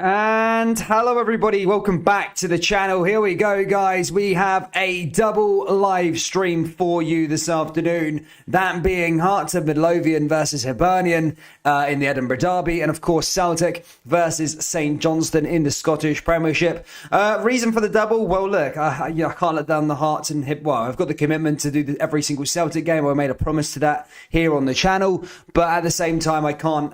And hello everybody, welcome back to the channel. Here we go, guys. We have a double live stream for you this afternoon. That being Hearts of Midlothian versus Hibernian in the Edinburgh Derby, and of course Celtic versus St Johnstone in the Scottish Premiership. Reason for the double? Well, look, I can't let down the Hearts and Well, I've got the commitment to do every single Celtic game. I made a promise to that here on the channel, but at the same time, I can't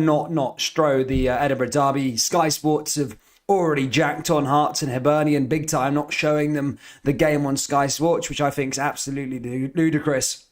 not strow the Edinburgh Derby. Sky Sports have already jacked on Hearts and Hibernian big time, not showing them the game on Sky Sports, which I think is absolutely ludicrous.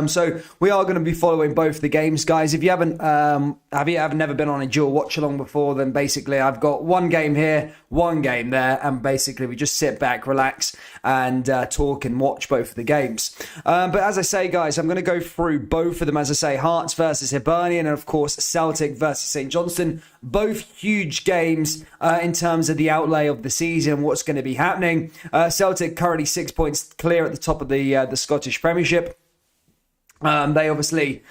So we are going to be following both the games, guys. If you haven't, never been on a dual watch along before, then basically I've got one game here, one game there, and basically we just sit back, relax, and talk and watch both of the games. But as I say, guys, I'm going to go through both of them. As I say, Hearts versus Hibernian, and of course Celtic versus St Johnstone. Both huge games in terms of the outlay of the season, what's going to be happening. Celtic currently 6 points clear at the top of the Scottish Premiership. They obviously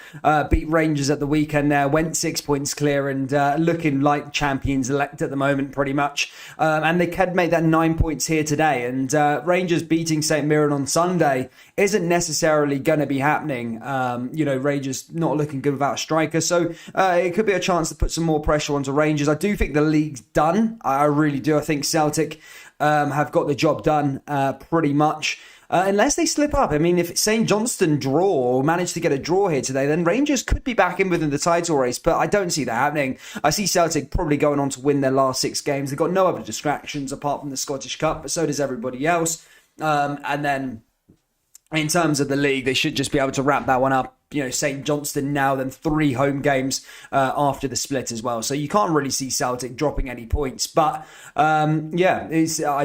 beat Rangers at the weekend there, went 6 points clear and looking like champions elect at the moment pretty much. And they could make that 9 points here today. And Rangers beating St Mirren on Sunday isn't necessarily going to be happening. Rangers not looking good without a striker. So it could be a chance to put some more pressure onto Rangers. I do think the league's done. I really do. I think Celtic have got the job done pretty much. Unless they slip up. I mean, if St Johnstone draw or manage to get a draw here today, then Rangers could be back in within the title race, but I don't see that happening. I see Celtic probably going on to win their last 6 games. They've got no other distractions apart from the Scottish Cup, but so does everybody else. And then in terms of the league, they should just be able to wrap that one up. St Johnstone now, then 3 home games after the split as well. So you can't really see Celtic dropping any points. But I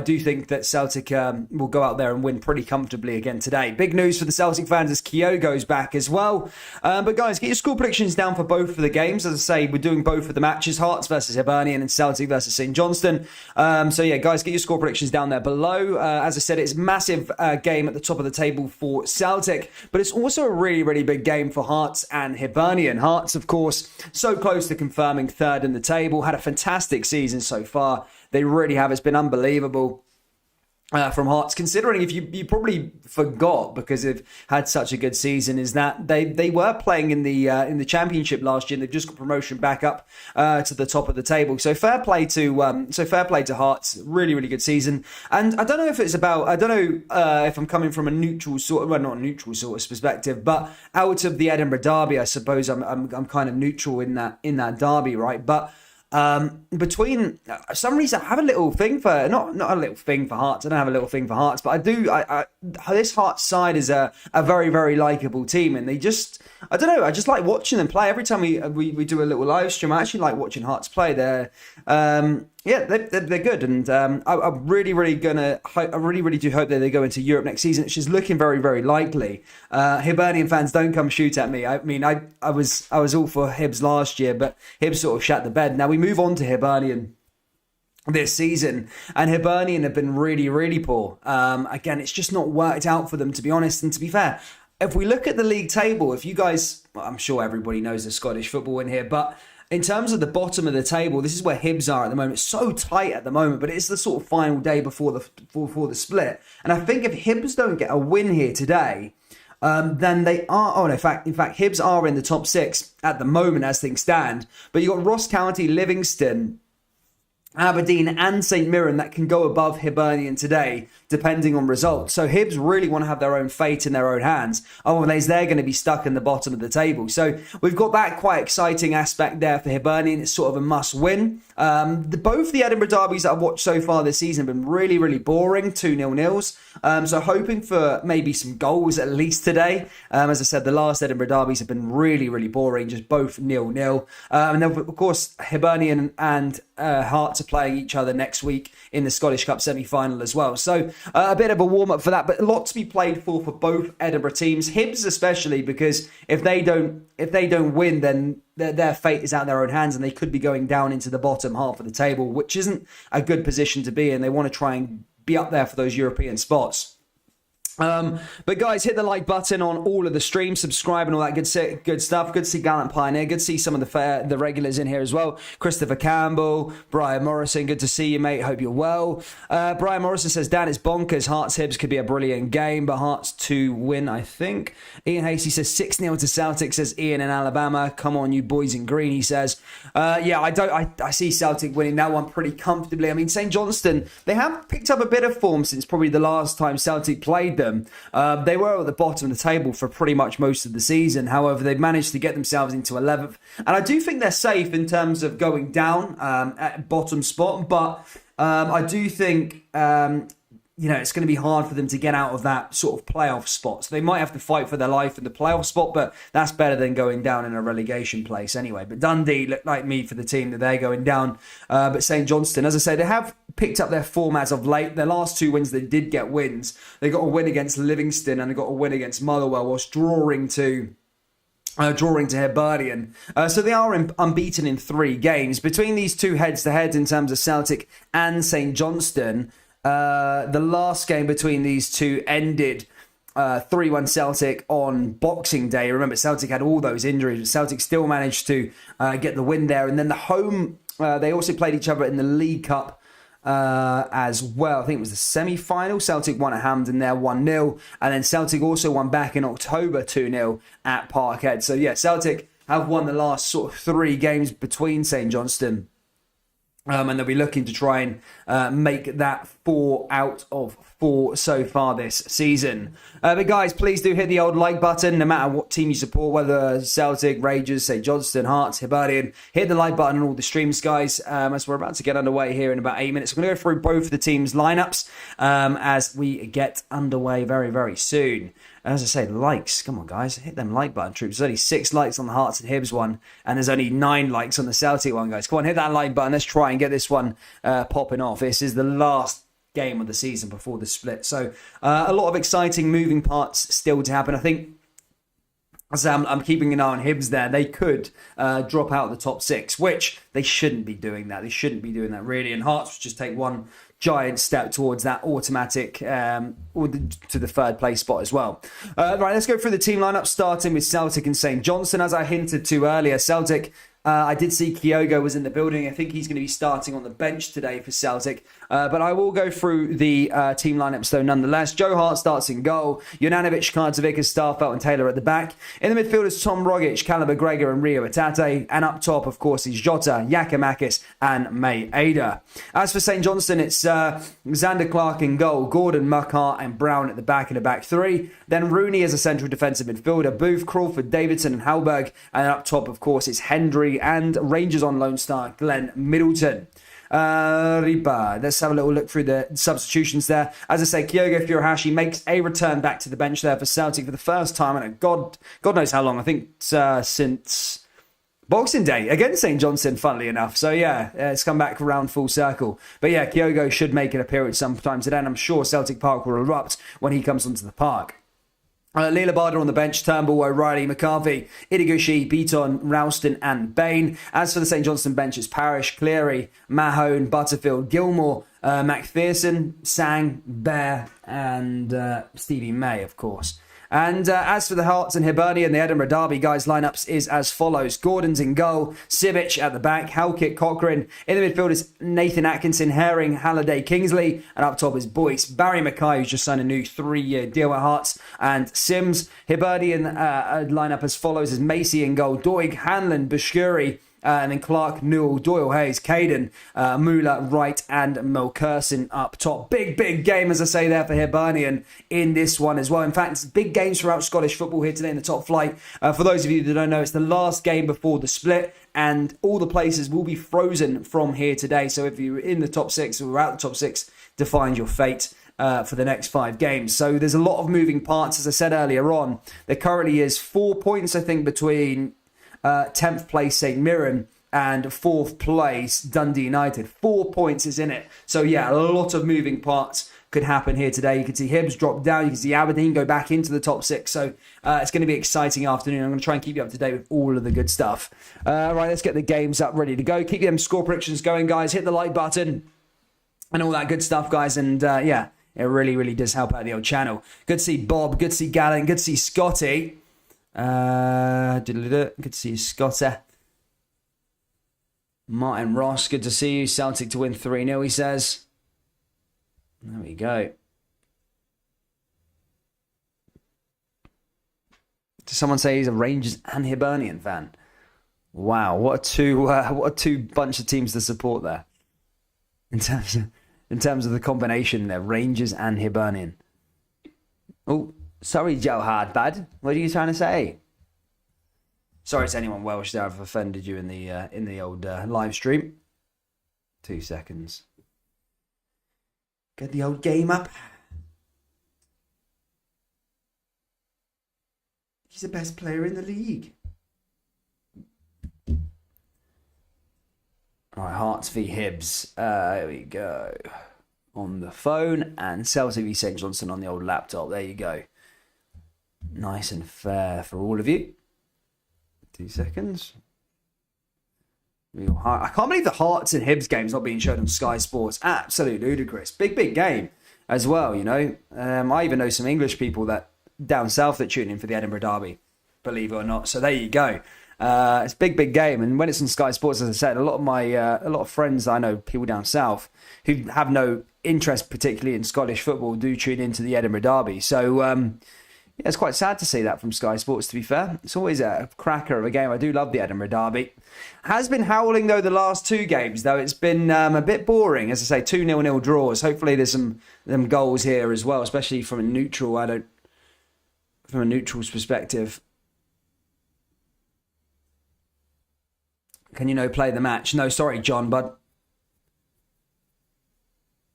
do think that Celtic will go out there and win pretty comfortably again today. Big news for the Celtic fans as Kyogo's back as well. But guys, get your score predictions down for both of the games. As I say, we're doing both of the matches, Hearts versus Hibernian and Celtic versus St Johnstone. Guys, get your score predictions down there below. As I said, it's a massive game at the top of the table for Celtic, but it's also a really, really big game for Hearts and Hibernian. Hearts, of course, so close to confirming third in the table. Had a fantastic season so far. They really have. It's been unbelievable. From Hearts, considering if you probably forgot because they've had such a good season, is that they were playing in the Championship last year and they've just got promotion back up to the top of the table. So fair play to Hearts. Really, really good season. And I don't know if it's about, I don't know if I'm coming from a neutral sort of, well, not a neutral sort of perspective, but out of the Edinburgh Derby, I suppose I'm kind of neutral in that derby, right? But between some reason I have a little thing for not a little thing for Hearts. I don't have a little thing for Hearts, but I do. This Hearts side is a very, very likable team, and they just, I don't know, I just like watching them play. Every time we do a little live stream, I actually like watching Hearts play. They're good, and I really do hope that they go into Europe next season. It's just looking very, very likely. Hibernian fans, don't come shoot at me. I mean, I was all for Hibs last year, but Hibs sort of shat the bed. Now we move on to Hibernian this season, and Hibernian have been really, really poor. Again, it's just not worked out for them, to be honest. And to be fair, if we look at the league table, if you guys, well, I'm sure everybody knows the Scottish football in here, but in terms of the bottom of the table, this is where Hibs are at the moment. It's so tight at the moment, but it's the sort of final day before the split. And I think if Hibs don't get a win here today, then they are. Oh, no, in fact, Hibs are in the top 6 at the moment as things stand. But you've got Ross County, Livingston, Aberdeen and St Mirren that can go above Hibernian today, depending on results. So Hibs really want to have their own fate in their own hands. Otherwise, they're going to be stuck in the bottom of the table. So we've got that quite exciting aspect there for Hibernian. It's sort of a must-win. Both the Edinburgh derbies that I've watched so far this season have been really, really boring, 2-0 nils. So hoping for maybe some goals at least today. As I said, the last Edinburgh derbies have been really, really boring, just both 0-0. And then, of course, Hibernian and Hearts are playing each other next week in the Scottish Cup semi-final as well. So a bit of a warm-up for that, but a lot to be played for both Edinburgh teams. Hibs especially, because if they don't win, then their fate is out in their own hands and they could be going down into the bottom half of the table, which isn't a good position to be in. They want to try and be up there for those European spots. But guys, hit the like button on all of the streams, subscribe and all that good stuff. Good to see Gallant Pioneer. Good to see some of the regulars in here as well. Christopher Campbell, Brian Morrison. Good to see you, mate. Hope you're well. Brian Morrison says, Dan, it's bonkers. Hearts Hibs could be a brilliant game, but Hearts to win, I think. Ian Hasty says 6-0 to Celtic, says Ian in Alabama. Come on, you boys in green, he says. I see Celtic winning that one pretty comfortably. I mean, St Johnstone, they have picked up a bit of form since probably the last time Celtic played them. They were at the bottom of the table for pretty much most of the season. However, they've managed to get themselves into 11th. And I do think they're safe in terms of going down at bottom spot. But I do think, it's going to be hard for them to get out of that sort of playoff spot. So they might have to fight for their life in the playoff spot, but that's better than going down in a relegation place anyway. But Dundee looked like me for the team that they're going down. But St Johnstone, as I say, they have picked up their form as of late. Their last 2 wins, they did get wins. They got a win against Livingston and they got a win against Motherwell whilst drawing to Hibernian. So they are unbeaten in 3 games. Between these two heads-to-heads in terms of Celtic and St Johnstone, the last game between these two ended 3-1 Celtic on Boxing Day. Remember, Celtic had all those injuries, but Celtic still managed to get the win there. And then the home, they also played each other in the League Cup as well. I think it was the semi-final. Celtic won at Hampden there 1-0. And then Celtic also won back in October 2-0 at Parkhead. So yeah, Celtic have won the last sort of 3 games between St Johnstone. And they'll be looking to try and make that 4 out of 4 so far this season. But guys, please do hit the old like button, no matter what team you support, whether Celtic, Rangers, St Johnstone, Hearts, Hibernian. Hit the like button on all the streams, guys, as we're about to get underway here in about 8 minutes. I'm going to go through both the teams' lineups as we get underway very, very soon. As I say, likes. Come on, guys. Hit them like button, troops. There's only 6 likes on the Hearts and Hibs one, and there's only 9 likes on the Celtic one, guys. Come on, hit that like button. Let's try and get this one popping off. This is the last game of the season before the split. So a lot of exciting moving parts still to happen. I think, as I'm keeping an eye on Hibs there. They could drop out of the top 6, which they shouldn't be doing that. They shouldn't be doing that, really. And Hearts would just take one giant step towards that automatic to the 3rd place spot as well. Right, let's go through the team lineup, starting with Celtic and St Johnstone. As I hinted to earlier, Celtic, I did see Kyogo was in the building. I think he's going to be starting on the bench today for Celtic. But I will go through the team lineups though nonetheless. Joe Hart starts in goal. Juranovic, Karzovic, Starfelt and Taylor at the back. In the midfield is Tom Rogic, Callum McGregor and Rio Atate. And up top, of course, is Jota, Yakimakis and May Ada. As for St Johnstone, it's Xander Clark in goal, Gordon, Muckart and Brown at the back in the back 3. Then Rooney as a central defensive midfielder, Booth, Crawford, Davidson and Hallberg. And up top, of course, is Hendry and Rangers on loan star Glenn Middleton. Let's have a little look through the substitutions there. As I say, Kyogo Furuhashi makes a return back to the bench there for Celtic for the first time in God knows how long. I think since Boxing Day against St Johnstone, funnily enough. So yeah, it's come back around full circle. But yeah, Kyogo should make an appearance sometime today, and I'm sure Celtic Park will erupt when he comes onto the park. Leela Barder on the bench, Turnbull, O'Reilly, McCarthy, Idiguchi, Beaton, Ralston and Bain. As for the St Johnstone bench, it's Parish, Cleary, Mahone, Butterfield, Gilmore, McPherson, Sang, Bear and Stevie May, of course. And as for the Hearts and Hibernian, the Edinburgh Derby guys lineups is as follows. Gordon's in goal, Sivic at the back, Halkett, Cochrane. In the midfield is Nathan Atkinson, Herring, Halliday, Kingsley. And up top is Boyce, Barry Mackay, who's just signed a new 3-year deal at Hearts, and Sims. Hibernian lineup as follows is Macy in goal, Doig, Hanlon, Bushkuri, and then Clark, Newell, Doyle, Hayes, Caden, Muller, Wright, and Melkerson up top. Big game, as I say there, for Hibernian in this one as well. In fact, it's big games throughout Scottish football here today in the top flight. For those of you that don't know, it's the last game before the split, and all the places will be frozen from here today. So if you're in the top 6 or out the top 6, define your fate for the next 5 games. So there's a lot of moving parts. As I said earlier on, there currently is 4 points, I think, between 10th place St Mirren and 4th place Dundee United. 4 points is in it. So yeah, a lot of moving parts could happen here today. You can see Hibs drop down. You can see Aberdeen go back into the top 6. So it's going to be an exciting afternoon. I'm going to try and keep you up to date with all of the good stuff. Right, let's get the games up ready to go. Keep them score predictions going, guys. Hit the like button and all that good stuff, guys. And yeah, It really, really does help out the old channel. Good to see Bob. Good to see Gallen. Good to see Scotty. Good to see you, Scotty. Martin Ross, good to see you. Celtic to win 3-0, he says. There we go. Did someone say he's a Rangers and Hibernian fan? Wow, what a two bunch of teams to support there. In terms of the combination there, Rangers and Hibernian. Oh, sorry, Joe Hardbad. What are you trying to say? Sorry to anyone Welsh there. I've offended you in the old live stream. 2 seconds. Get the old game up. He's the best player in the league. All right, Hearts v Hibs. There we go. On the phone, and Celtic v St Johnstone on the old laptop. There you go. Nice and fair for all of you. 2 seconds. I can't believe the Hearts and Hibs game's not being shown on Sky Sports. Absolutely ludicrous. Big game as well, you know. I even know some English people that down south that tune in for the Edinburgh Derby, believe it or not. So there you go. It's a big game, and when it's on Sky Sports, as I said, a lot of friends I know, people down south who have no interest particularly in Scottish football, do tune into the Edinburgh Derby. So yeah, it's quite sad to see that from Sky Sports, to be fair. It's always a cracker of a game. I do love the Edinburgh Derby. Has been howling though the last 2 games, though it's been a bit boring. As I say, 2-0 draws. Hopefully there's some goals here as well, especially from a neutral. From a neutral's perspective. Can you play the match? No, sorry, John, bud.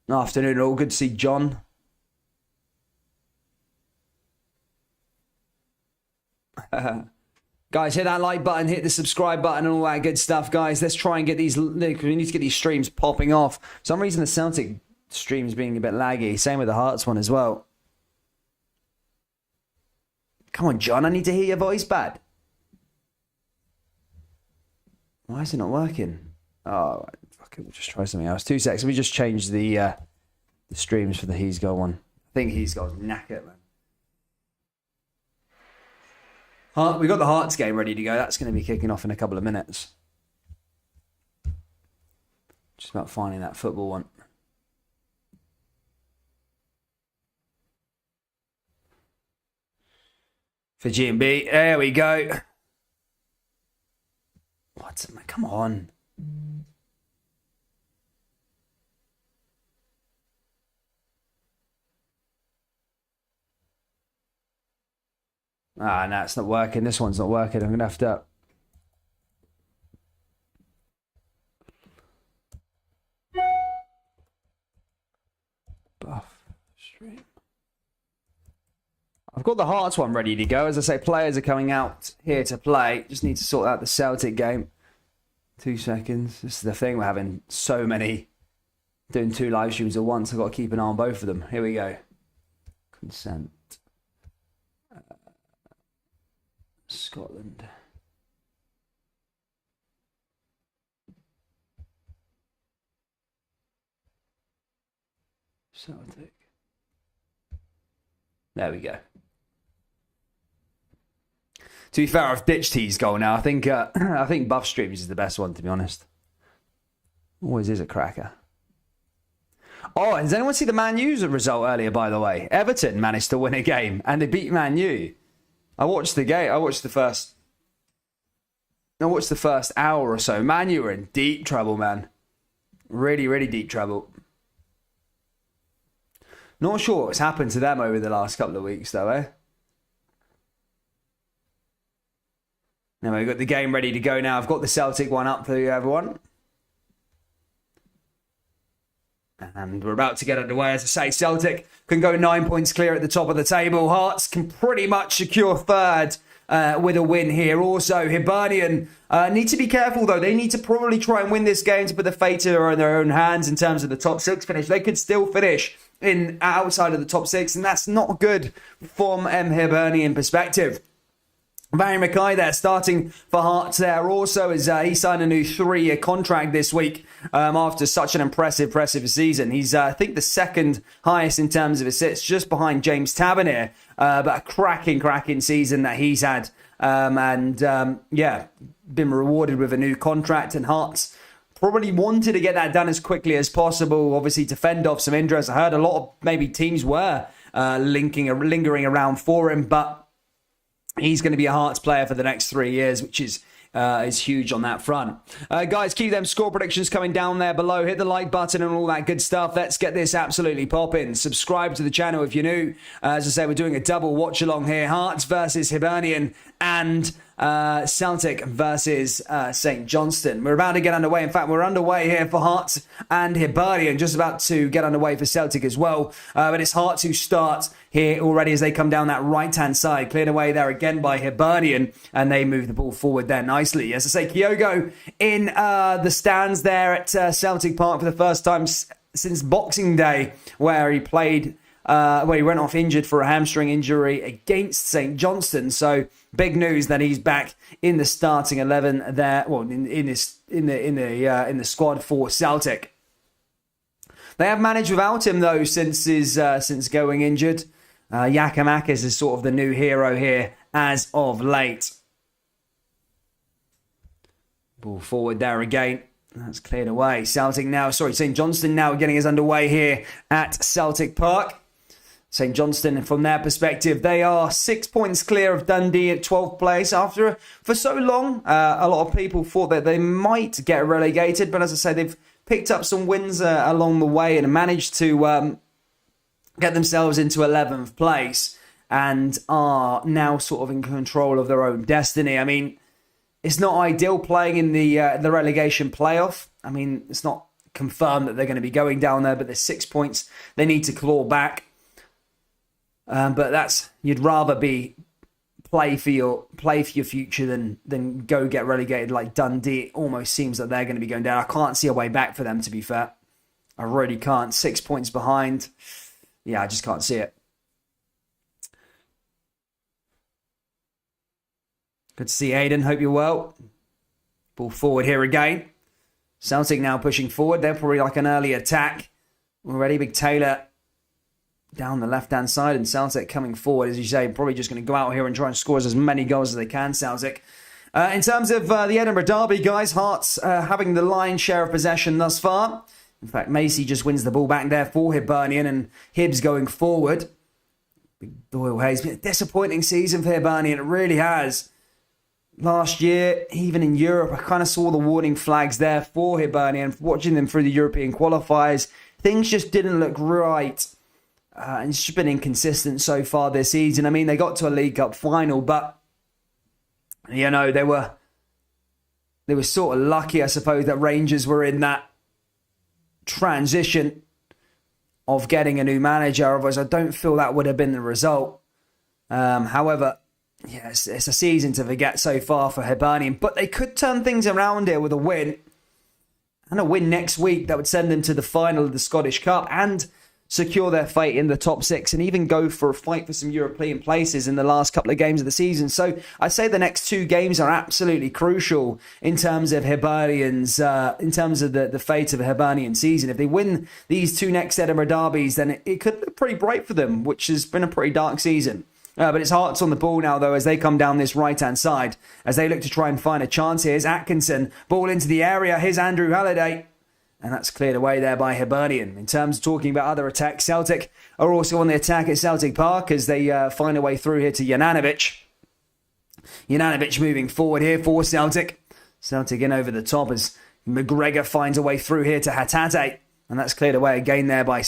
Afternoon, all good to see John. Guys, hit that like button, hit the subscribe button, and all that good stuff, guys. Let's try and get these. We need to get these streams popping off. For some reason, the Celtic stream's being a bit laggy. Same with the Hearts one as well. Come on, John, I need to hear your voice bad. Why is it not working? Oh, fuck it, we'll just try something else. 2 seconds. Let me just change the streams for the He's Go one. I think He's Go's knackered, man. We got the Hearts game ready to go. That's going to be kicking off in a couple of minutes. Just about finding that football one. For G&B. There we go. What? Come on. No, it's not working. This one's not working. I'm going to have to... Buff stream. I've got the Hearts one ready to go. As I say, players are coming out here to play. Just need to sort out the Celtic game. 2 seconds. This is the thing. We're having so many... Doing 2 live streams at once. I've got to keep an eye on both of them. Here we go. Consent. Scotland. Celtic. There we go. To be fair, I've ditched He's Goal now. I think Buff Streams is the best one, to be honest. Always is a cracker. Oh, does anyone see the Man U's result earlier, by the way? Everton managed to win a game and they beat Man U. I watched the game. I watched the first hour or so. Man U were in deep trouble, man. Really, really deep trouble. Not sure what's happened to them over the last couple of weeks, though, eh? Now we've got the game ready to go now. I've got the Celtic one up for you, everyone. And we're about to get underway. As I say, Celtic can go 9 points clear at the top of the table. Hearts can pretty much secure third with a win here. Also, Hibernian need to be careful, though. They need to probably try and win this game to put the fate in their own hands in terms of the top 6 finish. They could still finish outside of the top 6, and that's not good from Hibernian perspective. Barry Mackay there starting for Hearts there also as he signed a new 3-year contract this week after such an impressive season. He's, I think, the second highest in terms of assists, just behind James Tavernier. But a cracking season that he's had. Yeah, been rewarded with a new contract, and Hearts probably wanted to get that done as quickly as possible, obviously to fend off some injuries. I heard a lot of maybe teams were lingering around for him, but he's going to be a Hearts player for the next 3 years, which is huge on that front. Guys, keep them score predictions coming down there below. Hit the like button and all that good stuff. Let's get this absolutely popping. Subscribe to the channel if you're new. As I say, we're doing a double watch along here. Hearts versus Hibernian and Celtic versus St Johnstone. We're about to get underway. In fact, we're underway here for Hearts and Hibernian. Just about to get underway for Celtic as well. But it's Hearts who start here already as they come down that right-hand side. Cleared away there again by Hibernian, and they move the ball forward there nicely. As I say, Kyogo in the stands there at Celtic Park for the first time since Boxing Day, where he played... he went off injured for a hamstring injury against St Johnstone. So big news that he's back in the starting 11 there. Well, in the squad for Celtic. They have managed without him though since going injured. Giakoumakis is sort of the new hero here as of late. Ball forward there again. That's cleared away. St Johnstone now getting us underway here at Celtic Park. St Johnstone, from their perspective, they are 6 points clear of Dundee at 12th place. For so long, a lot of people thought that they might get relegated, but as I say, they've picked up some wins along the way and managed to get themselves into 11th place and are now sort of in control of their own destiny. I mean, it's not ideal playing in the relegation playoff. I mean, it's not confirmed that they're going to be going down there, but there's 6 points they need to claw back. But you'd rather be play for your future than go get relegated like Dundee. It almost seems that they're going to be going down. I can't see a way back for them, to be fair. I really can't. 6 points behind. Yeah, I just can't see it. Good to see Aiden. Hope you're well. Ball forward here again. Celtic now pushing forward. They're probably like an early attack. Already Big Taylor down the left-hand side, and Celtic coming forward, as you say, probably just going to go out here and try and score as many goals as they can, Celtic. In terms of the Edinburgh Derby, guys, Hearts having the lion's share of possession thus far. In fact, Macy just wins the ball back there for Hibernian, and Hibs going forward. Big Doyle Hayes. Been a disappointing season for Hibernian, it really has. Last year, even in Europe, I kind of saw the warning flags there for Hibernian. Watching them through the European qualifiers, things just didn't look right. And it's just been inconsistent so far this season. I mean, they got to a League Cup final, but, you know, they were sort of lucky, I suppose, that Rangers were in that transition of getting a new manager. Otherwise, I don't feel that would have been the result. However, yeah, it's a season to forget so far for Hibernian, but they could turn things around here with a win. And a win next week that would send them to the final of the Scottish Cup and secure their fate in the top 6 and even go for a fight for some European places in the last couple of games of the season. So I'd say the next 2 games are absolutely crucial in terms of Hibernian's, in terms of the fate of a Hibernian season. If they win these 2 next Edinburgh derbies, then it could look pretty bright for them, which has been a pretty dark season. But it's Hearts on the ball now, though, as they come down this right-hand side, as they look to try and find a chance. Here's Atkinson, ball into the area. Here's Andrew Halliday. And that's cleared away there by Hibernian. In terms of talking about other attacks, Celtic are also on the attack at Celtic Park as they find a way through here to Jananovic. Jananovic moving forward here for Celtic. Celtic in over the top as McGregor finds a way through here to Hatate. And that's cleared away again there by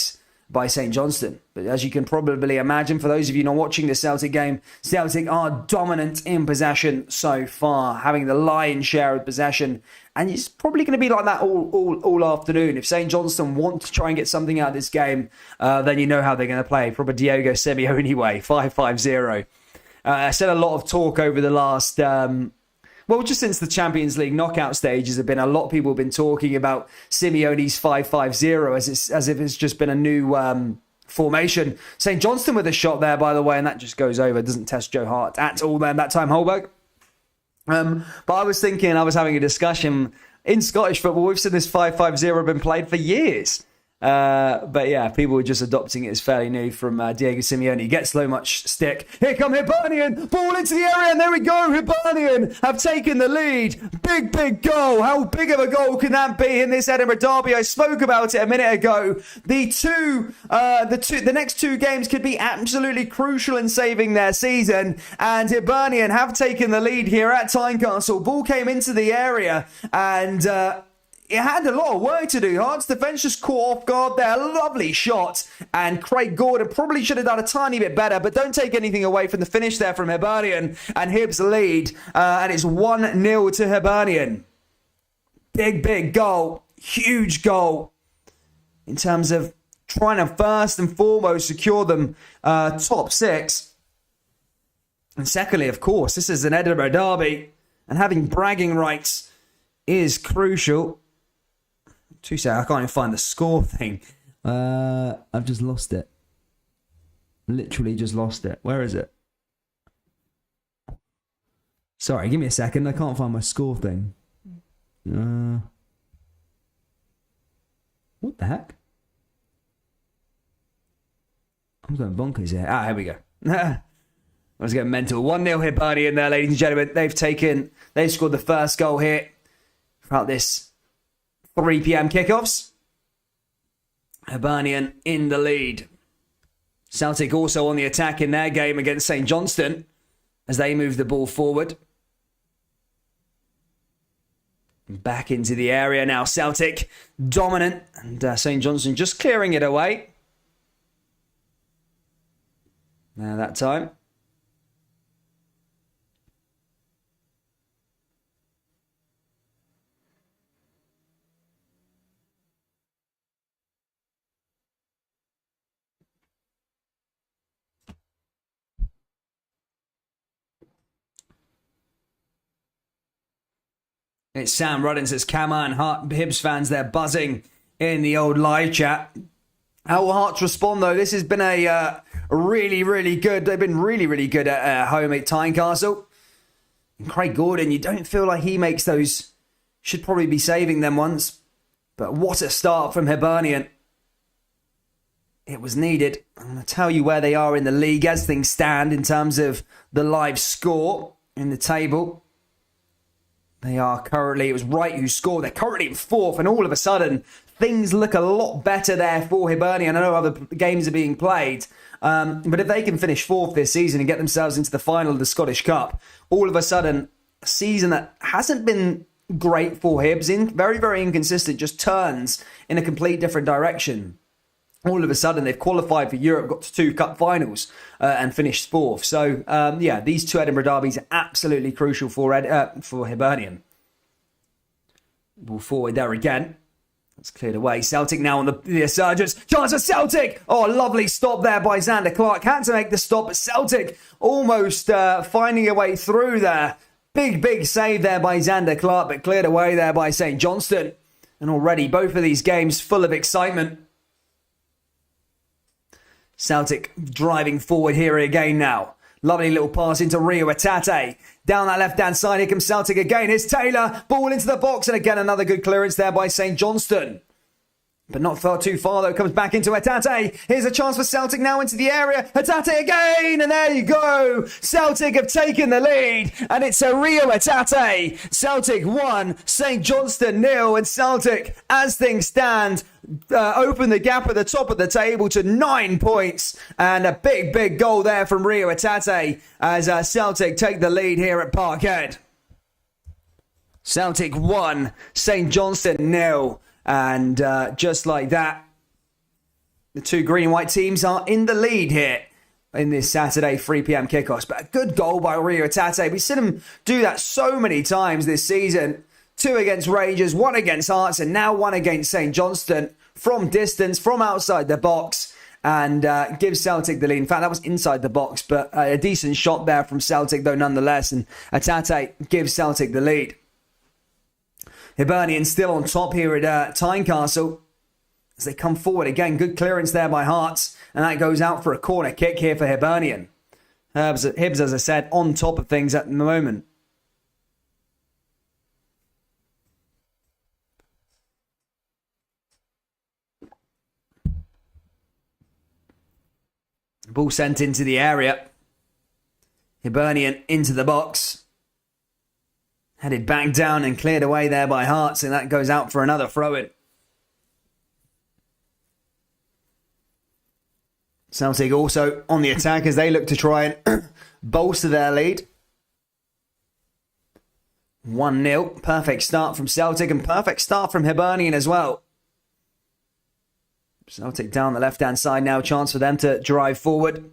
St Johnstone. But as you can probably imagine, for those of you not watching the Celtic game, Celtic are dominant in possession so far, having the lion's share of possession. And it's probably going to be like that all afternoon. If St Johnstone want to try and get something out of this game, then you know how they're going to play. Probably Diego Simeone way, 5-5-0. I said a lot of talk over the last... just since the Champions League knockout stages have been, a lot of people have been talking about Simeone's 5-5-0 as if it's just been a new formation. St Johnstone with a shot there, by the way, and that just goes over. Doesn't test Joe Hart at all then. That time, Holberg. But I was thinking, I was having a discussion in Scottish football. We've seen this 5-5-0 been played for years. But yeah, people were just adopting it as fairly new from Diego Simeone. He gets so much stick. Here come Hibernian, ball into the area, and there we go. Hibernian have taken the lead. Big goal. How big of a goal can that be in this Edinburgh derby? I spoke about it a minute ago. The next two games could be absolutely crucial in saving their season, and Hibernian have taken the lead here at Tynecastle. Ball came into the area, and it had a lot of work to do. Hearts defence just caught off guard there. Lovely shot. And Craig Gordon probably should have done a tiny bit better, but don't take anything away from the finish there from Hibernian. And Hibs lead. And it's 1-0 to Hibernian. Big goal. Huge goal. In terms of trying to first and foremost secure them top six. And secondly, of course, this is an Edinburgh derby. And having bragging rights is crucial. 2 seconds, I can't even find the score thing. I've just lost it. Literally just lost it. Where is it? Sorry, give me a second. I can't find my score thing. What the heck? I'm going bonkers here. Here we go. I was getting mental. 1-0 Hibernian there, ladies and gentlemen. They've scored the first goal here throughout this 3 p.m. kickoffs. Hibernian in the lead. Celtic also on the attack in their game against St Johnstone as they move the ball forward. Back into the area now. Celtic dominant, and St Johnstone just clearing it away. Now that time. It's Sam Ruddin says, come on, Hibs fans, they're buzzing in the old live chat. How will Hearts respond, though? This has been a really good. They've been really good at home at Tynecastle. And Craig Gordon, you don't feel like he makes those. Should probably be saving them once. But what a start from Hibernian. It was needed. I'm going to tell you where they are in the league as things stand in terms of the live score in the table. They are currently, it was Wright who scored. They're currently in fourth, and all of a sudden, things look a lot better there for Hibernian. I know other games are being played, but if they can finish fourth this season and get themselves into the final of the Scottish Cup, all of a sudden, a season that hasn't been great for Hibs, very inconsistent, just turns in a complete different direction. All of a sudden, they've qualified for Europe, got to 2 cup finals, and finished fourth. So, these 2 Edinburgh derbies are absolutely crucial for Hibernian. Ball forward there again. That's cleared away. Celtic now on the resurgence. Chance for Celtic! Oh, lovely stop there by Xander Clark. Had to make the stop, but Celtic almost finding a way through there. Big save there by Xander Clark, but cleared away there by St Johnstone. And already, both of these games full of excitement. Celtic driving forward here again now. Lovely little pass into Rio Atate. Down that left-hand side, here comes Celtic again. Here's Taylor. Ball into the box. And again, another good clearance there by St Johnstone. But not far too far, though. Comes back into Atate. Here's a chance for Celtic now into the area. Atate again. And there you go. Celtic have taken the lead. And it's a Rio Atate. Celtic 1, St Johnstone 0. And Celtic, as things stand, open the gap at the top of the table to 9 points. And a big goal there from Rio Atate as Celtic take the lead here at Parkhead. Celtic 1, St Johnstone 0. And just like that, the 2 green and white teams are in the lead here in this Saturday 3 p.m. kickoffs. But a good goal by Rio Atate. We've seen him do that so many times this season. 2 against Rangers, 1 against Hearts, and now 1 against St Johnstone from distance, from outside the box, and gives Celtic the lead. In fact, that was inside the box, but a decent shot there from Celtic, though, nonetheless. And Atate gives Celtic the lead. Hibernian still on top here at Tynecastle as they come forward again. Good clearance there by Hearts, and that goes out for a corner kick here for Hibernian. Hibs, as I said, on top of things at the moment. Ball sent into the area. Hibernian into the box. Headed back down and cleared away there by Hearts, and that goes out for another throw-in. Celtic also on the attack as they look to try and bolster their lead. 1-0. Perfect start from Celtic and perfect start from Hibernian as well. Celtic down the left-hand side now. Chance for them to drive forward.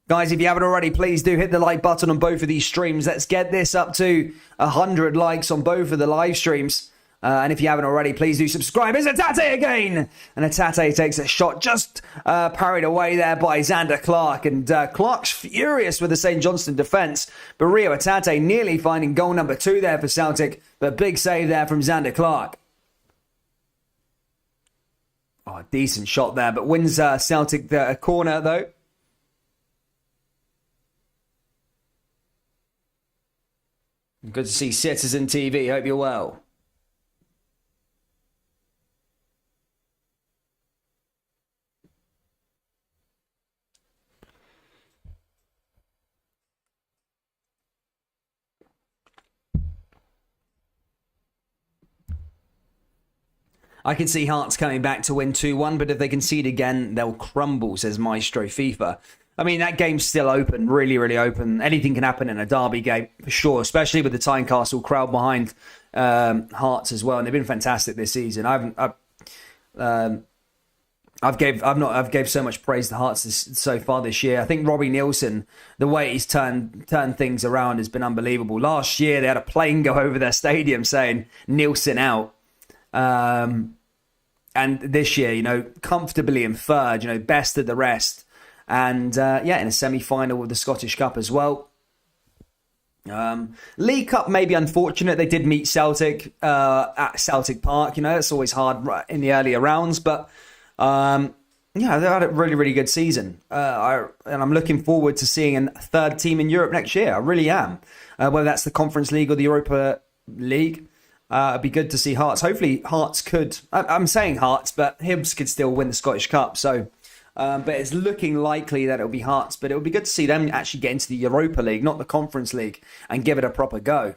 Guys, if you haven't already, please do hit the like button on both of these streams. Let's get this up to 100 likes on both of the live streams. And if you haven't already, please do subscribe. It's Atate again! And Atate takes a shot just parried away there by Xander Clark. And Clark's furious with the St Johnstone defence. But Rio Atate nearly finding goal number 2 there for Celtic. But big save there from Xander Clark. Oh, decent shot there. But wins Celtic the corner, though. Good to see Citizen TV. Hope you're well. I can see Hearts coming back to win 2-1, but if they concede again, they'll crumble, says Maestro FIFA. I mean, that game's still open, really, really open. Anything can happen in a derby game, for sure, especially with the Tynecastle crowd behind Hearts as well. And they've been fantastic this season. I've gave so much praise to Hearts so far this year. I think Robbie Nielsen, the way he's turned things around has been unbelievable. Last year, they had a plane go over their stadium saying Nielsen out. And this year, comfortably in third, best of the rest. And, in a semi-final with the Scottish Cup as well. League Cup may be unfortunate. They did meet Celtic at Celtic Park. It's always hard in the earlier rounds. But, they had a really, really good season. And I'm looking forward to seeing a third team in Europe next year. I really am. Whether that's the Conference League or the Europa League. It'd be good to see Hearts. Hopefully Hearts could... I'm saying Hearts, but Hibs could still win the Scottish Cup. So, but it's looking likely that it'll be Hearts. But it would be good to see them actually get into the Europa League, not the Conference League, and give it a proper go.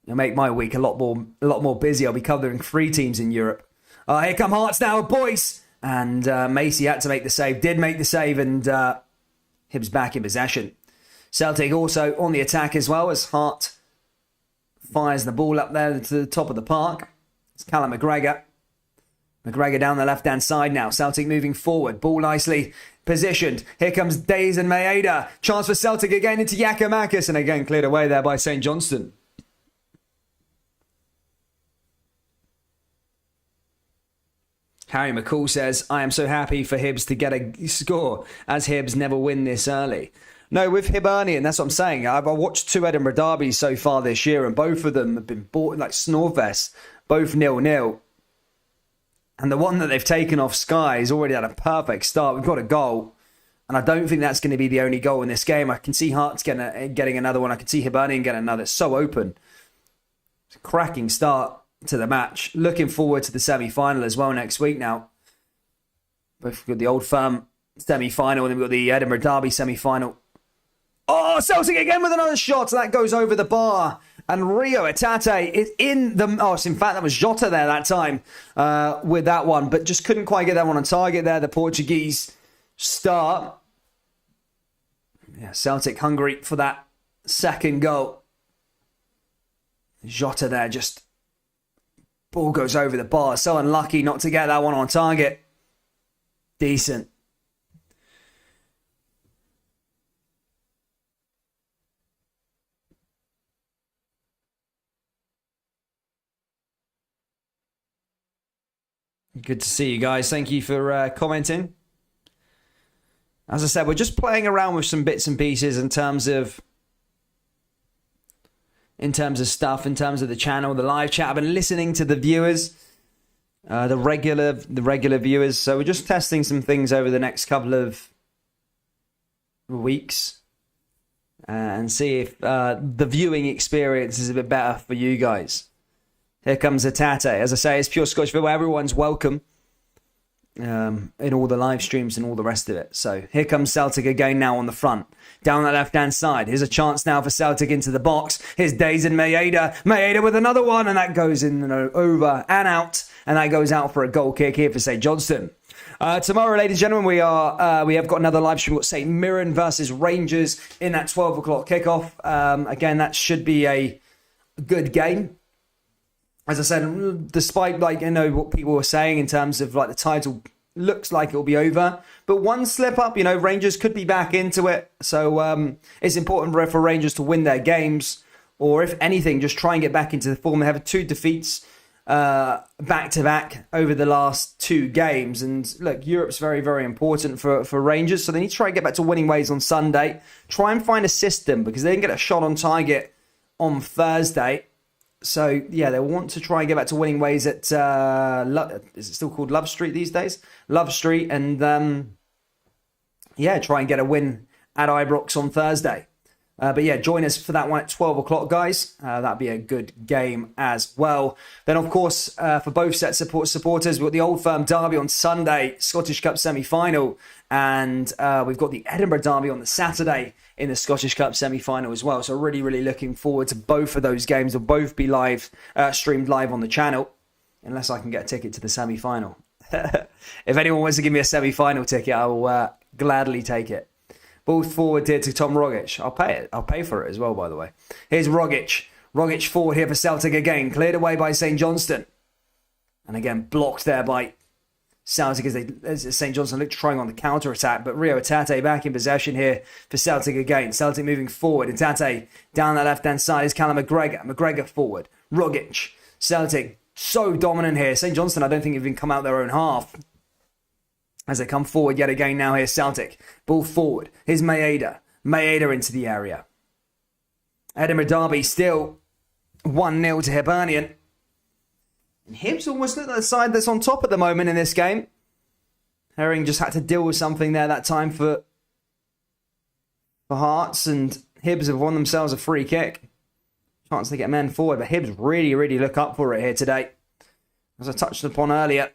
It'll make my week a lot more busy. I'll be covering 3 teams in Europe. Here come Hearts now, boys! And Macy had to make the save. Did make the save, and Hibs back in possession. Celtic also on the attack as well as Hart fires the ball up there to the top of the park. It's Callum McGregor. McGregor down the left-hand side now. Celtic moving forward. Ball nicely positioned. Here comes Days and Maeda. Chance for Celtic again into Giakoumakis. And again cleared away there by St Johnstone. Harry McCall says, I am so happy for Hibs to get a score as Hibs never win this early. No, with Hibernian, that's what I'm saying. I've watched 2 Edinburgh derbies so far this year, and both of them have been bought like Snorefest, both 0-0. And the one that they've taken off Sky has already had a perfect start. We've got a goal, and I don't think that's going to be the only goal in this game. I can see Hearts getting another one. I can see Hibernian getting another. It's so open. It's a cracking start to the match. Looking forward to the semi-final as well next week now. We've got the Old Firm semi-final, and then we've got the Edinburgh derby semi-final. Oh, Celtic again with another shot. That goes over the bar. And Rio Atate is in the... Oh, in fact, that was Jota there that time with that one. But just couldn't quite get that one on target there. The Portuguese star. Yeah, Celtic hungry for that second goal. Jota there just... Ball goes over the bar. So unlucky not to get that one on target. Decent. Good to see you guys. Thank you for commenting. As I said, we're just playing around with some bits and pieces in terms of stuff, in terms of the channel, the live chat. I've been listening to the viewers, the regular viewers. So we're just testing some things over the next couple of weeks and see if the viewing experience is a bit better for you guys. Here comes Atate. As I say, it's pure Scottish football. Everyone's welcome. in all the live streams and all the rest of it. So here comes Celtic again now on the front. Down that left-hand side. Here's a chance now for Celtic into the box. Here's Days and Maeda. Maeda with another one, and that goes in over and out. And that goes out for a goal kick here for St Johnstone. Tomorrow, ladies and gentlemen, we have got another live stream. We've got St Mirren versus Rangers in that 12 o'clock kickoff. Again, that should be a good game. As I said, despite what people were saying in terms of the title looks like it'll be over, but one slip up, Rangers could be back into it. So it's important for Rangers to win their games, or if anything, just try and get back into the form. They have 2 defeats back to back over the last 2 games, and look, Europe's very, very important for Rangers, so they need to try and get back to winning ways on Sunday. Try and find a system, because they didn't get a shot on target on Thursday. So, yeah, they want to try and get back to winning ways at, is it still called Love Street these days? Love Street, and, try and get a win at Ibrox on Thursday. But yeah, join us for that one at 12 o'clock, guys. That'd be a good game as well. Then, of course, for both sets of supporters, we've got the Old Firm Derby on Sunday, Scottish Cup semi-final. And we've got the Edinburgh Derby on the Saturday in the Scottish Cup semi-final as well. So really, really looking forward to both of those games. They'll both be live, streamed live on the channel, unless I can get a ticket to the semi-final. If anyone wants to give me a semi-final ticket, I will gladly take it. Ball forward here to Tom Rogic. I'll pay it. I'll pay for it as well, by the way. Here's Rogic. Rogic forward here for Celtic again. Cleared away by St Johnstone. And again, blocked there by Celtic as St Johnstone looked trying on the counter-attack. But Rio Hatate back in possession here for Celtic again. Celtic moving forward. Hatate down that left-hand side is Callum McGregor. McGregor forward. Rogic. Celtic so dominant here. St Johnstone, I don't think, even come out their own half. As they come forward yet again now, here's Celtic. Ball forward. Here's Maeda. Maeda into the area. Edinburgh Derby still 1-0 to Hibernian. And Hibs almost look like the side that's on top at the moment in this game. Herring just had to deal with something there that time for Hearts, and Hibs have won themselves a free kick. Chance to get men forward, but Hibs really, really look up for it here today. As I touched upon earlier,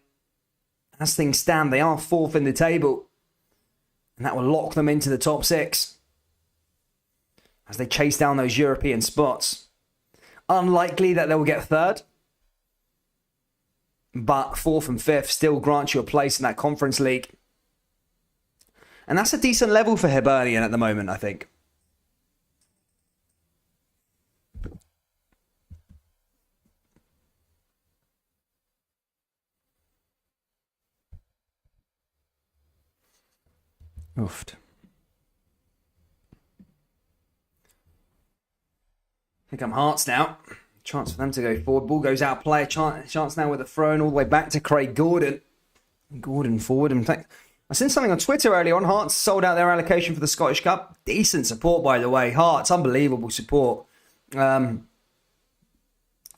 as things stand, they are 4th in the table. And that will lock them into the top 6 as they chase down those European spots. Unlikely that they will get 3rd. But 4th and 5th still grant you a place in that Conference League. And that's a decent level for Hibernian at the moment, I think. Oofed. Here come Hearts now. Chance for them to go forward. Ball goes out. Player chance now with a throw all the way back to Craig Gordon. Gordon forward. In fact, I seen something on Twitter earlier on. Hearts sold out their allocation for the Scottish Cup. Decent support, by the way. Hearts, unbelievable support. So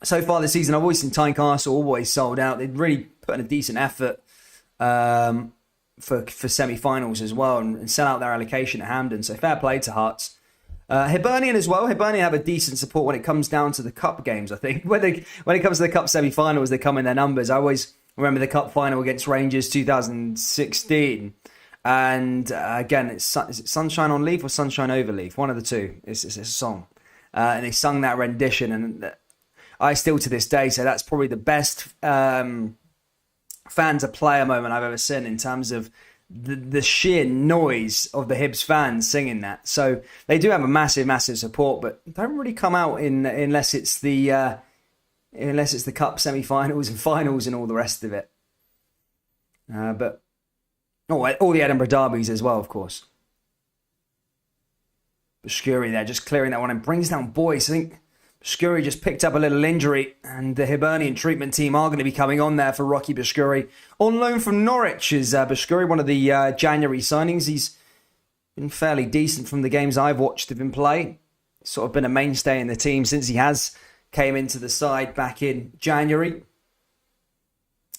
far this season, I've always seen Tynecastle always sold out. They'd really put in a decent effort for semi-finals as well, and sell out their allocation at Hampden. So fair play to Hearts. Hibernian as well. Hibernian have a decent support when it comes down to the cup games, I think. When it comes to the cup semi-finals, they come in their numbers. I always remember the cup final against Rangers 2016. And again, is it Sunshine on Leaf or Sunshine Over Leaf? One of the two. It's a song. And they sung that rendition. And I still to this day say that's probably the best fan-to-player moment I've ever seen in terms of the sheer noise of the Hibs fans singing that. So they do have a massive, massive support, but don't really come out unless it's the cup semi-finals and finals and all the rest of it. But all the Edinburgh derbies as well, of course. Bashkuri there, just clearing that one and brings down Boyce. I think Bashkuri just picked up a little injury, and the Hibernian treatment team are going to be coming on there for Rocky Bashkuri. On loan from Norwich is Bashkuri, one of the January signings. He's been fairly decent from the games I've watched of him play. Sort of been a mainstay in the team since he has came into the side back in January.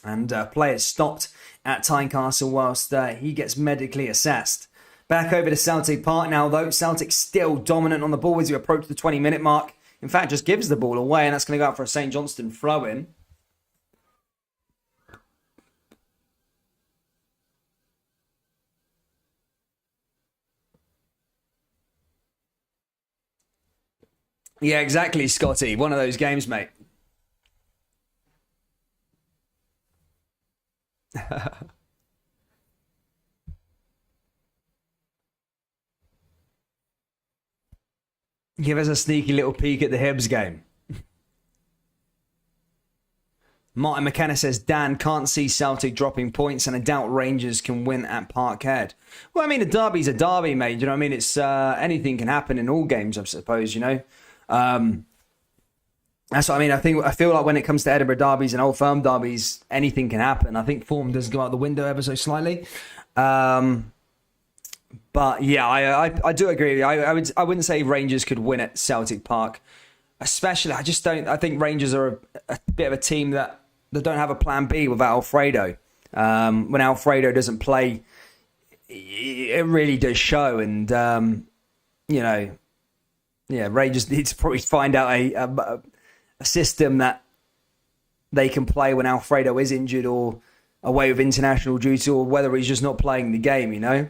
And players stopped at Tynecastle whilst he gets medically assessed. Back over to Celtic Park now, though. Celtic still dominant on the ball as we approach the 20-minute mark. In fact, just gives the ball away, and that's going to go out for a St Johnstone throw-in. Yeah, exactly, Scotty. One of those games, mate. Give us a sneaky little peek at the Hibs game. Martin McKenna says, Dan, can't see Celtic dropping points and I doubt Rangers can win at Parkhead. Well, I mean, a derby's a derby, mate. You know what I mean? It's anything can happen in all games, I suppose, you know? That's what I mean. I feel like when it comes to Edinburgh derbies and Old Firm derbies, anything can happen. I think form does go out the window ever so slightly. But yeah, I do agree. I wouldn't say Rangers could win at Celtic Park, especially. I just don't. I think Rangers are a bit of a team that don't have a plan B without Alfredo. When Alfredo doesn't play, it really does show. And you know, yeah, Rangers need to probably find out a system that they can play when Alfredo is injured or away with international duty, or whether he's just not playing the game, you know.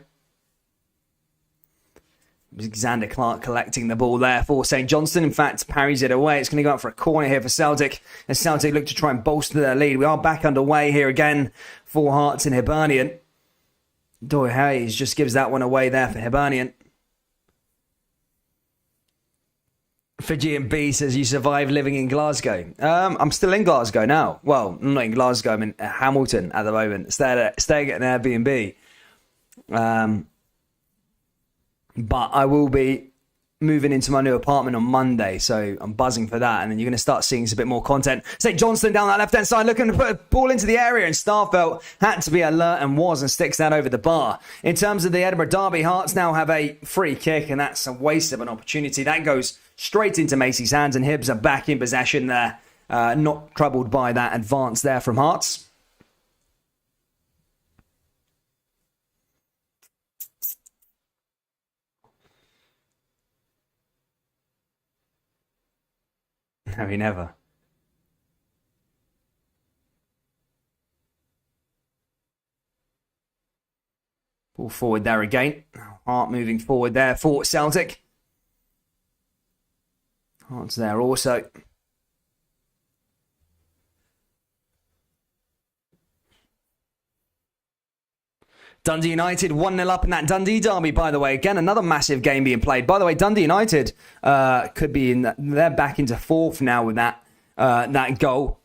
Xander Clark collecting the ball there for St Johnstone. In fact, parries it away. It's going to go out for a corner here for Celtic as Celtic look to try and bolster their lead. We are back underway here again for Hearts and Hibernian. Doyle Hayes just gives that one away there for Hibernian. Fijian B says, you survived living in Glasgow. I'm still in Glasgow now. Well, I'm not in Glasgow. I'm in Hamilton at the moment. Staying at an Airbnb. But I will be moving into my new apartment on Monday, so I'm buzzing for that. And then you're going to start seeing a bit more content. St Johnstone down that left-hand side, looking to put a ball into the area, and Starfelt had to be alert and was, and sticks that over the bar. In terms of the Edinburgh derby, Hearts now have a free kick, and that's a waste of an opportunity. That goes straight into Macy's hands, and Hibs are back in possession there. Not troubled by that advance there from Hearts. No, he never. Ball forward there again. Hart moving forward there for Celtic. Hart's there also. Dundee United 1-0 up in that Dundee derby, by the way. Again, another massive game being played. By the way, Dundee United could be in that. They're back into fourth now with that goal.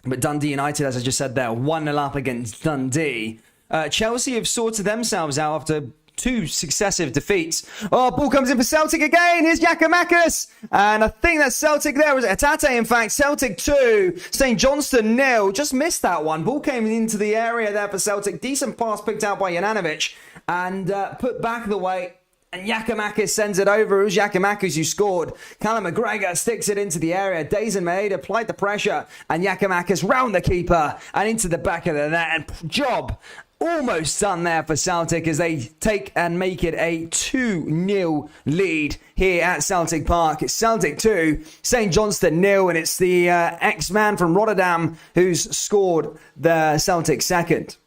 But Dundee United, as I just said there, 1-0 up against Dundee. Chelsea have sorted themselves out after two successive defeats. Oh, ball comes in for Celtic again. Here's Giakoumakis. And I think that's Celtic there. Was it Hatate, in fact? Celtic 2, St Johnstone 0. Just missed that one. Ball came into the area there for Celtic. Decent pass picked out by Jananovic and put back the way. And Giakoumakis sends it over. It was Giakoumakis who scored. Callum McGregor sticks it into the area. Dazan Maeda applied the pressure. And Giakoumakis round the keeper and into the back of the net. And job almost done there for Celtic as they take and make it a 2-0 lead here at Celtic Park. It's Celtic 2, St Johnstone 0, and it's the ex-man from Rotterdam who's scored the Celtic second.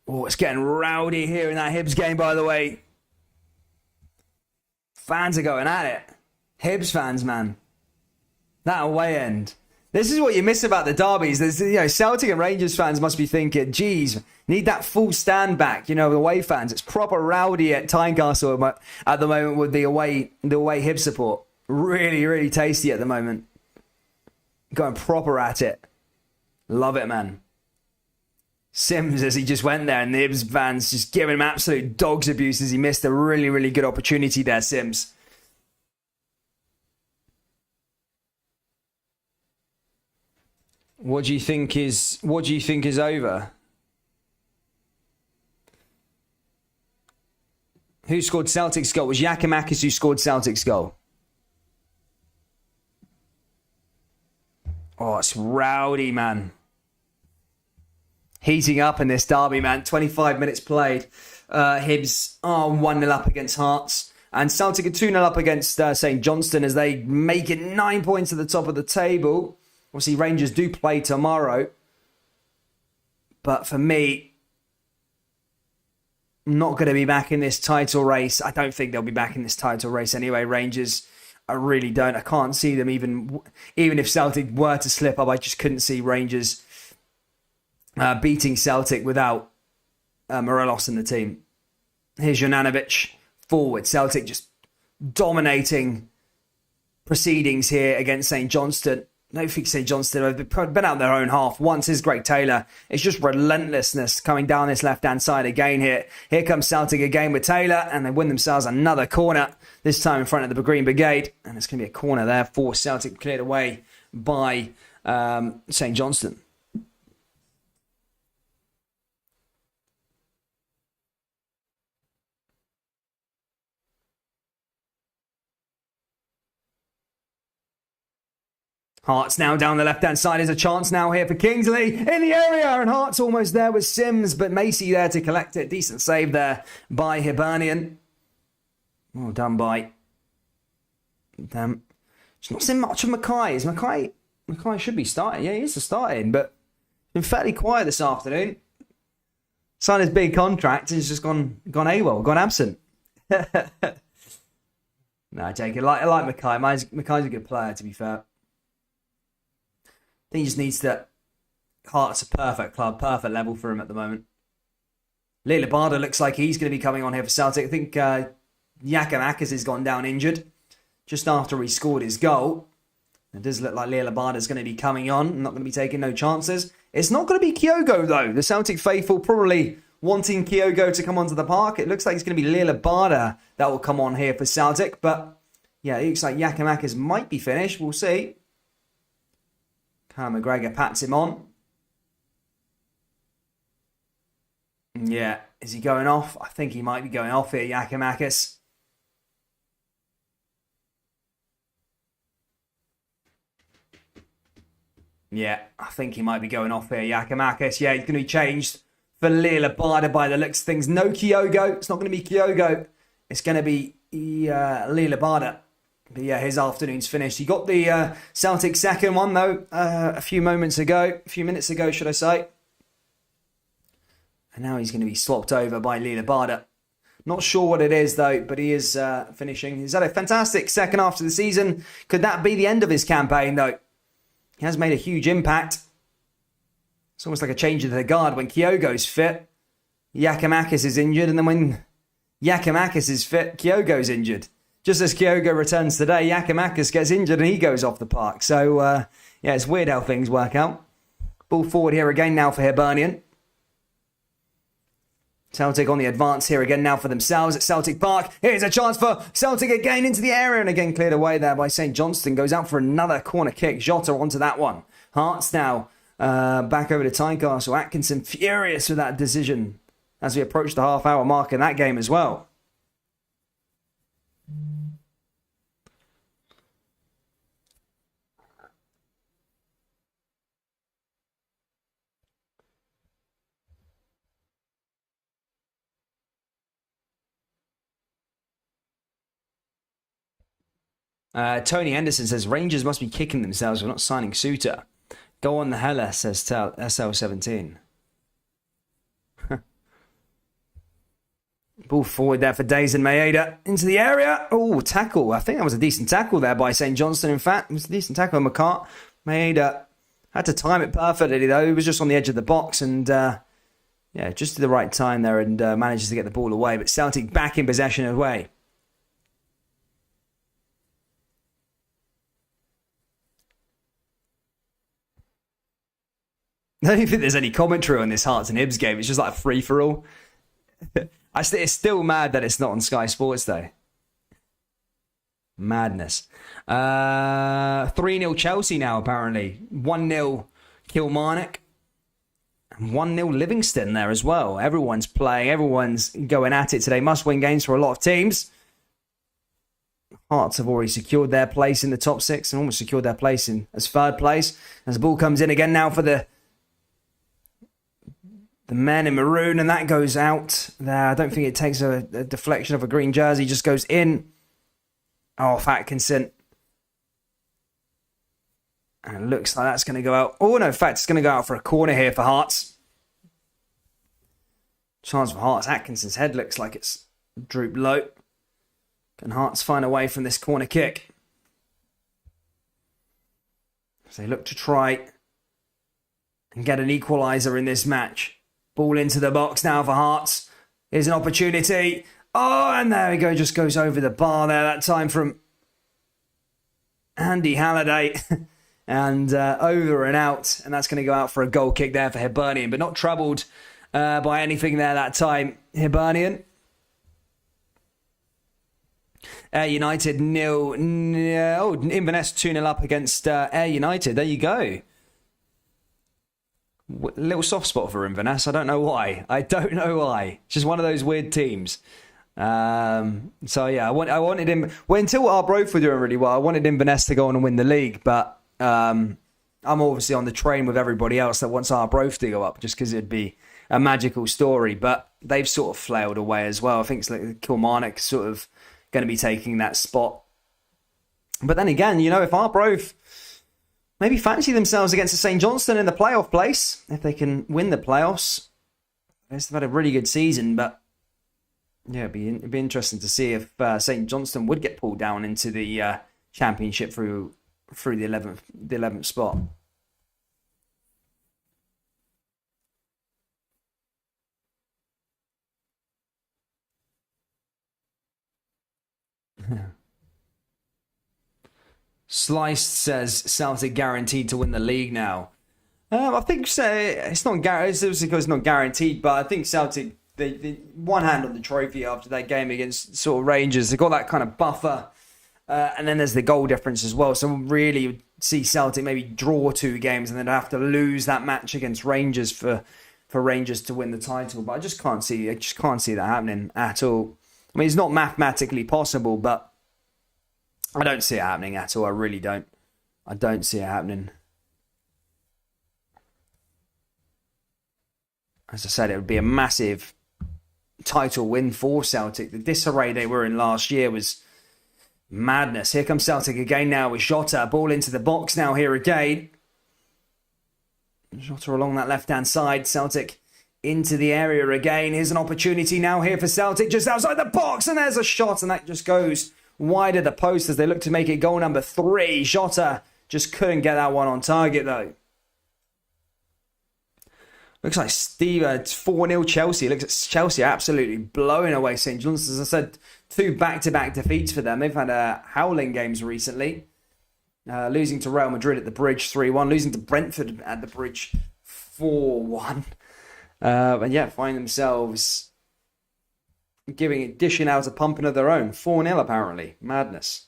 Oh, it's getting rowdy here in that Hibs game, by the way. Fans are going at it. Hibs fans, man. That away end. This is what you miss about the derbies. There's, Celtic and Rangers fans must be thinking, geez, need that full stand back, the away fans. It's proper rowdy at Tynecastle at the moment with the away Hibs support. Really, really tasty at the moment. Going proper at it. Love it, man. Sims, as he just went there, and the Hibs fans just giving him absolute dog's abuse as he missed a really, really good opportunity there, Sims. What do you think is over? Who scored Celtic's goal? It was Giakoumakis who scored Celtic's goal. Oh, it's rowdy, man. Heating up in this derby, man. 25 minutes played. Hibs are 1-0 up against Hearts. And Celtic are 2-0 up against St Johnstone as they make it 9 points at the top of the table. Obviously, Rangers do play tomorrow. But for me, not going to be back in this title race. I don't think they'll be back in this title race anyway, Rangers. I really don't. I can't see them even if Celtic were to slip up. I just couldn't see Rangers beating Celtic without Morelos in the team. Here's Juranovic forward. Celtic just dominating proceedings here against St Johnstone. I don't think St Johnstone have been out their own half once. Is Greg Taylor. It's just relentlessness coming down this left-hand side again here. Here comes Celtic again with Taylor, and they win themselves another corner, this time in front of the Green Brigade. And it's going to be a corner there for Celtic, cleared away by St Johnstone. Hearts now down the left-hand side. There's a chance now here for Kingsley in the area. And Hearts almost there with Sims, but Macy there to collect it. Decent save there by Hibernian. Well done by them. Just not seen much of Mackay. Mackay should be starting. Yeah, he is starting, but been fairly quiet this afternoon. Signed his big contract and he's just gone AWOL, gone absent. No, Jake, I like Mackay. Mackay's a good player, to be fair. I think he just needs to... Hearts a perfect club, perfect level for him at the moment. Lila Barda looks like he's going to be coming on here for Celtic. I think Giacomakis has gone down injured just after he scored his goal. It does look like Lila Barda is going to be coming on. Not going to be taking no chances. It's not going to be Kyogo, though. The Celtic faithful probably wanting Kyogo to come onto the park. It looks like it's going to be Lila Barda that will come on here for Celtic. But, yeah, it looks like Giacomakis might be finished. We'll see. Callum McGregor pats him on. Yeah, is he going off? I think he might be going off here, Giacomakis. Yeah, I think he might be going off here, Giacomakis. Yeah, he's going to be changed for Lila Barda by the looks of things. No Kyogo. It's not going to be Kyogo. It's going to be Lila Barda. But yeah, his afternoon's finished. He got the Celtic second one, though, a few minutes ago, should I say. And now he's going to be swapped over by Lila Barda. Not sure what it is, though, but he is finishing. He's had a fantastic second half of the season. Could that be the end of his campaign, though? He has made a huge impact. It's almost like a change of the guard. When Kyogo's fit, Giacomakis is injured. And then when Giacomakis is fit, Kyogo's injured. Just as Kyogo returns today, Giacomakis gets injured and he goes off the park. So, yeah, it's weird how things work out. Ball forward here again now for Hibernian. Celtic on the advance here again now for themselves at Celtic Park. Here's a chance for Celtic again into the area and again cleared away there by St Johnstone. Goes out for another corner kick. Jota onto that one. Hearts now back over to Tynecastle. Atkinson furious with that decision as we approach the half-hour mark in that game as well. Tony Henderson says Rangers must be kicking themselves for not signing Suter. Go on the hella, says SL17. Ball forward there for Days and Maeda into the area. Oh, tackle. I think that was a decent tackle there by St Johnstone. In fact, it was a decent tackle on McCart. Maeda had to time it perfectly, though. He was just on the edge of the box and, yeah, just at the right time there and manages to get the ball away. But Celtic back in possession away. I don't think there's any commentary on this Hearts and Hibs game. It's just like a free-for-all. It's still mad that it's not on Sky Sports, though. Madness. 3-0 Chelsea now, apparently. 1-0 Kilmarnock. And 1-0 Livingston there as well. Everyone's playing. Everyone's going at it today. Must-win games for a lot of teams. Hearts have already secured their place in the top six and almost secured their place in as third place. As the ball comes in again now for the man in maroon, and that goes out there. I don't think it takes a deflection of a green jersey, just goes in. Oh, Atkinson. And it looks like that's going to go out. Oh, no, in fact, it's going to go out for a corner here for Hearts. Chance for Hearts. Atkinson's head looks like it's drooped low. Can Hearts find a way from this corner kick? As they look to try and get an equaliser in this match. Ball into the box now for Hearts. Here's an opportunity. Oh, and there we go. Just goes over the bar there. That time from Andy Halliday. And over and out. And that's going to go out for a goal kick there for Hibernian. But not troubled by anything there that time. Hibernian. United 0. Oh, Inverness 2-0 up against Ayr United. There you go. Little soft spot for Inverness. I don't know why. It's just one of those weird teams. So yeah, I wanted him. Well, until Arbroath were doing really well, I wanted Inverness to go on and win the league. But I'm obviously on the train with everybody else that wants Arbroath to go up, just because it'd be a magical story. But they've sort of flailed away as well. I think it's like Kilmarnock sort of going to be taking that spot. But then again, you know, if Arbroath maybe fancy themselves against the St Johnstone in the playoff place, if they can win the playoffs. They've had a really good season, but yeah, it'd be interesting to see if St Johnstone would get pulled down into the championship through the 11th spot. Sliced says Celtic guaranteed to win the league now. I think it's not guaranteed, but I think Celtic they one hand on the trophy after that game against sort of Rangers. They got that kind of buffer, and then there's the goal difference as well. So really, you'd see Celtic maybe draw 2 games and then have to lose that match against Rangers for Rangers to win the title. But I just can't see that happening at all. I mean, it's not mathematically possible, but I don't see it happening at all. I really don't. I don't see it happening. As I said, it would be a massive title win for Celtic. The disarray they were in last year was madness. Here comes Celtic again now with Jota. Ball into the box now here again. Jota along that left-hand side. Celtic into the area again. Here's an opportunity now here for Celtic just outside the box. And there's a shot, and that just goes wide of the post as they look to make it goal number 3. Jota just couldn't get that one on target though. Looks like Steve, it's 4-0 Chelsea. Looks like Chelsea absolutely blowing away St Johnstone. As I said, 2 back-to-back defeats for them. They've had howling games recently. Losing to Real Madrid at the Bridge 3-1. Losing to Brentford at the Bridge 4-1. And yeah, find themselves dishing out a pumping of their own. 4-0 apparently. Madness.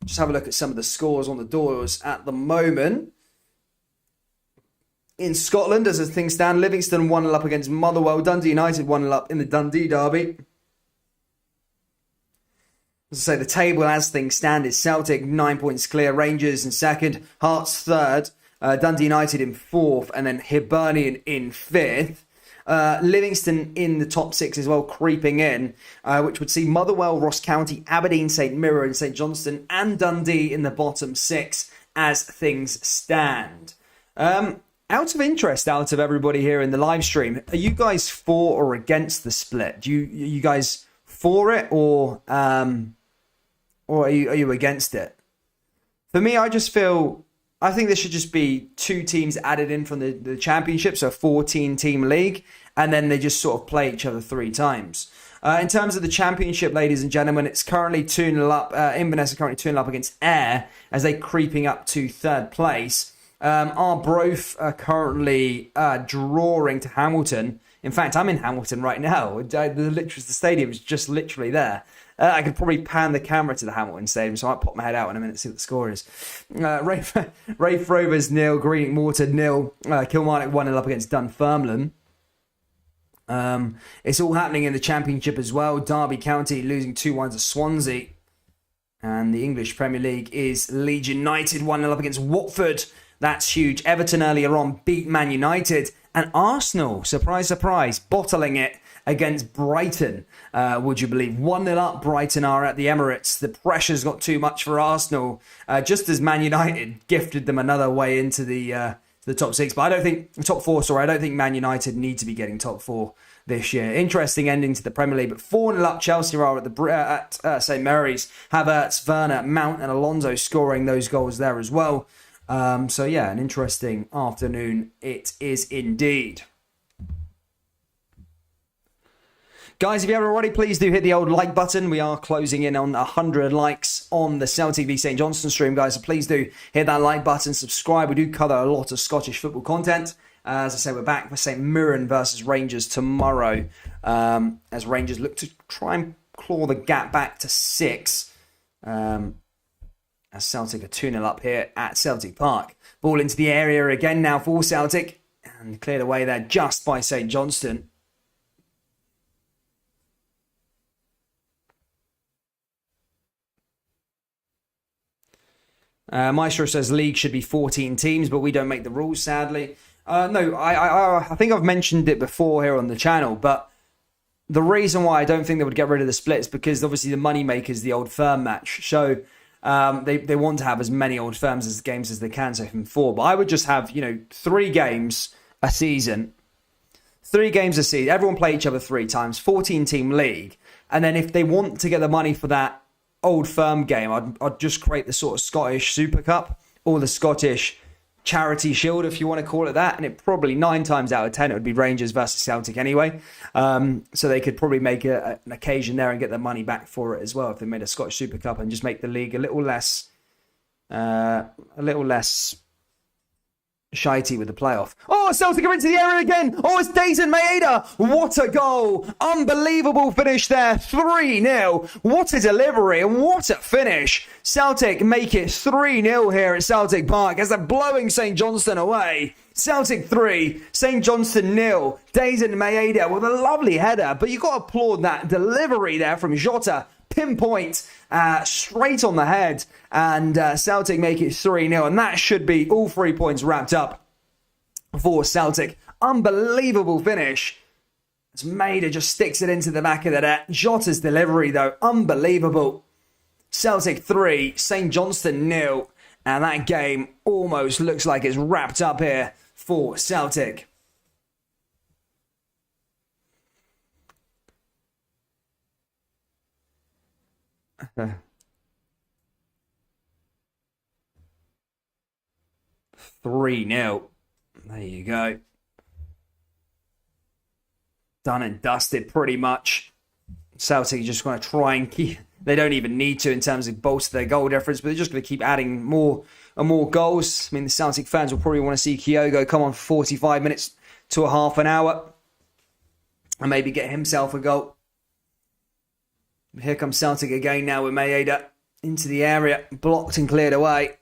Just have a look at some of the scores on the doors at the moment. In Scotland, as things stand, Livingston 1-0 up against Motherwell. Dundee United 1-0 up in the Dundee derby. As I say, the table as things stand is Celtic 9 points clear, Rangers in second, Hearts third, Dundee United in fourth, and then Hibernian in fifth. Livingston in the top 6 as well, creeping in, which would see Motherwell, Ross County, Aberdeen, St Mirren, and St Johnstone, and Dundee in the bottom 6 as things stand. Out of interest, out of everybody here in the live stream, are you guys for or against the split? Are you guys for it or are you against it? For me, I think there should just be 2 teams added in from the championship, so a 14-team league, and then they just sort of play each other 3 times. In terms of the championship, ladies and gentlemen, it's currently 2-0 up. Inverness are currently 2-0 up against Ayr as they're creeping up to 3rd place. Arbroath are currently drawing to Hamilton. In fact, I'm in Hamilton right now. The stadium is just literally there. I could probably pan the camera to the Hamilton Stadium, so I might pop my head out in a minute to see what the score is. Raith Rovers 0, Greenock Mortar 0, Kilmarnock 1-0 up against Dunfermline. It's all happening in the Championship as well. Derby County losing 2-1 to Swansea. And the English Premier League is Leeds United 1-0 up against Watford. That's huge. Everton earlier on beat Man United. And Arsenal, surprise, surprise, bottling it against Brighton. Would you believe? 1-0 up, Brighton are at the Emirates. The pressure's got too much for Arsenal. Just as Man United gifted them another way into the the top 6. But I don't think, top 4, sorry, I don't think Man United need to be getting top 4 this year. Interesting ending to the Premier League, but 4-0 up Chelsea are at St Mary's. Havertz, Werner, Mount and Alonso scoring those goals there as well. So yeah, an interesting afternoon it is indeed. Guys, if you haven't already, please do hit the old like button. We are closing in on 100 likes on the CELTIC v St Johnstone stream, guys. So please do hit that like button, subscribe. We do cover a lot of Scottish football content. As I say, we're back for St Mirren versus Rangers tomorrow. As Rangers look to try and claw the gap back to 6. As Celtic are 2-0 up here at Celtic Park. Ball into the area again now for Celtic. And cleared away there just by St Johnstone. Maestro says league should be 14 teams, but we don't make the rules, sadly. No, I think I've mentioned it before here on the channel, but the reason why I don't think they would get rid of the split is because obviously the money maker is the Old Firm match. So they want to have as many Old Firms as games as they can, so from 4. But I would just have, 3 games a season. 3 games a season. Everyone play each other 3 times. 14-team league. And then if they want to get the money for that Old Firm game, I'd just create the sort of Scottish Super Cup or the Scottish Charity Shield, if you want to call it that, and it probably 9 times out of 10 it would be Rangers versus Celtic anyway. So they could probably make an occasion there and get their money back for it as well if they made a Scottish Super Cup and just make the league a little less shitey with the playoff. Oh, Celtic are into the area again. Oh, it's Dayton Maeda. What a goal. Unbelievable finish there. 3-0. What a delivery and what a finish. Celtic make it 3-0 here at Celtic Park as they're blowing St Johnstone away. Celtic 3, St Johnstone 0. Dayton Maeda with a lovely header, but you've got to applaud that delivery there from Jota. Pinpoint, straight on the head, and Celtic make it 3-0, and that should be all 3 points wrapped up for Celtic. Unbelievable finish. As Maeda just sticks it into the back of the net. Jota's delivery, though, unbelievable. Celtic 3, St Johnstone 0, and that game almost looks like it's wrapped up here for Celtic. Three nil. There you go. Done and dusted pretty much. Celtic just going to try and keep... They don't even need to in terms of bolster their goal difference, but they're just going to keep adding more and more goals. I mean, the Celtic fans will probably want to see Kyogo come on for 45 minutes to a half an hour and maybe get himself a goal. Here comes Celtic again now with Maeda into the area, blocked and cleared away.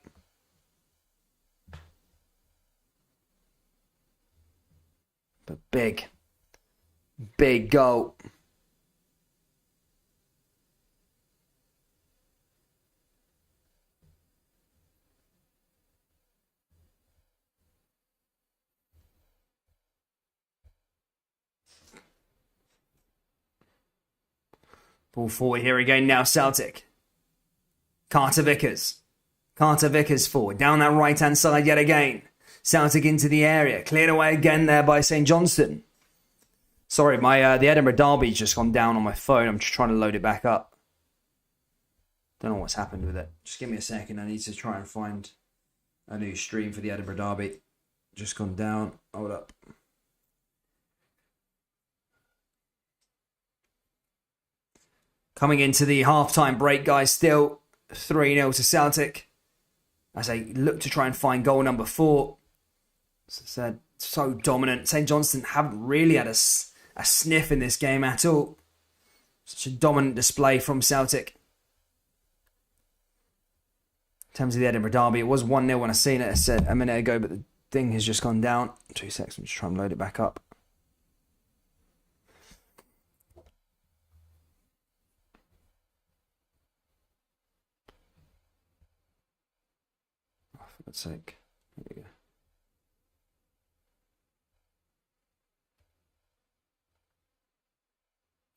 But big goal. Ball forward here again now, Celtic. Carter Vickers forward, down that right-hand side yet again. Celtic into the area, cleared away again there by St Johnstone. Sorry, my the Edinburgh Derby's just gone down on my phone. I'm just trying to load it back up. Don't know what's happened with it. Just give me a second. I need to try and find a new stream for the Edinburgh Derby. Just gone down. Hold up. Coming into the half-time break, guys, still 3-0 to Celtic as they look to try and find goal number 4. As I said, so dominant. St Johnstone haven't really had a sniff in this game at all. Such a dominant display from Celtic. In terms of the Edinburgh Derby, it was 1-0 when I seen it a minute ago, but the thing has just gone down. 2 seconds, I'm just trying to load it back up. For God's sake. There we go.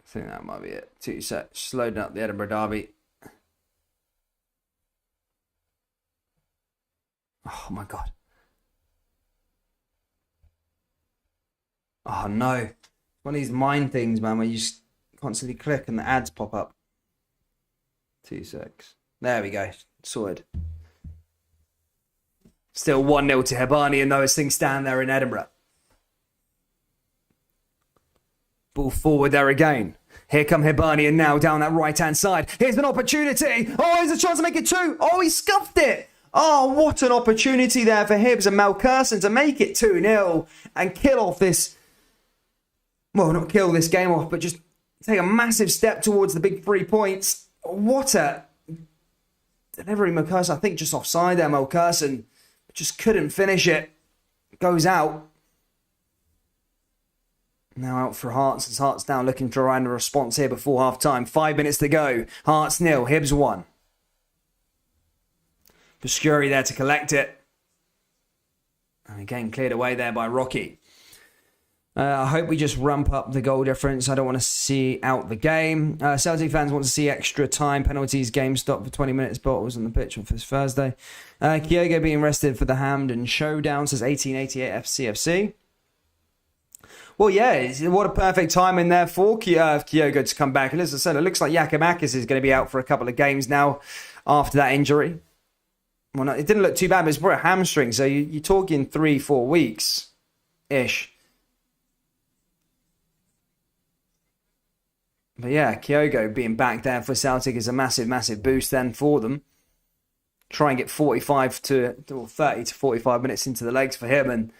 I think that might be it. 2 seconds. Just loading up the Edinburgh Derby. Oh my God. Oh no. One of these mind things, man, where you just constantly click and the ads pop up. 2-6. There we go. Sorted. Still 1-0 to Hibernian, though, as things stand there in Edinburgh. Ball forward there again. Here come Hibernian now down that right-hand side. Here's an opportunity. Oh, here's a chance to make it 2. Oh, he scuffed it. Oh, what an opportunity there for Hibs and Mel Curson to make it 2-0 and kill off this... Well, not kill this game off, but just take a massive step towards the big 3 points. What a delivery, Mel Curson. I think just offside there, Mel Curson. Just couldn't finish it. Goes out. Now out for Hearts, as Hearts now looking to find a response here before half-time. 5 minutes to go. Hearts 0, Hibs 1. Buscuri there to collect it. And again, cleared away there by Rocky. I hope we just ramp up the goal difference. I don't want to see out the game. Celtic fans want to see extra time, penalties, game stop for 20 minutes. Bottles on the pitch on this Thursday. Kyogo being rested for the Hampden Showdown, says 1888 FCFC. Well, yeah, what a perfect timing there for Kyogo to come back. And as I said, it looks like Giakoumakis is going to be out for a couple of games now after that injury. Well, no, it didn't look too bad, but it's for a hamstring. So you're talking 3-4 weeks-ish. But yeah, Kyogo being back there for Celtic is a massive, massive boost then for them. Try and get 30 to 45 minutes into the legs for him,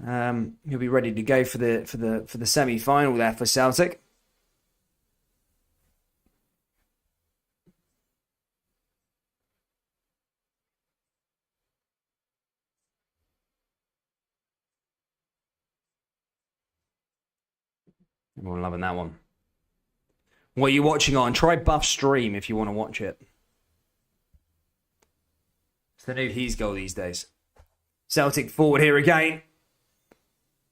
and he'll be ready to go for the semi-final there for Celtic. Everyone loving that one. What are you watching on? Try Buff Stream if you want to watch it. It's the new He's goal these days. Celtic forward here again.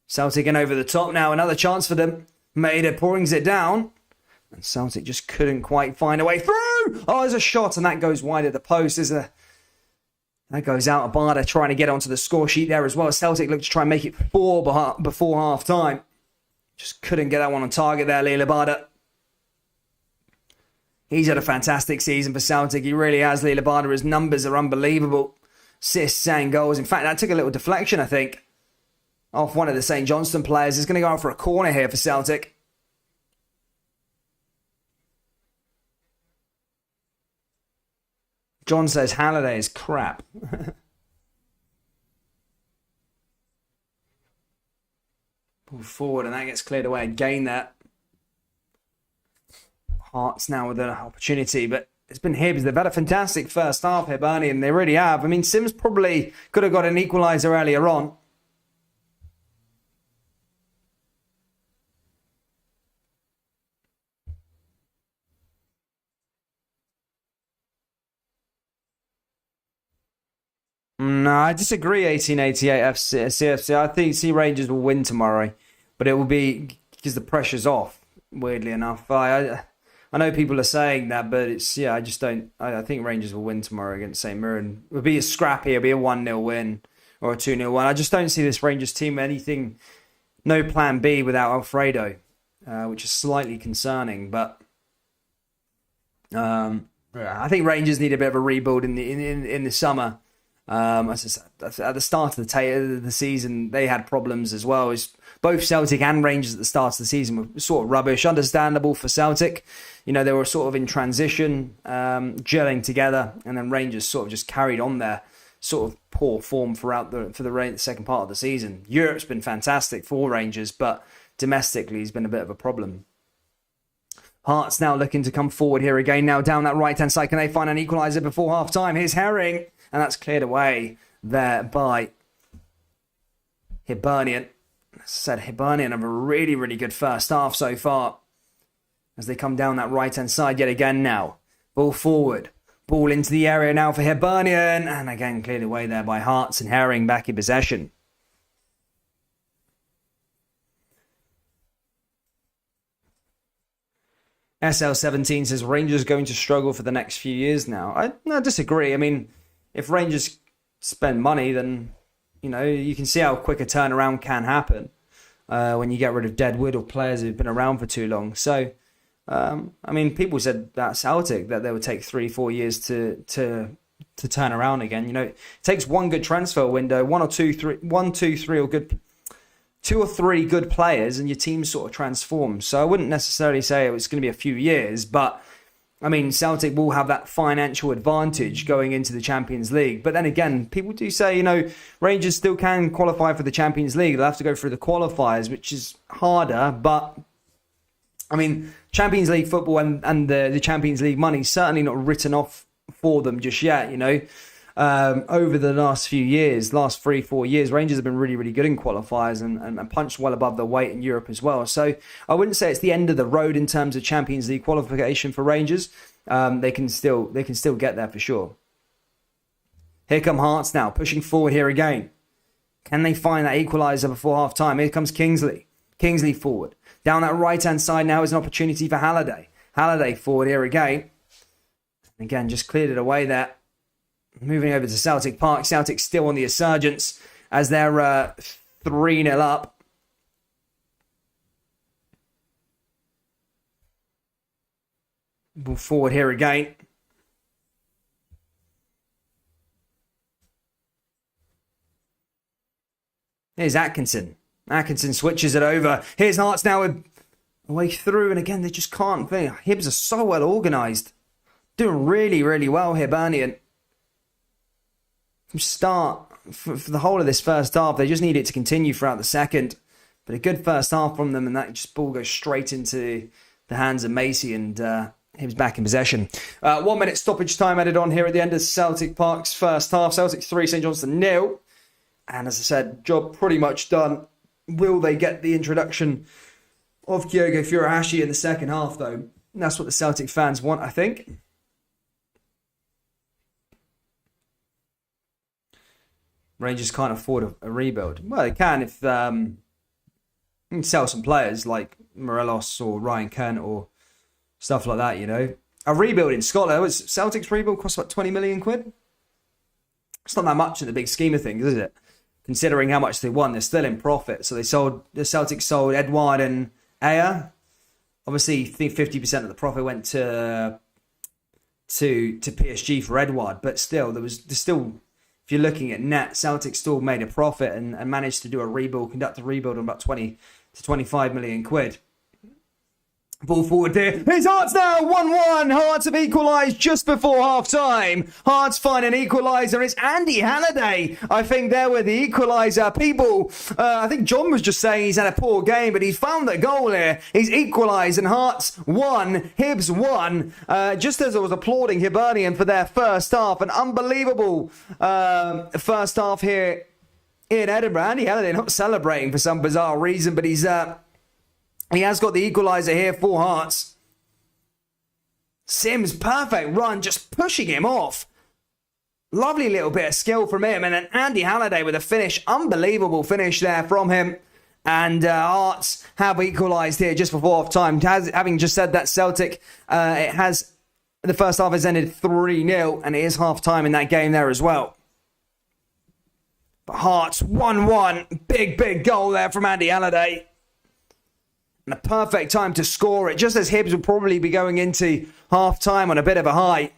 Celtic in over the top now. Another chance for them. Maeda pourings it down. And Celtic just couldn't quite find a way through. Oh, there's a shot and that goes wide at the post. That goes out. Abada trying to get onto the score sheet there as well. Celtic looked to try and make it 4 before half time. Just couldn't get that one on target there, Lila Bada. He's had a fantastic season for Celtic. He really has, Lila Bada. His numbers are unbelievable. Assists and goals. In fact, that took a little deflection, I think, off one of the St Johnstone players. He's going to go out for a corner here for Celtic. John says Halliday is crap. Pull forward and that gets cleared away again there. Hearts now with an opportunity, but it's been Hibs. They've had a fantastic first half, Hibernian, and they really have. I mean, Sims probably could have got an equaliser earlier on. No, I disagree, 1888 CFC. I think Rangers will win tomorrow, but it will be because the pressure's off, weirdly enough. I know people are saying that, but I just don't. I think Rangers will win tomorrow against St Mirren. It'll be a scrappy, it'll be a 1-0 win or a 2-0 win. I just don't see this Rangers team anything, no plan B without Alfredo, which is slightly concerning, but I think Rangers need a bit of a rebuild in the summer. At the start of the season, they had problems as well. Both Celtic and Rangers at the start of the season were sort of rubbish. Understandable for Celtic. You know, they were sort of in transition, gelling together, and then Rangers sort of just carried on their sort of poor form throughout the second part of the season. Europe's been fantastic for Rangers, but domestically has been a bit of a problem. Hearts now looking to come forward here again. Now down that right-hand side. Can they find an equaliser before half-time? Here's Herring. And that's cleared away there by Hibernian. As I said, Hibernian have a really, really good first half so far. As they come down that right-hand side yet again now. Ball forward. Ball into the area now for Hibernian. And again, cleared away there by Hearts and Herring back in possession. SL17 says Rangers going to struggle for the next few years now. I disagree. I mean, if Rangers spend money, then You know, you can see how quick a turnaround can happen when you get rid of dead wood or players who've been around for too long. So, I mean, people said that Celtic that they would take 3-4 years to turn around again. You know, it takes one good transfer window, one, two, three, or good. 2 or 3 good players and your team sort of transforms. So I wouldn't necessarily say it was going to be a few years, but I mean, Celtic will have that financial advantage going into the Champions League. But then again, people do say, you know, Rangers still can qualify for the Champions League. They'll have to go through the qualifiers, which is harder. But I mean, Champions League football and the Champions League money is certainly not written off for them just yet, you know. Over the last few years, last 3-4 years, Rangers have been really, really good in qualifiers and punched well above their weight in Europe as well. So I wouldn't say it's the end of the road in terms of Champions League qualification for Rangers. They can still get there for sure. Here come Hearts now, pushing forward here again. Can they find that equaliser before half time? Here comes Kingsley. Kingsley forward. Down that right-hand side now is an opportunity for Halliday. Halliday forward here again. Again, just cleared it away there. Moving over to Celtic Park. Celtic still on the insurgents as they're 3-0 up. Ball forward here again. Here's Atkinson. Atkinson switches it over. Here's Hearts now with a way through. And again, they just can't think. Hibs are so well organised. Doing really, really well here, Hibernian. From start, for the whole of this first half, they just need it to continue throughout the second. But a good first half from them, and that just ball goes straight into the hands of Macy, and he was back in possession. 1 minute stoppage time added on here at the end of Celtic Park's first half. Celtic 3, St Johnstone 0. And as I said, job pretty much done. Will they get the introduction of Kyogo Furuhashi in the second half, though? And that's what the Celtic fans want, I think. Rangers can't afford a rebuild. Well, they can if you can sell some players like Morelos or Ryan Kent or stuff like that, you know. A rebuild in Scotland, Celtic's rebuild costs about 20 million quid. It's not that much in the big scheme of things, is it? Considering how much they won, they're still in profit. So the Celtics sold Edouard and Aya. Obviously, I think 50% of the profit went to PSG for Edouard, but still, there's still. If you're looking at net, Celtic still made a profit and managed to do conduct a rebuild on about 20 to 25 million quid. Ball forward there. It's Hearts now, 1-1. Hearts have equalised just before half-time. Hearts find an equaliser. It's Andy Halliday, I think, there with the equaliser. People, I think John was just saying he's had a poor game, but he's found the goal here. He's equalised, and Hearts won. Hibs won. Just as I was applauding Hibernian for their first half. An unbelievable first half here in Edinburgh. Andy Halliday not celebrating for some bizarre reason, but he has got the equaliser here for Hearts. Sims, perfect run, just pushing him off. Lovely little bit of skill from him. And then Andy Halliday with a finish. Unbelievable finish there from him. And Hearts have equalised here just before half-time. Having just said that, Celtic, the first half has ended 3-0. And it is half-time in that game there as well. But Hearts 1-1. Big goal there from Andy Halliday. And a perfect time to score it, just as Hibs will probably be going into half-time on a bit of a high.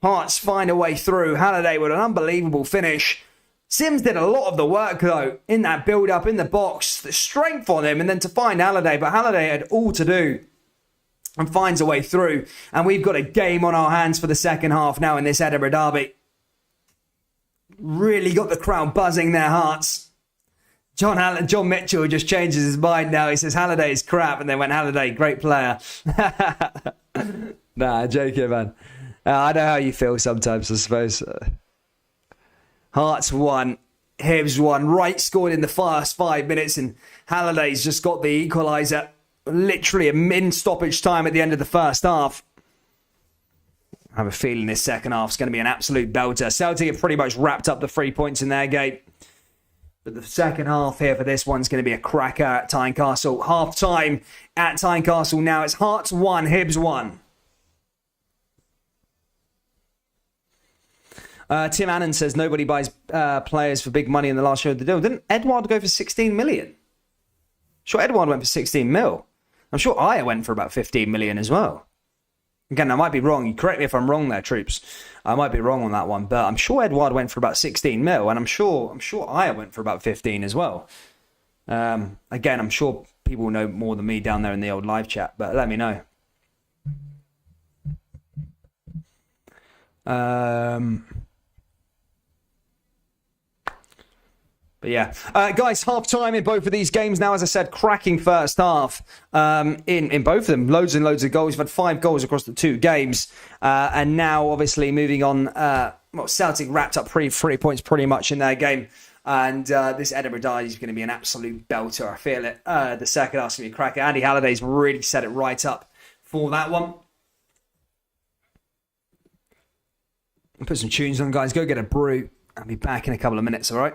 Hearts find a way through. Halliday with an unbelievable finish. Sims did a lot of the work, though, in that build-up, in the box. The strength on him, and then to find Halliday. But Halliday had all to do and finds a way through. And we've got a game on our hands for the second half now in this Edinburgh derby. Really got the crowd buzzing their Hearts. John Mitchell just changes his mind now. He says Halliday's crap, and then went Halliday, great player. Nah, joking, man. I know how you feel sometimes, I suppose. Hearts won, Hibs won. Wright scored in the first 5 minutes, and Halliday's just got the equaliser. Literally a min-stoppage time at the end of the first half. I have a feeling this second half is going to be an absolute belter. Celtic have pretty much wrapped up the 3 points in their game. But the second half here for this one's going to be a cracker at Tynecastle. Half time at Tynecastle now. It's Hearts 1, Hibs 1. Tim Annan says nobody buys players for big money in the last show of the deal. Didn't Edouard go for 16 million? Sure, Edouard went for 16 mil. I'm sure Aya went for about 15 million as well. Again, I might be wrong. You correct me if I'm wrong there, troops. I might be wrong on that one, but I'm sure Edouard went for about 16 mil, and I'm sure Aya went for about 15 as well. Again, I'm sure people know more than me down there in the old live chat, but let me know. But yeah, guys, half time in both of these games now. As I said, cracking first half in both of them. Loads and loads of goals. We've had 5 goals across the 2 games. And now, obviously, moving on. Celtic wrapped up 3 points pretty much in their game. And this Edinburgh Derby is going to be an absolute belter. I feel it. The second half's going to be a cracker. Andy Halliday's really set it right up for that one. I'll put some tunes on, guys. Go get a brew. I'll be back in a couple of minutes, all right?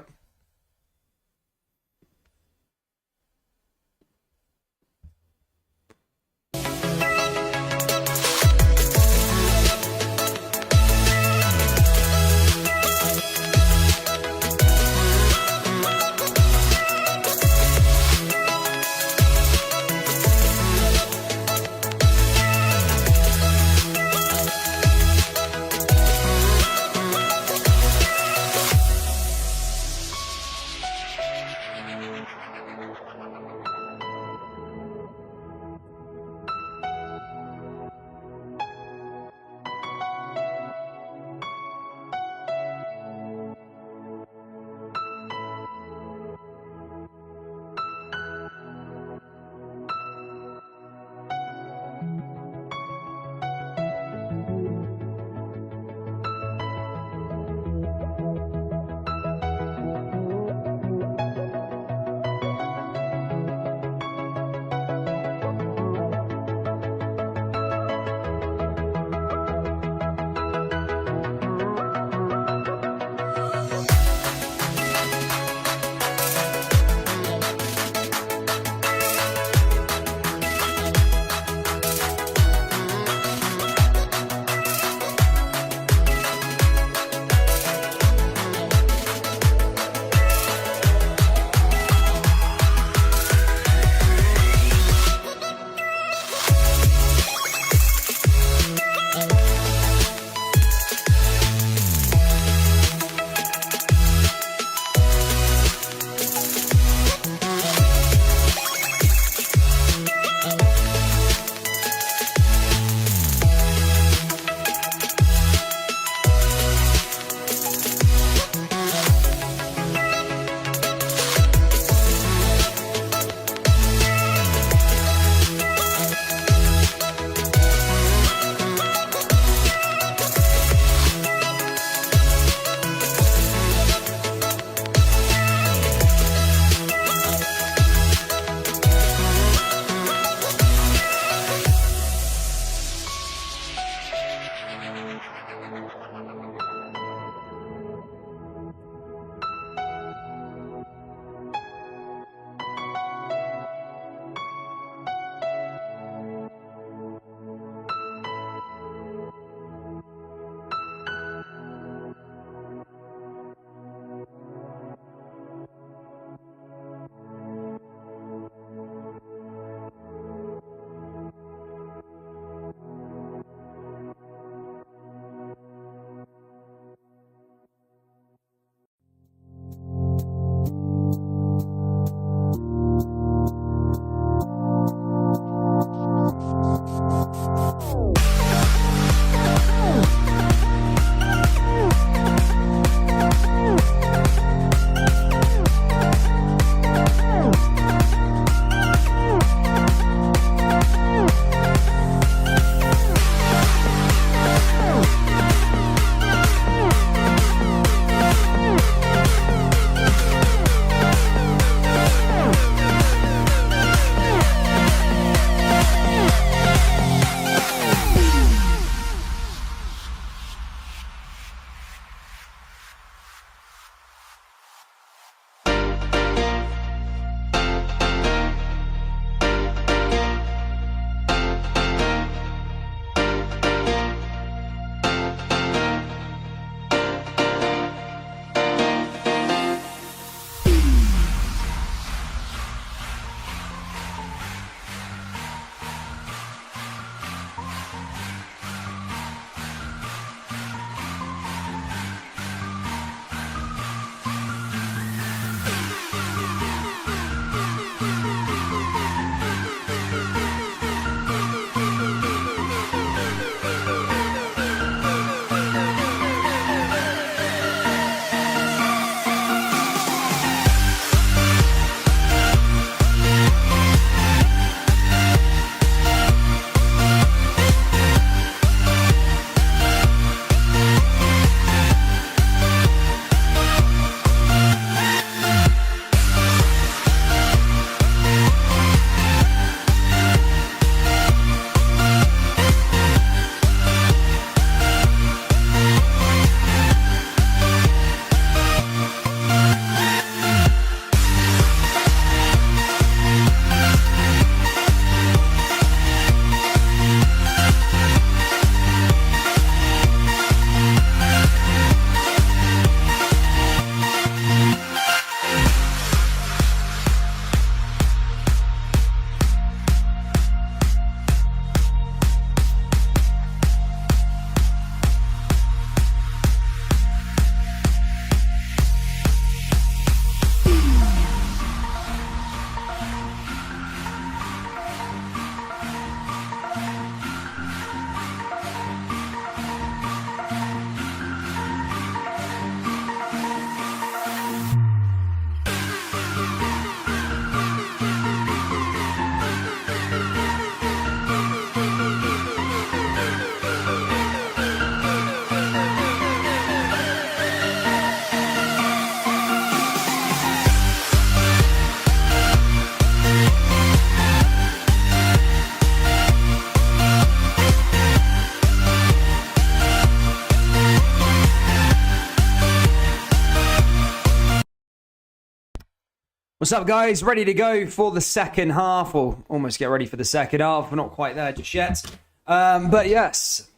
What's up, guys? Ready to go for the second half, or almost get ready for the second half. We're not quite there just yet. But yes,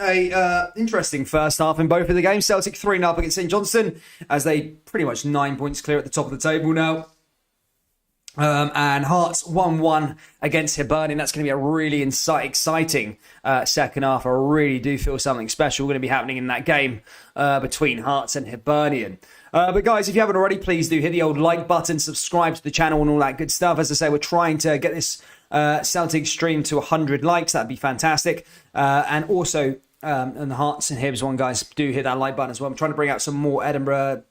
a interesting first half in both of the games. Celtic 3-0 up against St Johnstone as they pretty much 9 points clear at the top of the table now. And Hearts 1-1 against Hibernian. That's going to be a really exciting second half. I really do feel something special going to be happening in that game between Hearts and Hibernian. But guys, if you haven't already, please do hit the old like button, subscribe to the channel and all that good stuff. As I say, we're trying to get this Celtic stream to 100 likes. That'd be fantastic. And also, and the Hearts and Hibs one, guys, do hit that like button as well. I'm trying to bring out some more Edinburgh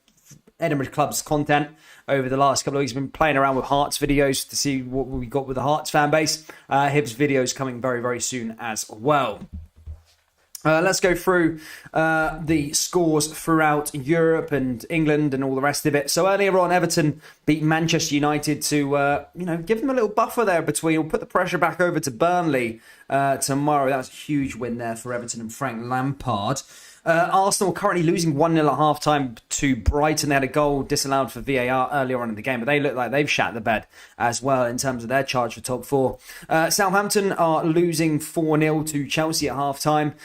Club's content over the last couple of weeks. Been playing around with Hearts videos to see what we got with the Hearts fan base. Hibs videos coming very, very soon as well. Let's go through the scores throughout Europe and England and all the rest of it. So earlier on, Everton beat Manchester United to, give them a little buffer there between. We'll put the pressure back over to Burnley tomorrow. That was a huge win there for Everton and Frank Lampard. Arsenal currently losing 1-0 at half-time to Brighton. They had a goal disallowed for VAR earlier on in the game, but they look like they've shat the bed as well in terms of their charge for top four. Southampton are losing 4-0 to Chelsea at half-time.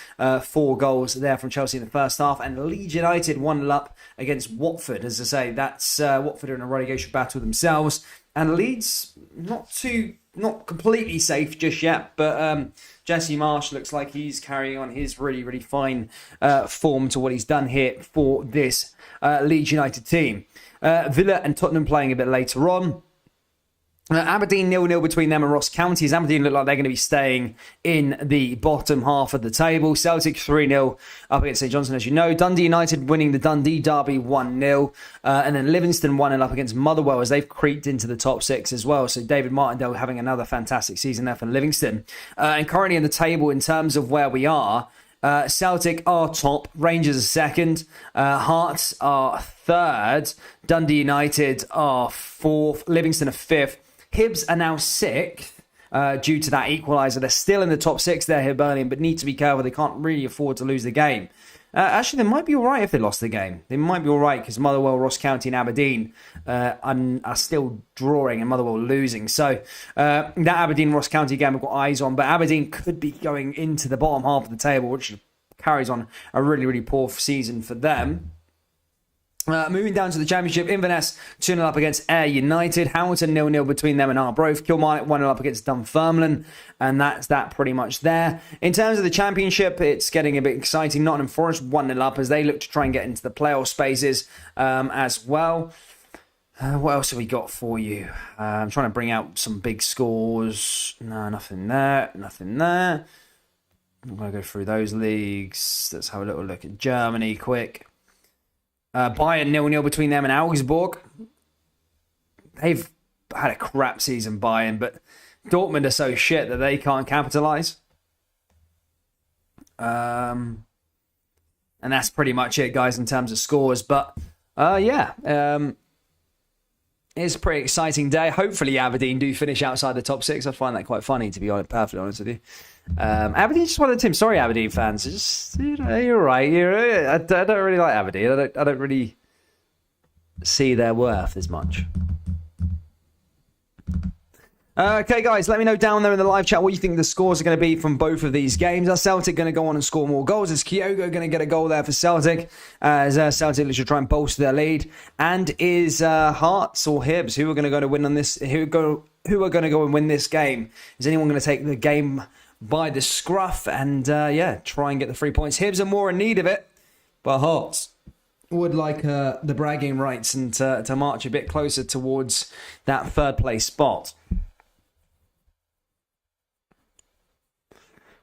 4 goals there from Chelsea in the first half. And Leeds United 1-0 up against Watford. As I say, that's Watford are in a relegation battle themselves. And Leeds, not completely safe just yet, but Jesse Marsch looks like he's carrying on his really, really fine form to what he's done here for this Leeds United team. Villa and Tottenham playing a bit later on. Aberdeen 0-0 between them and Ross County. As Aberdeen look like they're going to be staying in the bottom half of the table. Celtic 3-0 up against St Johnstone, as you know. Dundee United winning the Dundee derby 1-0. And then Livingston 1-0 up against Motherwell as they've creeped into the top 6 as well. So David Martindale having another fantastic season there for Livingston. And currently in the table in terms of where we are, Celtic are top, Rangers are second, Hearts are third, Dundee United are fourth, Livingston are fifth. Hibs are now 6th due to that equaliser. They're still in the top 6 there, Hibernian, but need to be careful. They can't really afford to lose the game. Actually, they might be all right if they lost the game. They might be all right because Motherwell, Ross County and Aberdeen are still drawing and Motherwell losing. So that Aberdeen-Ross County game we've got eyes on, but Aberdeen could be going into the bottom half of the table, which carries on a really, really poor season for them. Moving down to the Championship, Inverness 2-0 up against Ayr United. Hamilton 0-0 between them and Arbroath. Kilmarnock 1-0 up against Dunfermline. And that's that pretty much there. In terms of the Championship, it's getting a bit exciting. Nottingham Forest 1-0 up as they look to try and get into the playoff spaces as well. What else have we got for you? I'm trying to bring out some big scores. No, nothing there. Nothing there. I'm going to go through those leagues. Let's have a little look at Germany quick. Bayern 0-0 between them and Augsburg. They've had a crap season, Bayern, but Dortmund are so shit that they can't capitalise. And that's pretty much it, guys, in terms of scores. But, it's a pretty exciting day. Hopefully Aberdeen do finish outside the top 6. I find that quite funny, to be perfectly honest with you. Aberdeen's just one of the teams. Sorry, Aberdeen fans. Just, you're right. I don't really like Aberdeen. I don't really see their worth as much. Okay, guys, let me know down there in the live chat what you think the scores are going to be from both of these games. Are Celtic going to go on and score more goals? Is Kyogo going to get a goal there for Celtic? As Celtic should try and bolster their lead? And is Hearts or Hibs who are going to go to win on this? Who are going to go and win this game? Is anyone going to take the game by the scruff and try and get the 3 points? Hibs are more in need of it, but Hearts would like the bragging rights and to march a bit closer towards that third place spot.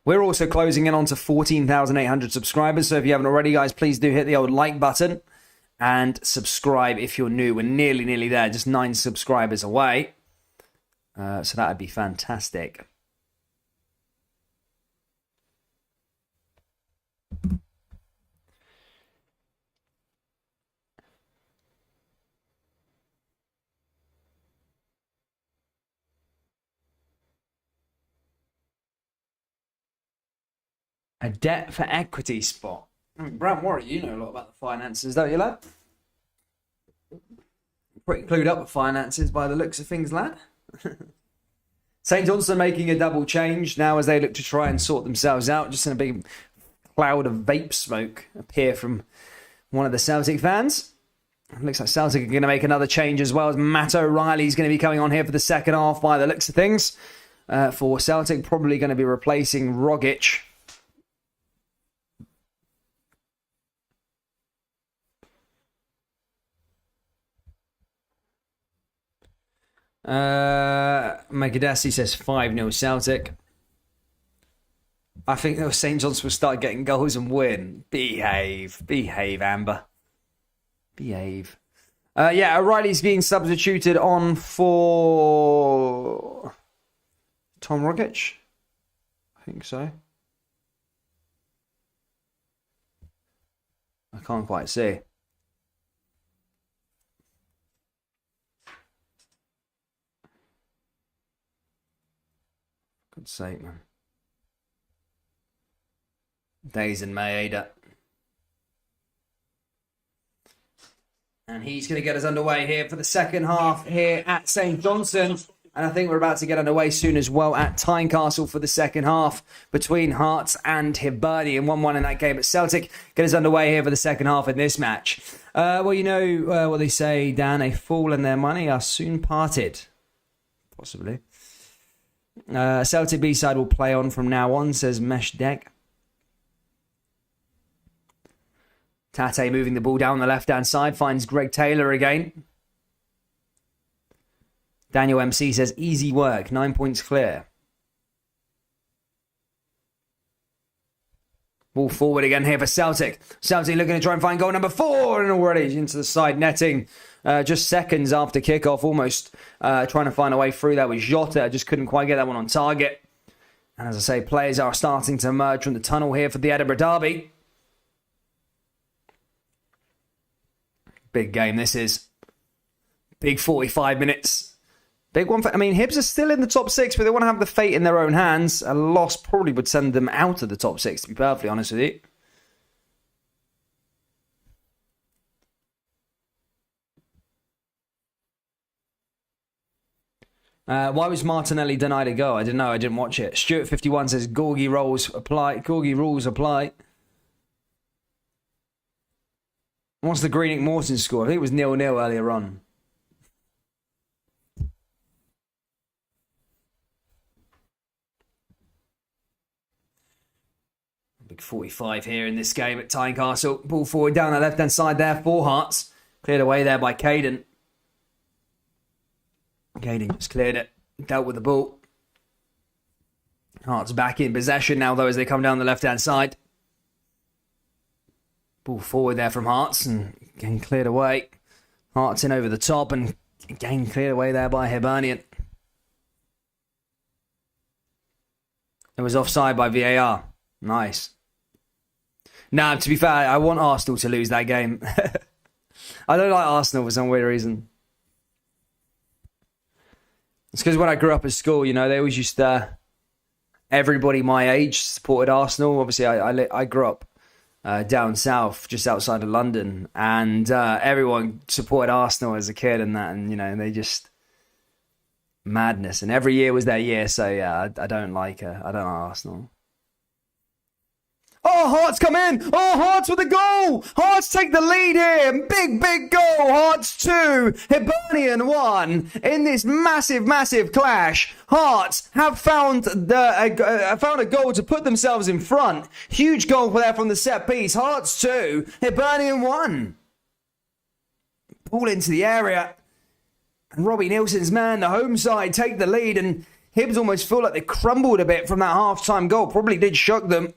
We're also closing in on to 14,800 subscribers. So if you haven't already, guys, please do hit the old like button and subscribe if you're new. We're nearly there, just 9 subscribers away. So that would be fantastic. A debt for equity spot. I mean, Brant Warren, you know a lot about the finances, don't you, lad? Pretty clued up with finances by the looks of things, lad. St Johnstone making a double change now as they look to try and sort themselves out. Just in a big cloud of vape smoke appear from one of the Celtic fans. It looks like Celtic are going to make another change as well, as Matt O'Reilly's going to be coming on here for the second half by the looks of things. For Celtic, probably going to be replacing Rogic. Megadesi says 5-0 Celtic. I think that St Johnstone will start getting goals and win. Behave, Amber. Behave. Yeah, O'Reilly's being substituted on for Tom Rogic. I think so. I can't quite see. Good sake, man. Days in Maeda. And he's going to get us underway here for the second half here at St Johnstone. And I think we're about to get underway soon as well at Tynecastle for the second half between Hearts and Hibernian. 1-1 in that game. But Celtic get us underway here for the second half in this match. Well, you know what they say, Dan, a fool and their money are soon parted. Possibly. Celtic B-side will play on from now on, says Mesh Deck. Tate moving the ball down the left-hand side, finds Greg Taylor again. Daniel MC says, easy work, 9 points clear. Ball forward again here for Celtic. Celtic looking to try and find goal number 4, and already into the side netting. Just seconds after kickoff, almost trying to find a way through that with Jota. Just couldn't quite get that one on target. And as I say, players are starting to emerge from the tunnel here for the Edinburgh Derby. Big game this is. Big 45 minutes. Big one for... I mean, Hibs are still in the top 6, but they want to have the fate in their own hands. A loss probably would send them out of the top 6, to be perfectly honest with you. Why was Martinelli denied a go? I didn't know. I didn't watch it. Stuart51 says, Gorgie rules apply. Gorgie rules apply. What's the Greenock Morton score? I think it was 0-0 earlier on. Big 45 here in this game at Tynecastle. Ball forward down the left-hand side there for Hearts. Cleared away there by Caden. Caden just cleared it. Dealt with the ball. Hearts back in possession now, though, as they come down the left-hand side. Ball forward there from Hearts and again cleared away. Hearts in over the top and again cleared away there by Hibernian. It was offside by VAR. Nice. Now, to be fair, I want Arsenal to lose that game. I don't like Arsenal for some weird reason. It's because when I grew up at school, you know, they always used to... everybody my age supported Arsenal. Obviously, I grew up down south, just outside of London, and everyone supported Arsenal as a kid and that, and, you know, they just... madness. And every year was their year, so yeah, I don't like Arsenal. Oh, Hearts come in! Oh, Hearts with a goal! Hearts take the lead here! Big goal! Hearts 2, Hibernian 1. In this massive clash, Hearts have found a goal to put themselves in front. Huge goal there from the set piece. Hearts 2, Hibernian 1. Ball into the area. And Robbie Nielsen's man, the home side, take the lead. And Hibs almost feel like they crumbled a bit from that half-time goal. Probably did shock them.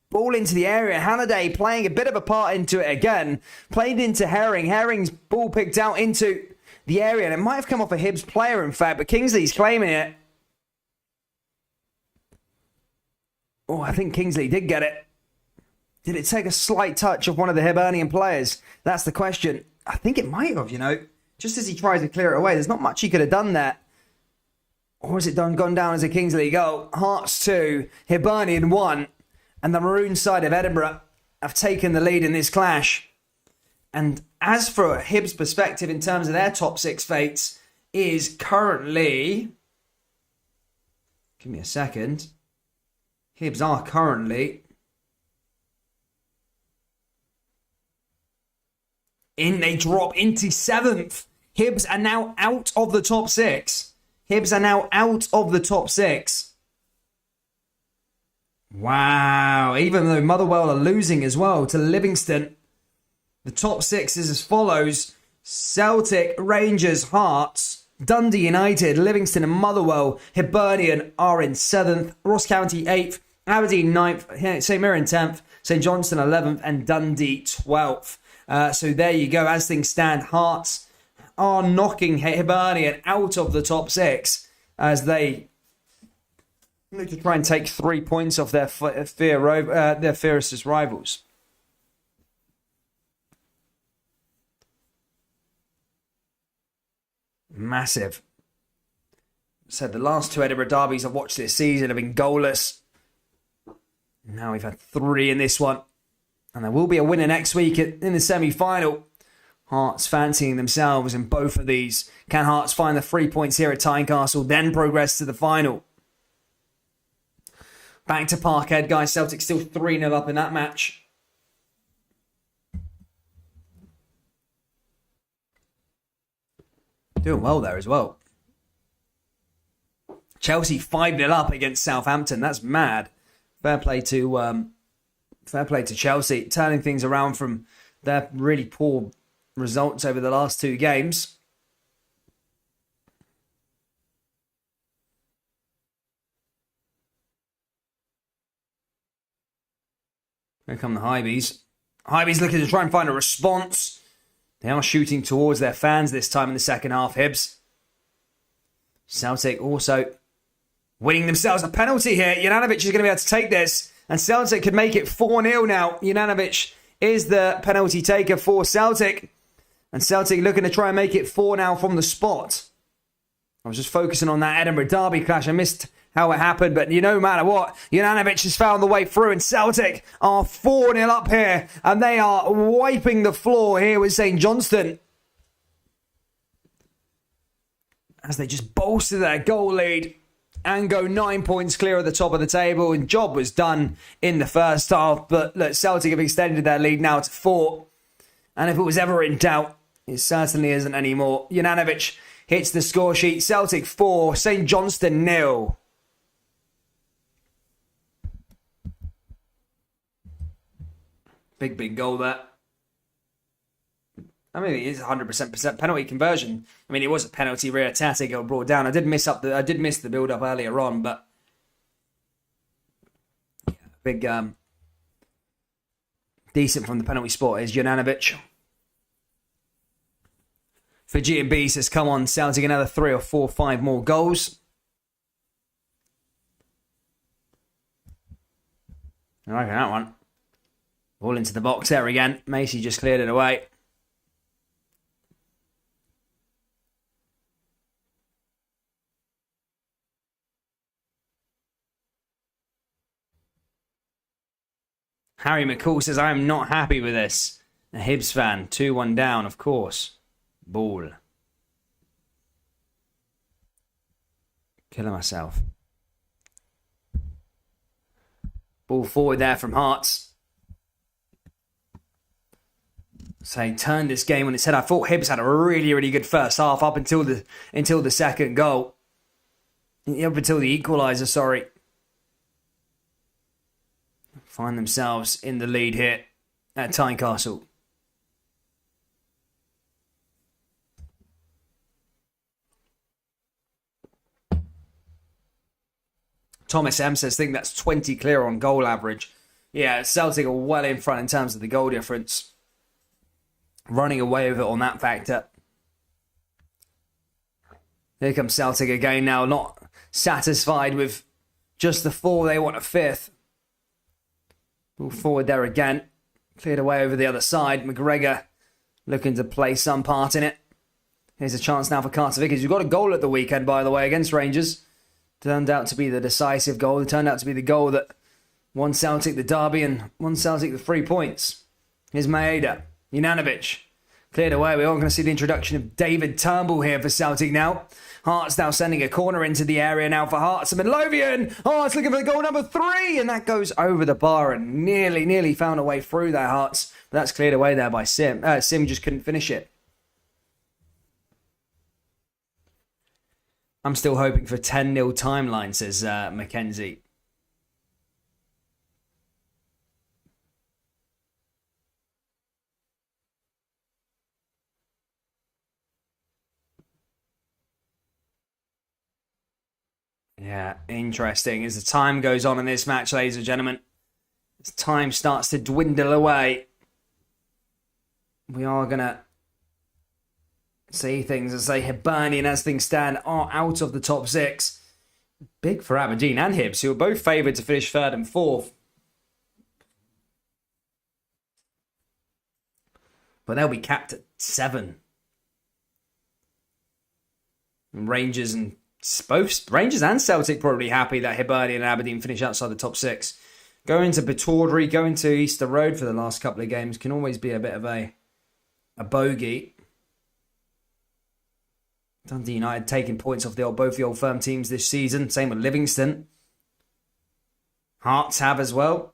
Ball into the area. Halliday playing a bit of a part into it again. Played into Herring. Herring's ball picked out into the area. And it might have come off a Hibs player, in fact. But Kingsley's claiming it. Oh, I think Kingsley did get it. Did it take a slight touch of one of the Hibernian players? That's the question. I think it might have, you know. Just as he tries to clear it away. There's not much he could have done there. Or has it gone down as a Kingsley goal? Hearts 2, Hibernian 1. And the maroon side of Edinburgh have taken the lead in this clash. And as for Hibs' perspective in terms of their top 6 fates, is currently... Give me a second. Hibs are currently... They drop into 7th. Hibs are now out of the top 6. Hibs are now out of the top 6. Wow. Even though Motherwell are losing as well to Livingston. The top 6 is as follows. Celtic, Rangers, Hearts, Dundee United, Livingston and Motherwell. Hibernian are in 7th. Ross County 8th. Aberdeen 9th. St Mirren 10th. St Johnstone 11th. And Dundee 12th. So there you go. As things stand, Hearts are knocking Hibernian out of the top 6 as they look to try and take 3 points off their fiercest rivals. Massive. So the last 2 Edinburgh derbies I've watched this season have been goalless. Now we've had 3 in this one. And there will be a winner next week in the semi-final. Hearts fancying themselves in both of these. Can Hearts find the 3 points here at Tynecastle, then progress to the final? Back to Parkhead, guys. Celtic still 3-0 up in that match. Doing well there as well. Chelsea 5-0 up against Southampton. That's mad. Fair play to Chelsea, turning things around from their really poor results over the last 2 games. Here come the Hibees. Hibees looking to try and find a response. They are shooting towards their fans this time in the second half, Hibs. Celtic also winning themselves a penalty here. Juranovic is going to be able to take this. And Celtic could make it 4-0 now. Juranovic is the penalty taker for Celtic. And Celtic looking to try and make it 4 now from the spot. I was just focusing on that Edinburgh derby clash. I missed how it happened. But no matter what, Juranovic has found the way through. And Celtic are 4-0 up here. And they are wiping the floor here with St Johnstone. As they just bolster their goal lead. And go 9 points clear at the top of the table. And job was done in the first half. But look, Celtic have extended their lead now to 4. And if it was ever in doubt, it certainly isn't anymore. Juranovic hits the score sheet. Celtic 4, St Johnstone 0. Big goal there. I mean, it is 100% penalty conversion. I mean, it was a penalty. Ria Tati got brought down. I did miss the build-up earlier on, but yeah, big, decent from the penalty spot is Juranovic. Fijian B says, come on, Celtic, another 3 or 4, 5 more goals. I like that one. All into the box there again. Macy just cleared it away. Harry McCall says, I am not happy with this. A Hibs fan, 2-1 down, of course. Ball. Killing myself. Ball forward there from Hearts. So he turned this game on its head. I thought Hibs had a really good first half up until the second goal. Up until the equaliser, sorry. Find themselves in the lead here at Tynecastle. Thomas M says, I think that's 20 clear on goal average. Yeah, Celtic are well in front in terms of the goal difference. Running away with it on that factor. Here comes Celtic again now, not satisfied with just the 4. They want a 5th. Move forward there again. Cleared away over the other side. McGregor looking to play some part in it. Here's a chance now for Carter Vickers, who got a goal at the weekend, by the way, against Rangers. Turned out to be the decisive goal. It turned out to be the goal that won Celtic the derby and won Celtic the 3 points. Here's Maeda. Junanovic cleared away. We're all going to see the introduction of David Turnbull here for Celtic now. Hearts now sending a corner into the area now for Hearts and Midlothian. Hearts looking for the goal number 3, and that goes over the bar and nearly found a way through there, Hearts. But that's cleared away there by Sim. Sim just couldn't finish it. I'm still hoping for 10-0 timeline, says Mackenzie. Yeah, interesting. As the time goes on in this match, ladies and gentlemen, as time starts to dwindle away, we are going to see things as they Hibernian, as things stand, are out of the top 6. Big for Aberdeen and Hibs, who are both favoured to finish 3rd and 4th. But they'll be capped at 7. And Rangers and Celtic probably happy that Hibernian and Aberdeen finish outside the top 6. Going to Pittodrie, going to Easter Road for the last couple of games can always be a bit of a bogey. Dundee United taking points off both the old firm teams this season. Same with Livingston. Hearts have as well.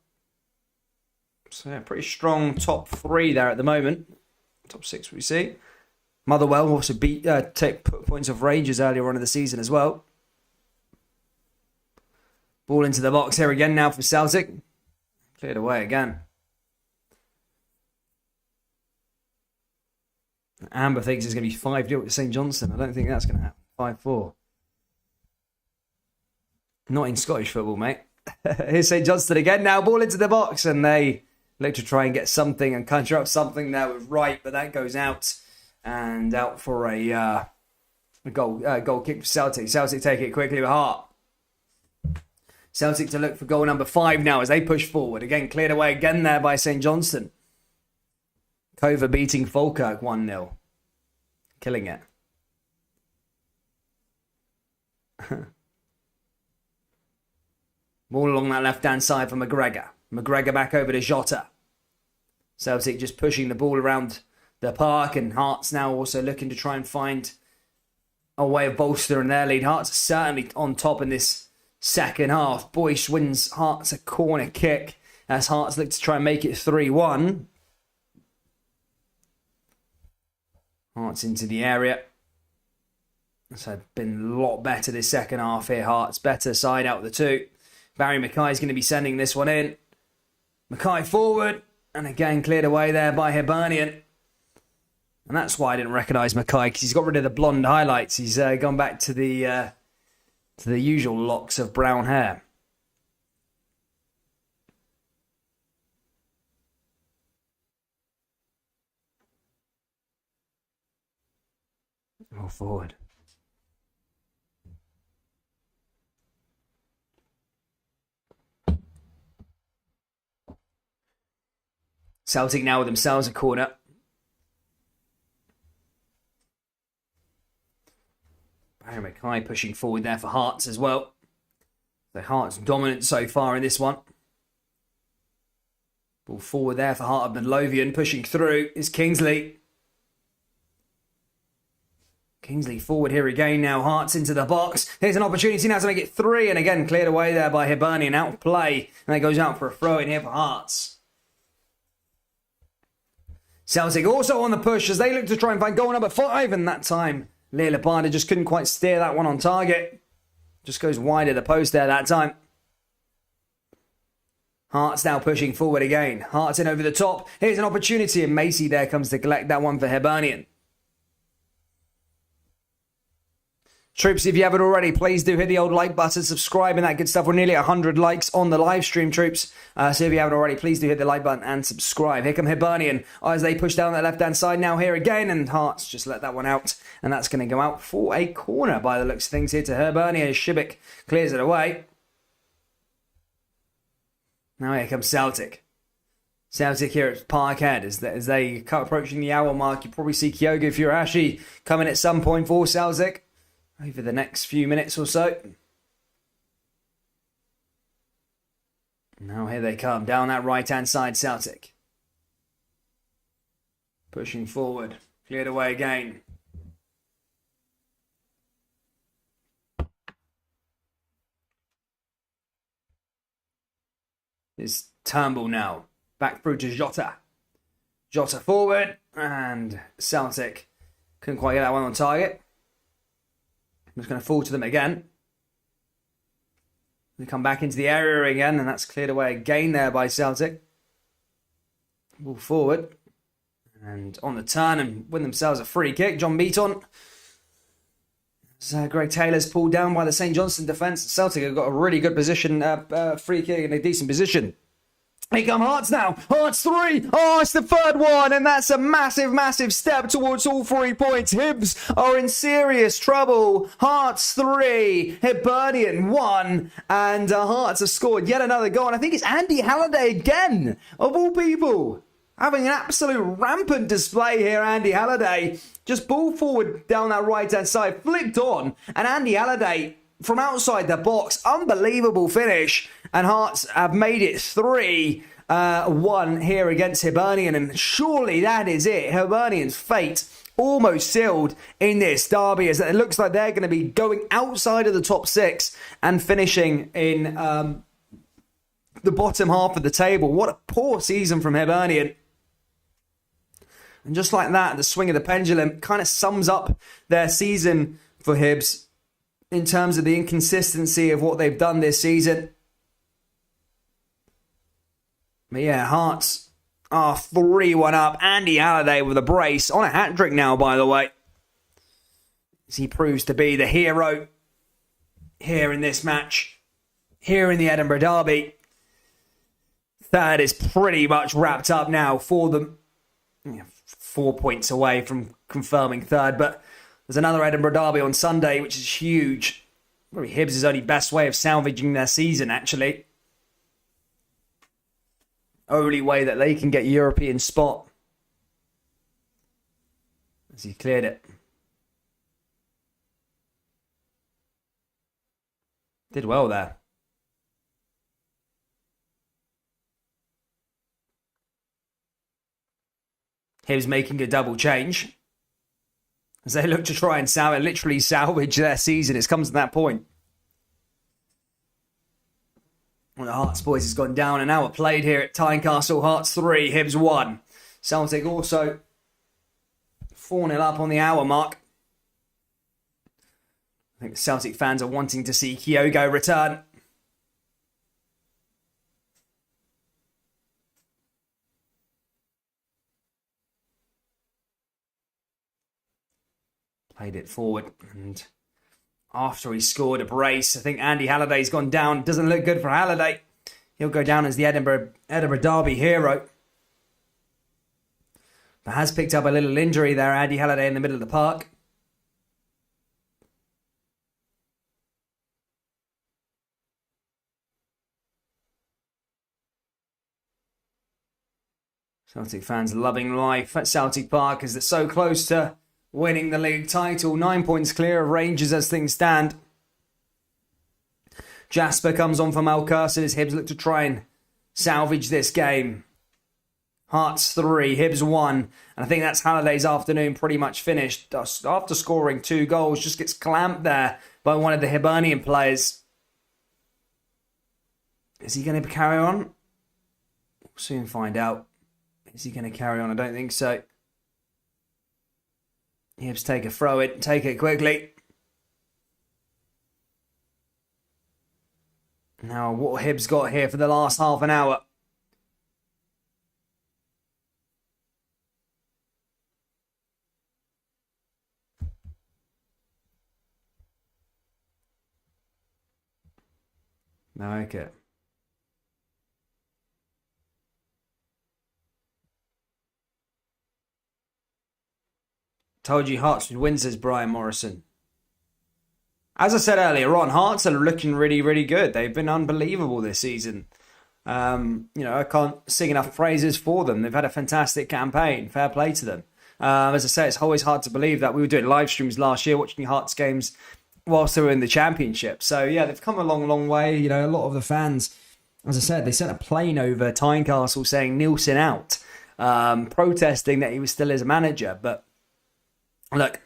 So yeah, pretty strong top 3 there at the moment. Top 6 we see. Motherwell also take points off Rangers earlier on in the season as well. Ball into the box here again now for Celtic. Cleared away again. Amber thinks it's going to be 5-0 to St Johnstone. I don't think that's going to happen. 5-4. Not in Scottish football, mate. Here's St Johnstone again now. Ball into the box, and they look to try and get something and conjure up something there with Wright, but that goes out. And out for a goal kick for Celtic. Celtic take it quickly with Hart. Celtic to look for goal number 5 now as they push forward. Again, cleared away again there by St Johnstone. Cova beating Falkirk 1-0. Killing it. Ball along that left-hand side for McGregor. McGregor back over to Jota. Celtic just pushing the ball around the park, and Hearts now also looking to try and find a way of bolstering their lead. Hearts are certainly on top in this second half. Boyce wins Hearts a corner kick as Hearts look to try and make it 3-1. Hearts into the area. So been a lot better this second half here. Hearts better side out of the 2. Barry Mackay is going to be sending this one in. Mackay forward, and again cleared away there by Hibernian. And that's why I didn't recognise Mackay, because he's got rid of the blonde highlights. He's gone back to the usual locks of brown hair. Oh, forward. Celtic now with themselves a corner. Barry Mackay pushing forward there for Hearts as well. The Hearts dominant so far in this one. Ball forward there for Heart of Midlothian. Pushing through is Kingsley. Kingsley forward here again now. Hearts into the box. Here's an opportunity now to make it 3. And again cleared away there by Hibernian. Out of play. And that goes out for a throw in here for Hearts. Celtic also on the push as they look to try and find goal number 5. And that time Leah Lapada just couldn't quite steer that one on target. Just goes wide of the post there that time. Hearts now pushing forward again. Hearts in over the top. Here's an opportunity, and Macy there comes to collect that one for Hibernian. Troops, if you haven't already, please do hit the old like button, subscribe and that good stuff. We're nearly 100 likes on the live stream, troops. So if you haven't already, please do hit the like button and subscribe. Here come Hibernian as they push down that left-hand side now here again. And Hearts just let that one out. And that's going to go out for a corner by the looks of things here to Hibernian as Shibik clears it away. Now here comes Celtic. Celtic here at Parkhead as they cut approaching the hour mark. You probably see Kyogo Furuhashi coming at some point for Celtic over the next few minutes or so. Now here they come down that right-hand side, Celtic. Pushing forward. Cleared away again. It's Turnbull now. Back through to Jota. Jota forward. And Celtic couldn't quite get that one on target. I'm just going to fall to them again. They come back into the area again, and that's cleared away again there by Celtic. Ball forward. And on the turn and win themselves a free kick. John Beaton. Greg Taylor's pulled down by the St Johnstone defence. Celtic have got a really good position, free kick in a decent position. Here come Hearts now. Hearts 3. Oh, it's the third one, and that's a massive, massive step towards all 3 points. Hibs are in serious trouble. Hearts 3, Hibernian 1, and Hearts have scored yet another goal. And I think it's Andy Halliday again, of all people. Having an absolute rampant display here, Andy Halliday. Just ball forward down that right-hand side, flicked on, and Andy Halliday from outside the box. Unbelievable finish, and Hearts have made it 3-1 here against Hibernian, and surely that is it. Hibernian's fate almost sealed in this derby, as it looks like they're going to be going outside of the top 6 and finishing in the bottom half of the table. What a poor season from Hibernian. And just like that, the swing of the pendulum kind of sums up their season for Hibs in terms of the inconsistency of what they've done this season. But yeah, Hearts are 3-1 up. Andy Halliday with a brace on a hat-trick now, by the way. As he proves to be the hero here in this match, here in the Edinburgh Derby. Third is pretty much wrapped up now for them. Yeah, 4 points away from confirming third, but there's another Edinburgh Derby on Sunday, which is huge. Probably Hibs' only best way of salvaging their season, actually. Only way that they can get European spot. As he cleared it. Did well there. Hibs making a double change as they look to try and literally salvage their season. It's come to that point. Well, the Hearts boys has gone down, an hour played here at Tynecastle. Hearts 3, Hibs 1. Celtic also 4-0 up on the hour mark. I think the Celtic fans are wanting to see Kyogo return. Played it forward, and after he scored a brace, I think Andy Halliday's gone down. Doesn't look good for Halliday. He'll go down as the Edinburgh Derby hero. But has picked up a little injury there, Andy Halliday, in the middle of the park. Celtic fans loving life at Celtic Park as they're so close to winning the league title. 9 points clear of Rangers as things stand. Jasper comes on for Malcurson as Hibs look to try and salvage this game. Hearts 3, Hibs 1. And I think that's Halliday's afternoon pretty much finished. After scoring 2 goals, just gets clamped there by one of the Hibernian players. Is he going to carry on? We'll soon find out. Is he going to carry on? I don't think so. Hibs take a throw it, take it quickly. Now, what Hibs got here for the last half an hour? Okay. Told you Hearts would win, says Brian Morrison. As I said earlier on, Hearts are looking really, really good. They've been unbelievable this season. I can't sing enough praises for them. They've had a fantastic campaign. Fair play to them. As I say, it's always hard to believe that we were doing live streams last year, watching Hearts games whilst they were in the Championship. So, yeah, they've come a long, long way. A lot of the fans, as I said, they sent a plane over Tynecastle saying Nielsen out. protesting that he was still his manager. But look,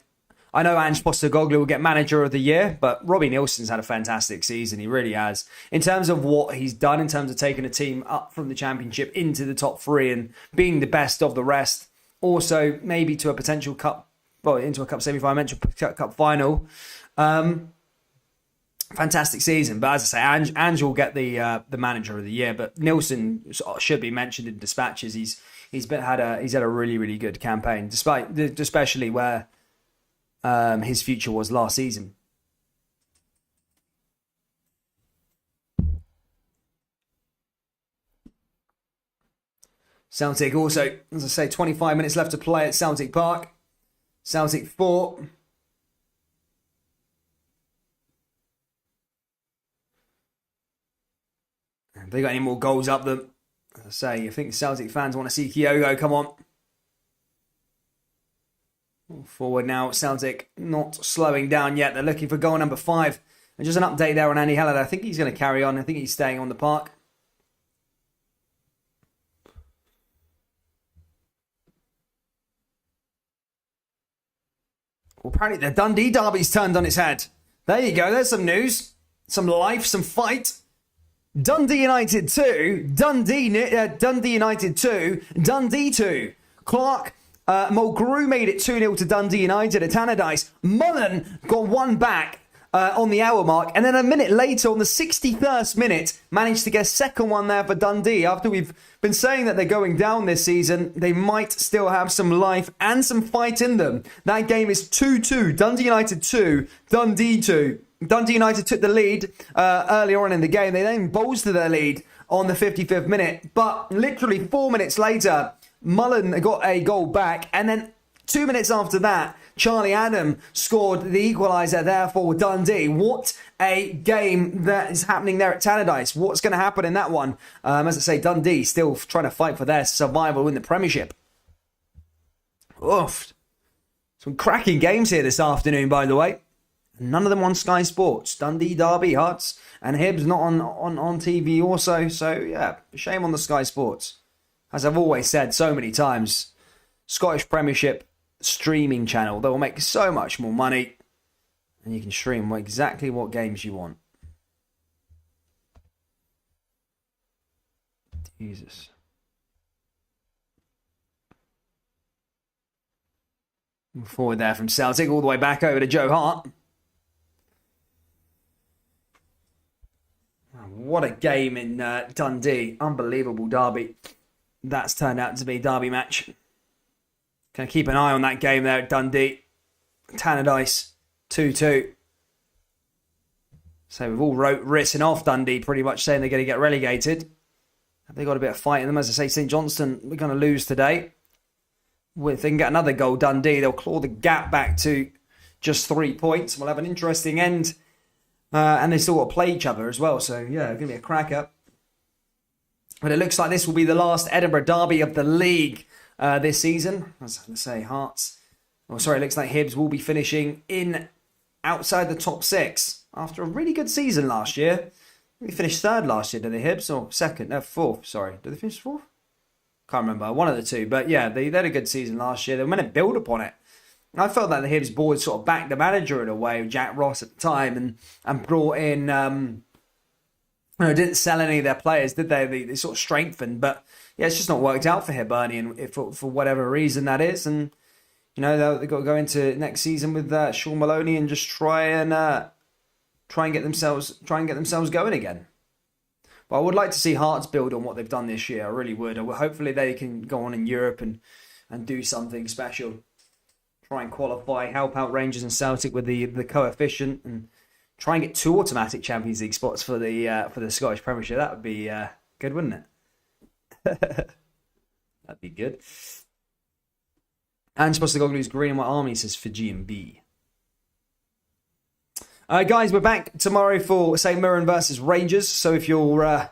I know Ange Postecoglou will get manager of the year, but Robbie Nielsen's had a fantastic season. He really has. In terms of what he's done, in terms of taking a team up from the Championship into the top three and being the best of the rest. Also, maybe to a potential cup, well, into a cup semi-final, I mentioned cup final. Fantastic season. But as I say, Ange will get the manager of the year. But Nielsen should be mentioned in dispatches. He's had a really, really good campaign, especially where his future was last season. Celtic also, as I say, 25 minutes left to play at Celtic Park. Celtic 4. Have they got any more goals up them? As I say, I think Celtic fans want to see Kyogo come on. Forward now, Celtic not slowing down yet. They're looking for goal number 5. And just an update there on Andy Halliday. I think he's going to carry on. I think he's staying on the park. Well, apparently the Dundee derby's turned on its head. There you go. There's some news. Some life, some fight. Dundee United 2. Dundee United 2. Dundee 2. Clark Mulgrew made it 2-0 to Dundee United at Tannadice. Mullen got one back on the hour mark. And then a minute later, on the 61st minute, managed to get a second one there for Dundee. After we've been saying that they're going down this season, they might still have some life and some fight in them. That game is 2-2. Dundee United 2, Dundee 2. Dundee United took the lead earlier on in the game. They then bolstered their lead on the 55th minute. But literally 4 minutes later, Mullen got a goal back, and then 2 minutes after that, Charlie Adam scored the equaliser there for Dundee. What a game that is happening there at Tannadice. What's going to happen in that one? As I say, Dundee still trying to fight for their survival in the Premiership. Oof. Some cracking games here this afternoon, by the way. None of them on Sky Sports. Dundee, Derby, Hearts, and Hibs not on TV also. So, yeah, shame on the Sky Sports. As I've always said so many times, Scottish Premiership streaming channel, they will make so much more money, and you can stream exactly what games you want. Jesus. Forward there from Celtic, all the way back over to Joe Hart. What a game in Dundee. Unbelievable derby. That's turned out to be a derby match. Can keep an eye on that game there at Dundee. Tannadice 2-2. So we've all written off Dundee, pretty much saying they're going to get relegated. Have they got a bit of fight in them? As I say, St Johnstone, we're going to lose today. If they can get another goal, Dundee, they'll claw the gap back to just 3 points. We'll have an interesting end. And they still got to play each other as well. So, yeah, it's going to be a cracker. But it looks like this will be the last Edinburgh derby of the league this season. As I say, Hearts. Oh, sorry, it looks like Hibs will be finishing in outside the top 6 after a really good season last year. We finished 3rd last year, did they, Hibs? Or 2nd? No, 4th, sorry. Did they finish 4th? Can't remember. One of the two. But yeah, they had a good season last year. They were meant to build upon it. And I felt that the Hibs board sort of backed the manager in a way, Jack Ross at the time, and brought in... didn't sell any of their players, did they? They sort of strengthened, but yeah, it's just not worked out for Hibernian, and for whatever reason that is. And they've got to go into next season with Sean Maloney and just try and get themselves going again. But I would like to see Hearts build on what they've done this year. I really would. Hopefully they can go on in Europe and do something special. Try and qualify, help out Rangers and Celtic with the coefficient, and try and get 2 automatic Champions League spots for the Scottish Premiership. That would be good, wouldn't it? That'd be good. And Postecoglou's green and white army says for G&B. Guys, we're back tomorrow for St Mirren versus Rangers. So if you're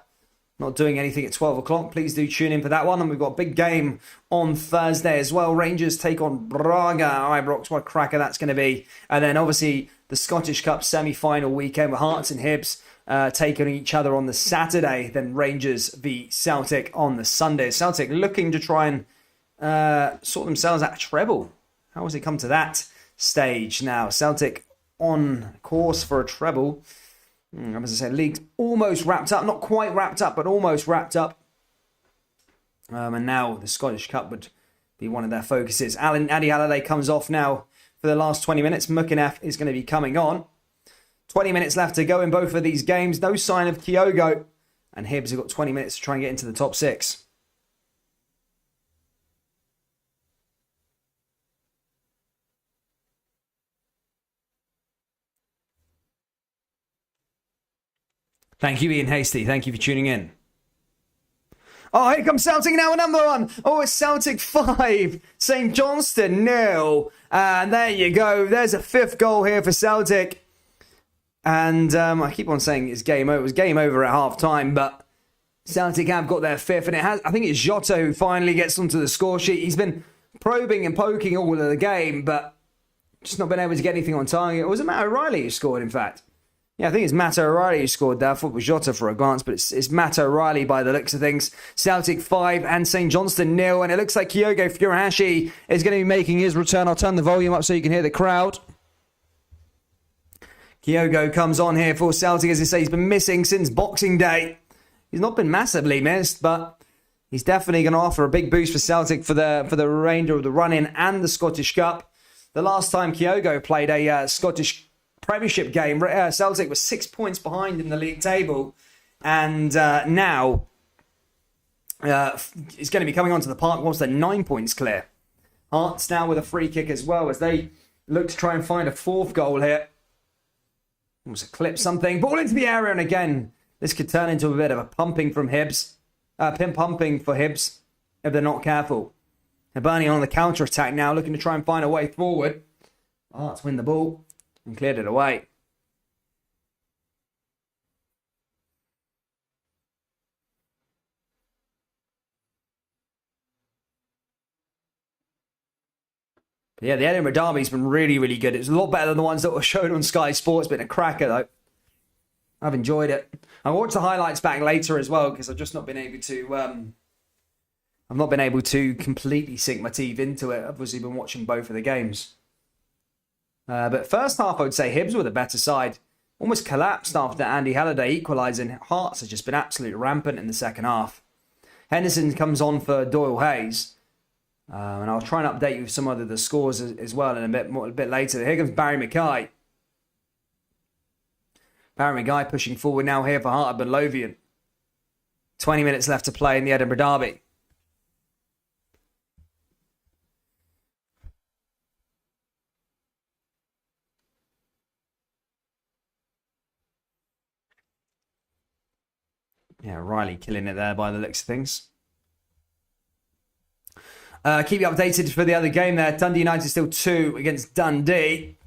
not doing anything at 12 o'clock, please do tune in for that one. And we've got a big game on Thursday as well. Rangers take on Braga Ibrox. What a cracker that's going to be. And then obviously the Scottish Cup semi-final weekend with Hearts and Hibs taking each other on the Saturday. Then Rangers v Celtic on the Sunday. Celtic looking to try and sort themselves out a treble. How has it come to that stage now? Celtic on course for a treble. As I said, league's almost wrapped up. Not quite wrapped up, but almost wrapped up. And now the Scottish Cup would be one of their focuses. Andy Halliday comes off now for the last 20 minutes. Mukinef is going to be coming on. 20 minutes left to go in both of these games. No sign of Kyogo. And Hibs have got 20 minutes to try and get into the top 6. Thank you, Ian Hasty. Thank you for tuning in. Oh, here comes Celtic now, another one. Oh, it's Celtic 5, St Johnstone 0. And there you go. There's a 5th goal here for Celtic. And I keep on saying it's game over. It was game over at half-time, but Celtic have got their 5th. And I think it's Jota who finally gets onto the score sheet. He's been probing and poking all of the game, but just not been able to get anything on target. It was Matt O'Reilly who scored, in fact. Yeah, I think it's Matt O'Reilly who scored there. I thought it was Jota for a glance, but it's Matt O'Reilly by the looks of things. Celtic 5 and St Johnstone 0. And it looks like Kyogo Furuhashi is going to be making his return. I'll turn the volume up so you can hear the crowd. Kyogo comes on here for Celtic. As I say, he's been missing since Boxing Day. He's not been massively missed, but he's definitely going to offer a big boost for Celtic for the remainder of the run-in and the Scottish Cup. The last time Kyogo played a Scottish Premiership game, Celtic was 6 points behind in the league table, and now it's going to be coming onto the park once they're 9 points clear. Hearts now with a free kick as well as they look to try and find a 4th goal here. Almost a clip something. Ball into the area, and again, this could turn into a bit of a pumping from Hibs. Pumping for Hibs if they're not careful. Hibernian on the counter-attack now, looking to try and find a way forward. Hearts win the ball and cleared it away. But yeah, the Edinburgh Derby's been really, really good. It's a lot better than the ones that were shown on Sky Sports. Been a cracker though. I've enjoyed it. I'll watch the highlights back later as well because I've just not been able to. I've not been able to completely sink my teeth into it. I've obviously been watching both of the games. But first half, I would say Hibs were the better side. Almost collapsed after Andy Halliday equalising. Hearts have just been absolutely rampant in the second half. Henderson comes on for Doyle Hayes. And I'll try and update you with some of the scores as well in a bit later. Here comes Barry Mackay. Barry Mackay pushing forward now here for Heart of Midlothian. 20 minutes left to play in the Edinburgh Derby. Yeah, Riley killing it there by the looks of things. Keep you updated for the other game there. Dundee United still 2 against Dundee.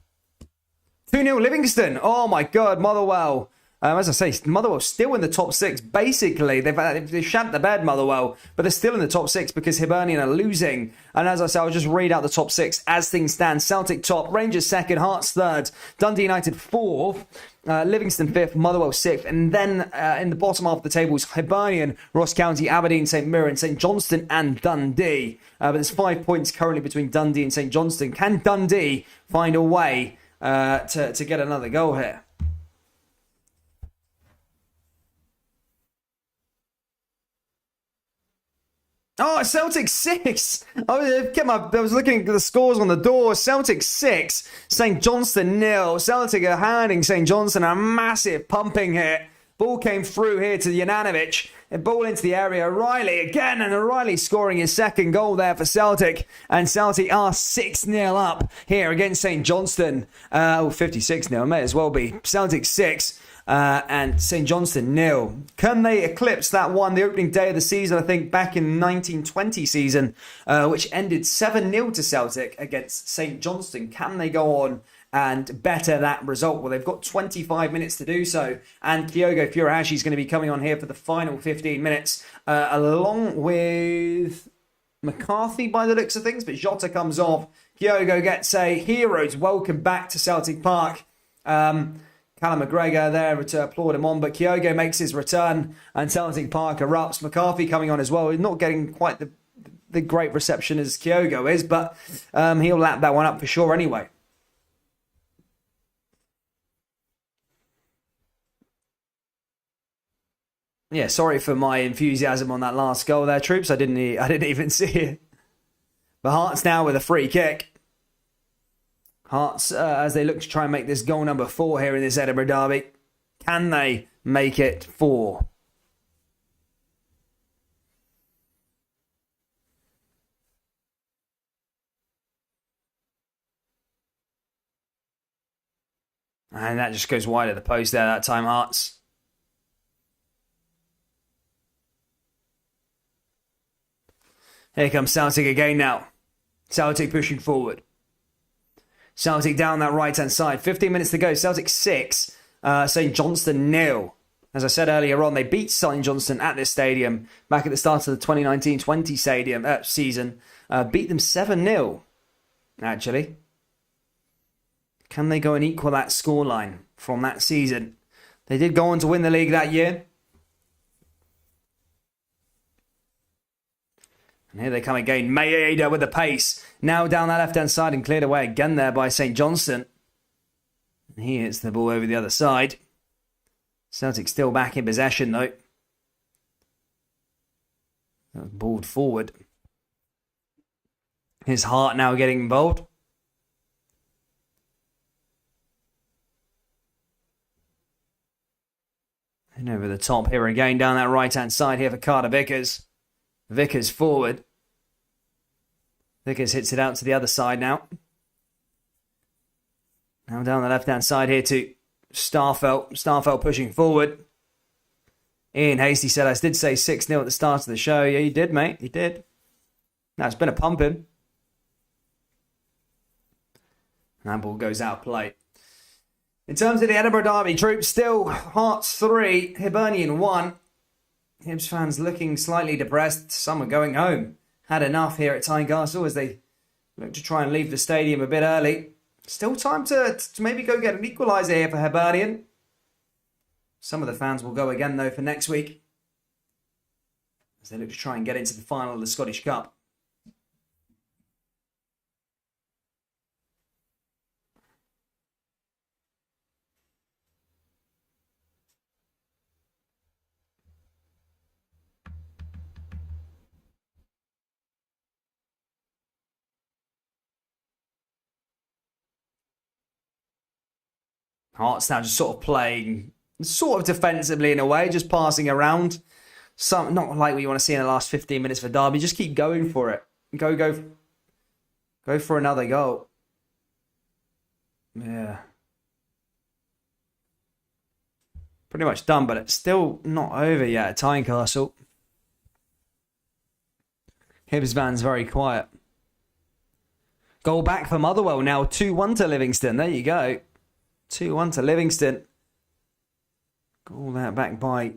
2-0 Livingston. Oh my God, Motherwell. As I say, Motherwell still in the top 6. Basically, they've shat the bed, Motherwell, but they're still in the top 6 because Hibernian are losing. And as I say, I'll just read out the top 6 as things stand. Celtic top, Rangers 2nd, Hearts 3rd, Dundee United 4th, Livingston 5th, Motherwell 6th. And then in the bottom half of the table is Hibernian, Ross County, Aberdeen, St Mirren, St Johnstone and Dundee. But there's 5 points currently between Dundee and St Johnstone. Can Dundee find a way to get another goal here? Oh, Celtic 6. I was looking at the scores on the door. Celtic 6, St Johnstone 0. Celtic are handing St Johnstone a massive pumping hit. Ball came through here to Janovic. A ball into the area. O'Reilly again, and O'Reilly scoring his 2nd goal there for Celtic. And Celtic are 6-0 up here against St Johnstone. 56-0, may as well be. Celtic 6. And St Johnstone 0. Can they eclipse that one, the opening day of the season, I think, back in 1920 season, which ended 7-0 to Celtic against St Johnstone? Can they go on and better that result? Well, they've got 25 minutes to do so, and Kyogo Furuhashi is going to be coming on here for the final 15 minutes, along with McCarthy by the looks of things, but Jota comes off. Kyogo gets a hero's welcome back to Celtic Park. Callum McGregor there to applaud him on, but Kyogo makes his return and Celtic Park erupts. McCarthy coming on as well. He's not getting quite the the great reception as Kyogo is, but he'll lap that one up for sure anyway. Yeah, sorry for my enthusiasm on that last goal there, troops. I didn't even see it. But Hearts now with a free kick. Hearts, as they look to try and make this goal number 4 here in this Edinburgh derby. Can they make it 4? And that just goes wide of the post there that time, Hearts. Here comes Celtic again now. Celtic pushing forward. Celtic down that right-hand side. 15 minutes to go. Celtic 6. St Johnstone 0. As I said earlier on, they beat St Johnstone at this stadium back at the start of the 2019-20 season. Beat them 7-0, actually. Can they go and equal that scoreline from that season? They did go on to win the league that year. And here they come again. Maeda with the pace. Now down that left-hand side and cleared away again there by St Johnstone. And he hits the ball over the other side. Celtic still back in possession though. Balled forward. His Heart now getting involved. And over the top here again down that right-hand side here for Carter Vickers. Vickers forward. Vickers hits it out to the other side now. Now down the left-hand side here to Starfelt. Starfelt pushing forward. Ian Hasty said, I did say 6-0 at the start of the show. Yeah, you did, mate. You did. Now it's been a pumping. That ball goes out of play. In terms of the Edinburgh derby, troops still Hearts 3, Hibernian 1. Hibs fans looking slightly depressed. Some are going home. Had enough here at Tynecastle as they look to try and leave the stadium a bit early. Still time to maybe go get an equaliser here for Hibernian. Some of the fans will go again, though, for next week as they look to try and get into the final of the Scottish Cup. Hearts now just sort of playing sort of defensively in a way, just passing around. Some not like what you want to see in the last 15 minutes for Derby. Just keep going for it. Go for another goal. Yeah. Pretty much done, but it's still not over yet at Tynecastle. Hibs fans very quiet. Goal back for Motherwell now. 2-1 to Livingston. There you go. 2-1 to Livingston. All that back by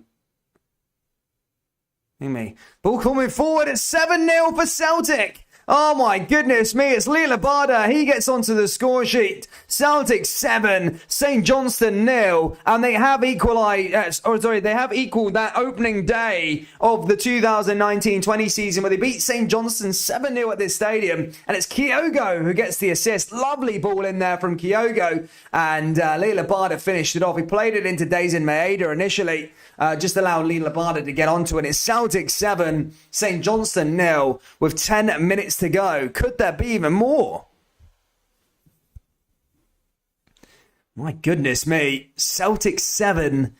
me. Ball coming forward. It's 7-0 for Celtic. Oh my goodness me, it's Lee Labada. He gets onto the score sheet. Celtic 7, St Johnstone 0, and they have they have equalled that opening day of the 2019-20 season where they beat St Johnstone 7-0 at this stadium. And it's Kyogo who gets the assist. Lovely ball in there from Kyogo, and Lee Labada finished it off. He played it into Daizen Maeda initially. Just allowed Lee Labada to get onto it. It's Celtic 7, St Johnstone 0 with 10 minutes to go. Could there be even more? My goodness me. Celtic 7,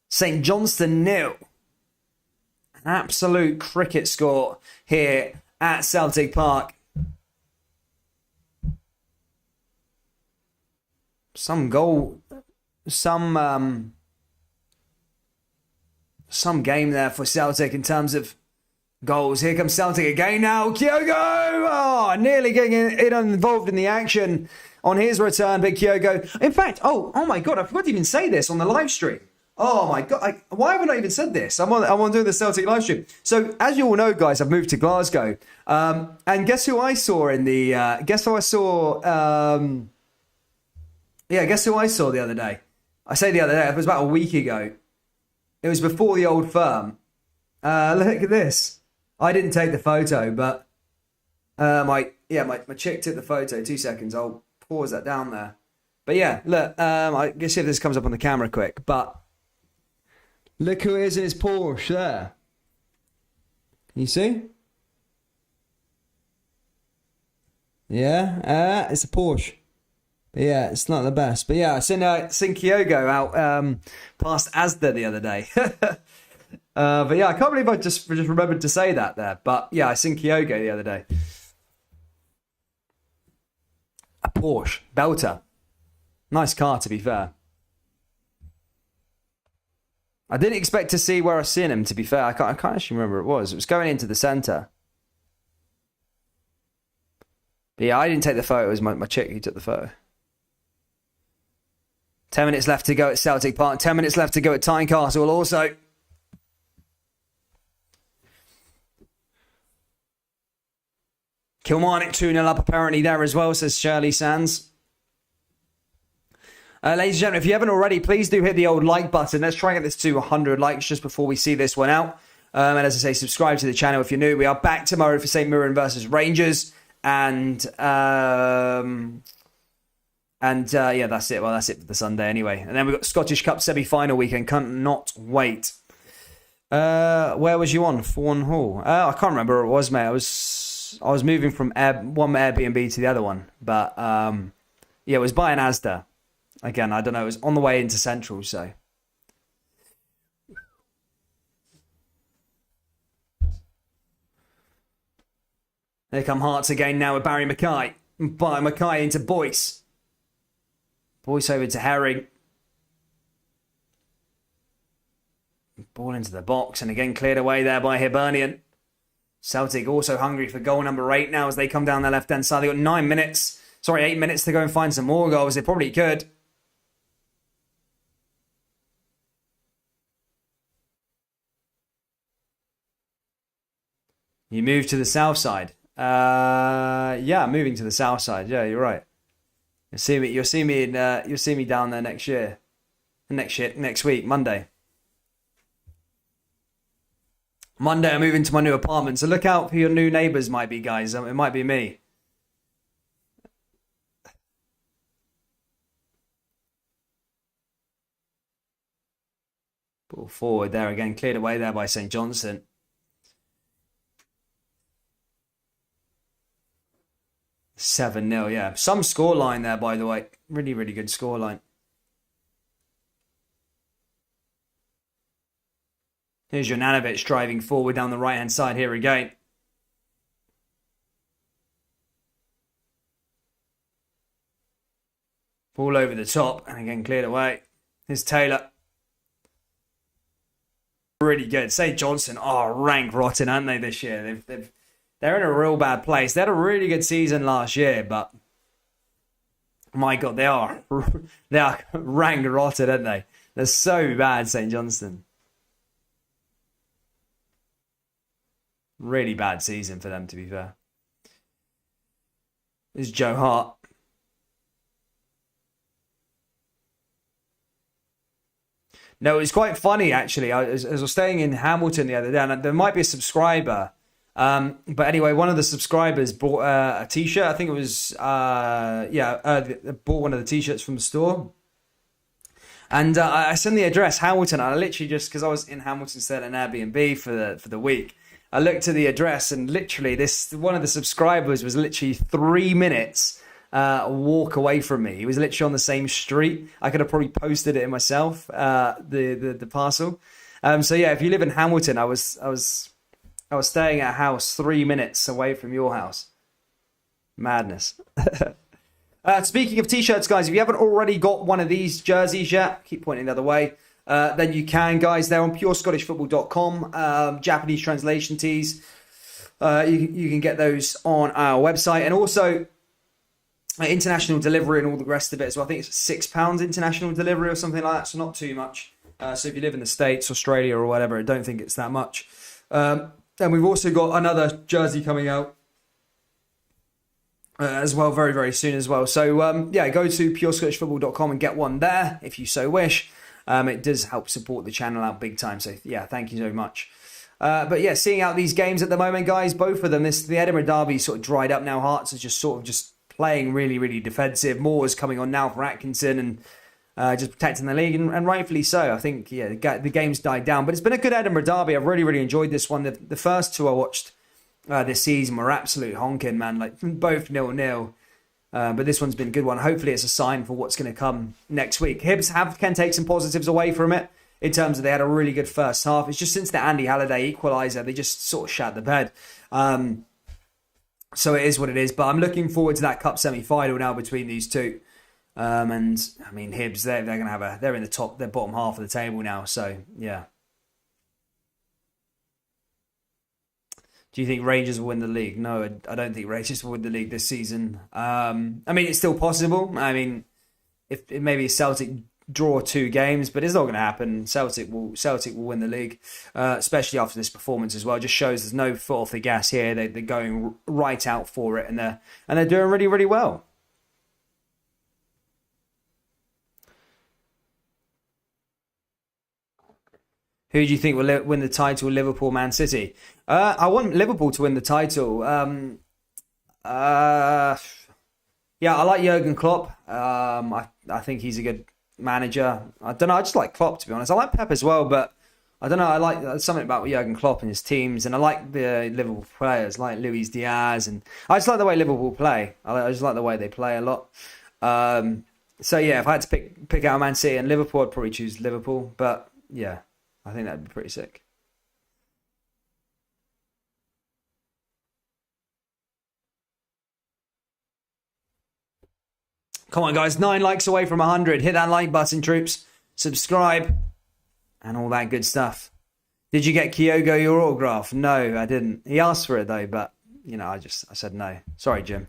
St Johnstone 0. An absolute cricket score here at Celtic Park. Some game there for Celtic in terms of goals. Here comes Celtic again now. Kyogo! Oh, nearly getting involved in the action on his return, big Kyogo. In fact, oh my God, I forgot to even say this on the live stream. Oh my God, why haven't I even said this? I'm on doing the Celtic live stream. So, as you all know, guys, I've moved to Glasgow. And guess who I saw in the... guess who I saw the other day? I say the other day, it was about a week ago. It was before the old firm. Look at this. I didn't take the photo, but My chick took the photo. 2 seconds. I'll pause that down there. But yeah, look. I guess if this comes up on the camera quick. But look who is in his Porsche there. Can you see? Yeah, it's a Porsche. But yeah, it's not the best. But yeah, I seen Kyogo out past Asda the other day. But yeah, I can't believe I just remembered to say that there. But yeah, I seen Kyogo the other day. A Porsche belter, nice car to be fair. I didn't expect to see where I seen him. To be fair, I can't actually remember where it was. It was going into the centre. But yeah, I didn't take the photo. It was my chick who took the photo. 10 minutes left to go at Celtic Park. 10 minutes left to go at Tynecastle also. Kilmarnock 2-0 up apparently there as well, says Shirley Sands. Ladies and gentlemen, if you haven't already, please do hit the old like button. Let's try and get this to 100 likes just before we see this one out. And as I say, subscribe to the channel if you're new. We are back tomorrow for St Mirren versus Rangers. And yeah, that's it. Well, that's it for the Sunday anyway. And then we've got Scottish Cup semi-final weekend. Cannot wait. Where was you on? Fawn Hall. I can't remember where it was, mate. I was moving from one Airbnb to the other one. But yeah, it was by an Asda. Again, I don't know. It was on the way into Central, so. Here come Hearts again now with Barry Mackay. By Mackay into Boyce. Boyce over to Herring. Ball into the box and again cleared away there by Hibernian. Celtic also hungry for goal number 8 now as they come down their left-hand side. They've got 8 minutes to go and find some more goals. They probably could. You move to the south side. Yeah, moving to the south side. Yeah, you're right. You'll see me down there next week, Monday. Monday, I move into my new apartment. So look out for your new neighbours, might be, guys. It might be me. Ball forward there again, cleared away there by St Johnstone. 7-0, yeah. Some scoreline there, by the way. Really, really good scoreline. Here's Juranovic driving forward down the right-hand side here again. Ball over the top, and again cleared away. Here's Taylor. Really good. St Johnstone, rank rotten, aren't they, this year? They're in a real bad place. They had a really good season last year, but my God, they are rank rotted, aren't they? They're so bad, St Johnstone. Really bad season for them, to be fair. This is Joe Hart. No, it was quite funny, actually. I was staying in Hamilton the other day, and there might be a subscriber. But anyway, one of the subscribers bought a T-shirt. I think it was, bought one of the T-shirts from the store. And I sent the address, Hamilton. And I literally just, because I was in Hamilton, staying at an Airbnb for the week, I looked at the address and literally one of the subscribers was literally 3 minutes walk away from me. He was literally on the same street. I could have probably posted it in myself, the parcel. So yeah, if you live in Hamilton, I was staying at a house 3 minutes away from your house. Madness. Speaking of T-shirts, guys, if you haven't already got one of these jerseys yet, keep pointing the other way, then you can, guys. They're on purescottishfootball.com. Japanese translation tees. You can get those on our website. And also international delivery and all the rest of it as well. I think it's £6 international delivery or something like that, so not too much. So if you live in the States, Australia or whatever, I don't think it's that much. And we've also got another jersey coming out as well very, very soon as well. So go to purescottishfootball.com and get one there if you so wish. It does help support the channel out big time. So yeah, thank you so much. But yeah, seeing out these games at the moment, guys, both of them, the Edinburgh Derby sort of dried up now. Hearts are just sort of just playing really, really defensive. Moore's coming on now for Atkinson and just protecting the league, and rightfully so. I think, yeah, the game's died down. But it's been a good Edinburgh Derby. I've really, really enjoyed this one. The first two I watched this season were absolute honking, man. Like, both 0-0. But this one's been a good one. Hopefully it's a sign for what's going to come next week. Hibs can take some positives away from it in terms of they had a really good first half. It's just since the Andy Halliday equaliser, they just sort of shat the bed. So it is what it is. But I'm looking forward to that cup semi-final now between these two. And I mean, Hibs, they're going to have they're in the top, they're bottom half of the table now. So yeah. Do you think Rangers will win the league? No, I don't think Rangers will win the league this season. I mean, it's still possible. I mean, if maybe Celtic draw 2 games, but it's not going to happen. Celtic will win the league, especially after this performance as well. It just shows there's no foot off the gas here. They're going right out for it, and they're doing really, really well. Who do you think will win the title? Liverpool, Man City. I want Liverpool to win the title. Yeah, I like Jurgen Klopp. I think he's a good manager. I don't know. I just like Klopp, to be honest. I like Pep as well, but I don't know. I like something about Jurgen Klopp and his teams, and I like the Liverpool players, like Luis Diaz, and I just like the way Liverpool play. I just like the way they play a lot. So yeah, if I had to pick out Man City and Liverpool, I'd probably choose Liverpool. But yeah, I think that'd be pretty sick. Come on, guys. 9 likes away from 100. Hit that like button, troops. Subscribe. And all that good stuff. Did you get Kyogo your autograph? No, I didn't. He asked for it, though. But, you know, I said no. Sorry, Jim.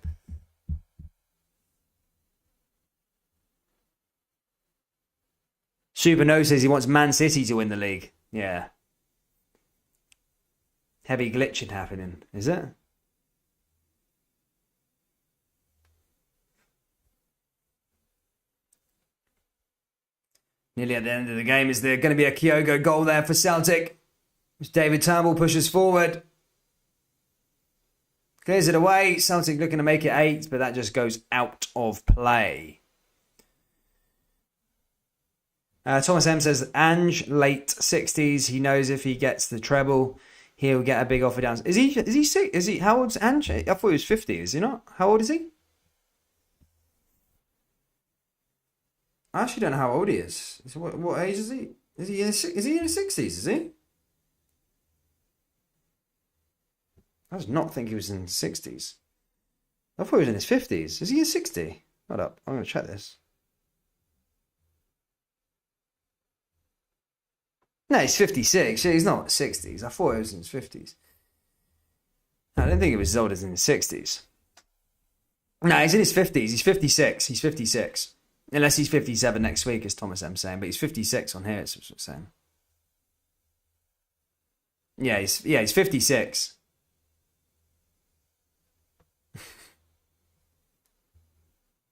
Super No says he wants Man City to win the league. Yeah. Heavy glitching happening. Is it? Nearly at the end of the game. Is there going to be a Kyogo goal there for Celtic? As David Turnbull pushes forward. Clears it away. Celtic looking to make it 8, but that just goes out of play. Thomas M says, Ange, late 60s. He knows if he gets the treble, he'll get a big offer down. Is he sick? How old's Ange? I thought he was 50. Is he not? How old is he? I actually don't know how old he is. So what age is he? Is he in his 60s, is he? I did not think he was in his 60s. I thought he was in his 50s. Is he in 60? Hold up. I'm going to check this. No, he's 56. He's not 60s. I thought he was in his 50s. I didn't think he was as old as in his 60s. No, he's in his 50s. He's 56. He's 56. Unless he's 57 next week, as Thomas M saying. But he's 56 on here, it's what I'm saying. Yeah, he's 56.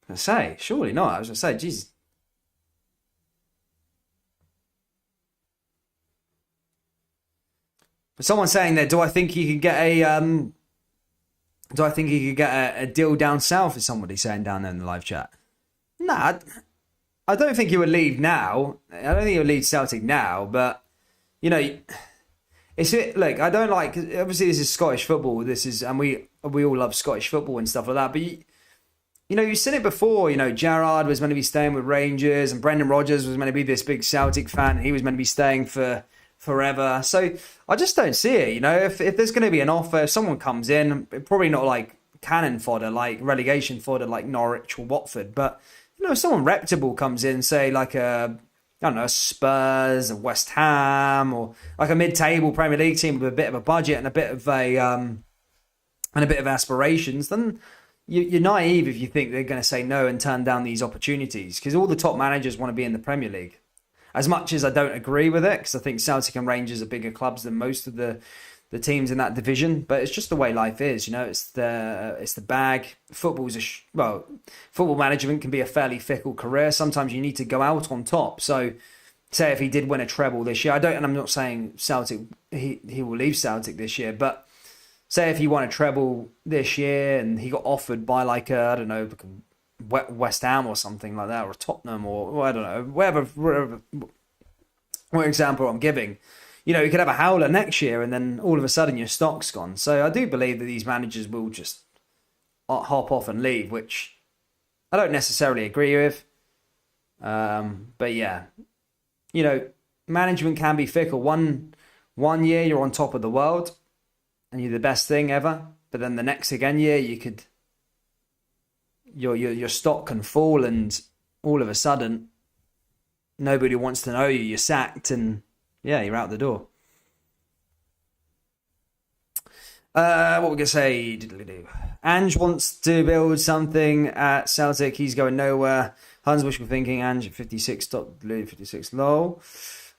I say, surely not. I was going to say, Jesus. But someone's saying that, do I think he could get a deal down south? Is somebody saying down there in the live chat? Nah, I don't think he would leave now. I don't think he would leave Celtic now, but you know, look, I don't like, obviously this is Scottish football. And we all love Scottish football and stuff like that. But you know, you've seen it before. You know, Gerrard was meant to be staying with Rangers, and Brendan Rodgers was meant to be this big Celtic fan. And he was meant to be staying for forever. So I just don't see it. You know, if there's going to be an offer, if someone comes in, probably not like cannon fodder, like relegation fodder, like Norwich or Watford, but you know, if someone reputable comes in, say like I don't know, Spurs, or West Ham, or like a mid-table Premier League team with a bit of a budget and a bit of aspirations, then you're naive if you think they're going to say no and turn down these opportunities, because all the top managers want to be in the Premier League. As much as I don't agree with it, because I think Celtic and Rangers are bigger clubs than most of the teams in that division, but it's just the way life is. You know, it's the bag. Football management can be a fairly fickle career. Sometimes you need to go out on top. So, say if he did win a treble this year, and I'm not saying Celtic, he will leave Celtic this year, but say if he won a treble this year and he got offered by like I don't know, West Ham or something like that, or Tottenham, or I don't know, wherever, what example I'm giving, you know, you could have a howler next year and then all of a sudden your stock's gone. So I do believe that these managers will just hop off and leave, which I don't necessarily agree with. But yeah, you know, management can be fickle. One year you're on top of the world and you're the best thing ever, but then the next year you could, your stock can fall and all of a sudden nobody wants to know you. You're sacked and yeah, you're out the door. What we're going to say? Ange wants to build something at Celtic. He's going nowhere. Hans wishful thinking. Ange at 56. 56 low.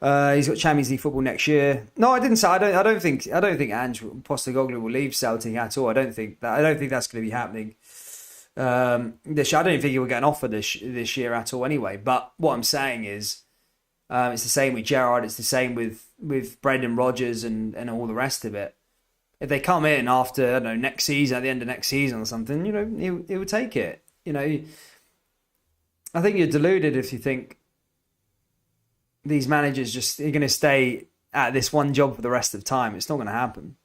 He's got Champions League football next year. No, I didn't say. I don't think Ange Postecoglou will leave Celtic at all. I don't think that's going to be happening. This year. I don't think he will get an offer this year at all. Anyway, but what I'm saying is, it's the same with Gerrard. It's the same with Brendan Rodgers and all the rest of it. If they come in after, I don't know, next season, at the end of next season or something, you know, he would take it. You know, I think you're deluded if you think these managers just are going to stay at this one job for the rest of the time. It's not going to happen.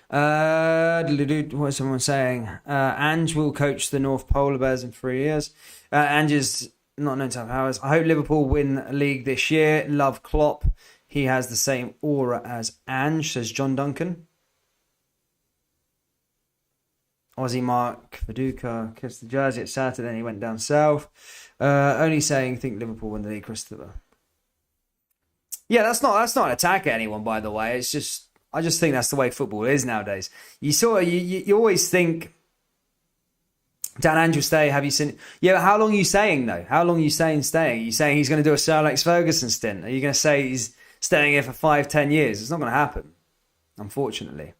What is someone saying? Ange will coach the North Polar Bears in 3 years. Ange is not known to have powers. I hope Liverpool win a league this year. Love Klopp. He has the same aura as Ange, says John Duncan. Aussie Mark Viduka kissed the jersey at Saturday, then he went down south. Only saying, think Liverpool win the league, Christopher. Yeah, that's not an attack at anyone, by the way. It's just, I just think that's the way football is nowadays. You always think Dan Ange will stay. Have you seen? Yeah, how long are you saying though? How long are you saying staying? Are you saying he's going to do a Sir Alex Ferguson stint? Are you going to say he's staying here for 5-10 years? It's not going to happen, unfortunately.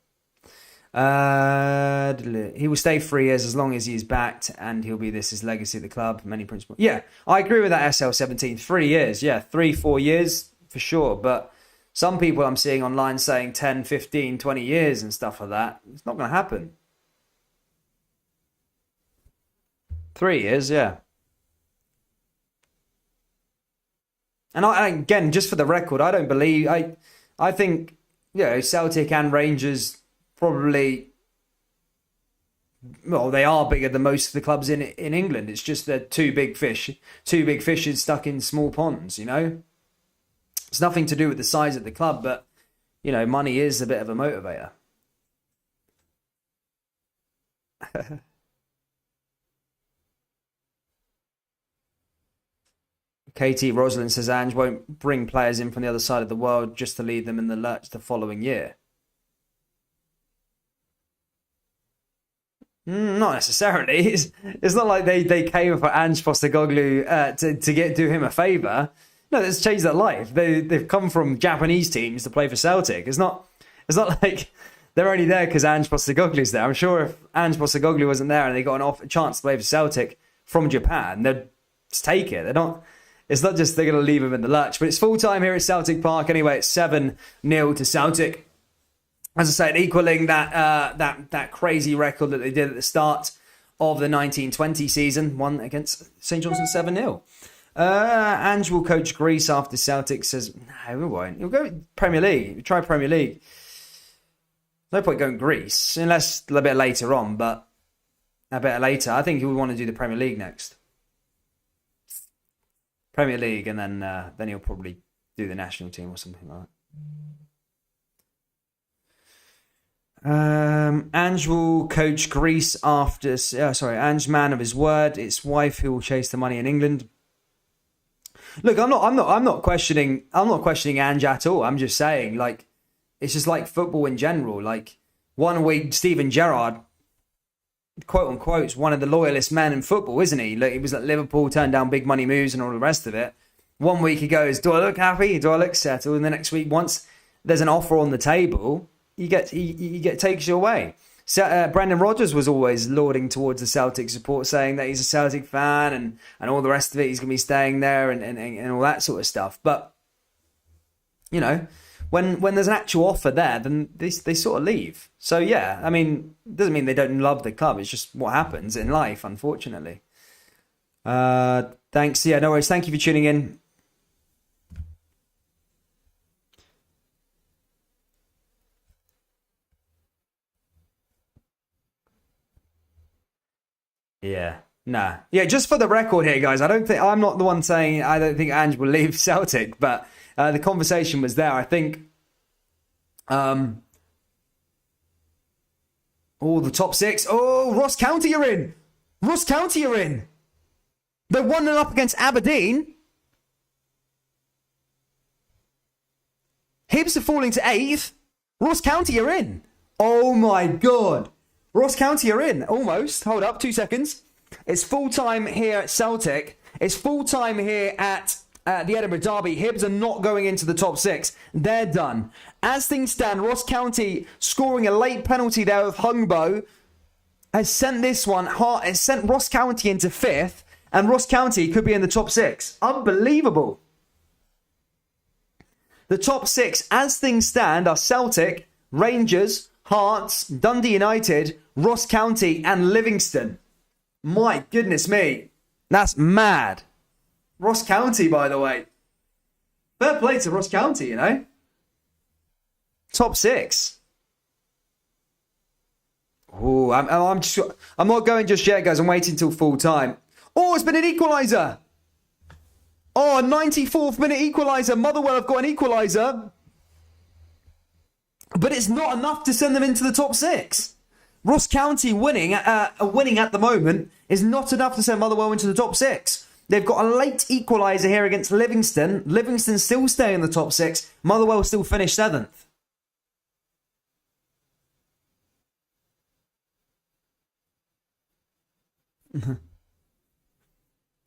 He will stay 3 years as long as he is backed, and he'll be his legacy at the club. Many principles. Yeah, I agree with that. SL17, 3 years. Yeah, 3-4 years for sure. But some people I'm seeing online saying 10, 15, 20 years and stuff like that. It's not going to happen. 3 years, yeah. And again, just for the record, I don't believe... I think, you know, Celtic and Rangers probably... Well, they are bigger than most of the clubs in England. It's just they're two big fishes stuck in small ponds, you know? It's nothing to do with the size of the club, but, you know, money is a bit of a motivator. KT Rosalind says Ange won't bring players in from the other side of the world just to leave them in the lurch the following year. Not necessarily. It's not like they came for Ange Postecoglou to do him a favour. No, it's changed their life. They've come from Japanese teams to play for Celtic. It's not like they're only there because Ange Postecoglou's there. I'm sure if Ange Postecoglou wasn't there and they got a chance to play for Celtic from Japan, they'd just take it. It's not just they're going to leave him in the lurch. But it's full time here at Celtic Park. Anyway, it's 7-0 to Celtic. As I said, equaling that crazy record that they did at the start of the 1920 season, won against St Johnstone 7-0. Ange will coach Greece after Celtic, says, no, we won't. He'll go Premier League. He'll try Premier League. No point going Greece, unless a little bit later on, but a bit later. I think he would want to do the Premier League next. Premier League, and then he'll probably do the national team or something like that. Ange will coach Greece after... Ange, man of his word. It's wife who will chase the money in England. Look, I'm not questioning Ange at all. I'm just saying, like, it's just like football in general. Like, 1 week, Steven Gerrard, quote unquote, is one of the loyalist men in football, isn't he? Like, he was at Liverpool, turned down big money moves and all the rest of it. 1 week he goes, do I look happy? Do I look settled? And the next week, once there's an offer on the table, he takes you away. Brendan Rodgers was always lauding towards the Celtic support, saying that he's a Celtic fan and all the rest of it. He's going to be staying there and all that sort of stuff. But, you know, when there's an actual offer there, then they sort of leave. So, yeah, I mean, it doesn't mean they don't love the club. It's just what happens in life, unfortunately. Thanks. Yeah, no worries. Thank you for tuning in. Yeah. Nah. Yeah, just for the record here, guys, I'm not the one saying I don't think Ange will leave Celtic, but the conversation was there. I think the top six. Oh, Ross County are in. Ross County are in. They're 1-0 up against Aberdeen. Hibs are falling to 8th. Ross County are in. Oh my God. Ross County are in, almost. Hold up, 2 seconds. It's full time here at Celtic. It's full time here at the Edinburgh Derby. Hibs are not going into the top 6. They're done. As things stand, Ross County scoring a late penalty there with Hungbo has sent Ross County into 5th, and Ross County could be in the top 6. Unbelievable. The top 6, as things stand, are Celtic, Rangers, Hearts, Dundee United, Ross County and Livingston. My goodness me. That's mad. Ross County, by the way. Fair play to Ross County, you know. Top 6. Oh, I'm not going just yet, guys. I'm waiting till full time. Oh, it's been an equaliser. Oh, 94th minute equaliser. Motherwell have got an equaliser. But it's not enough to send them into the top 6. Ross County winning at the moment is not enough to send Motherwell into the top 6. They've got a late equaliser here against Livingston. Livingston still stay in the top 6. Motherwell still finish 7th.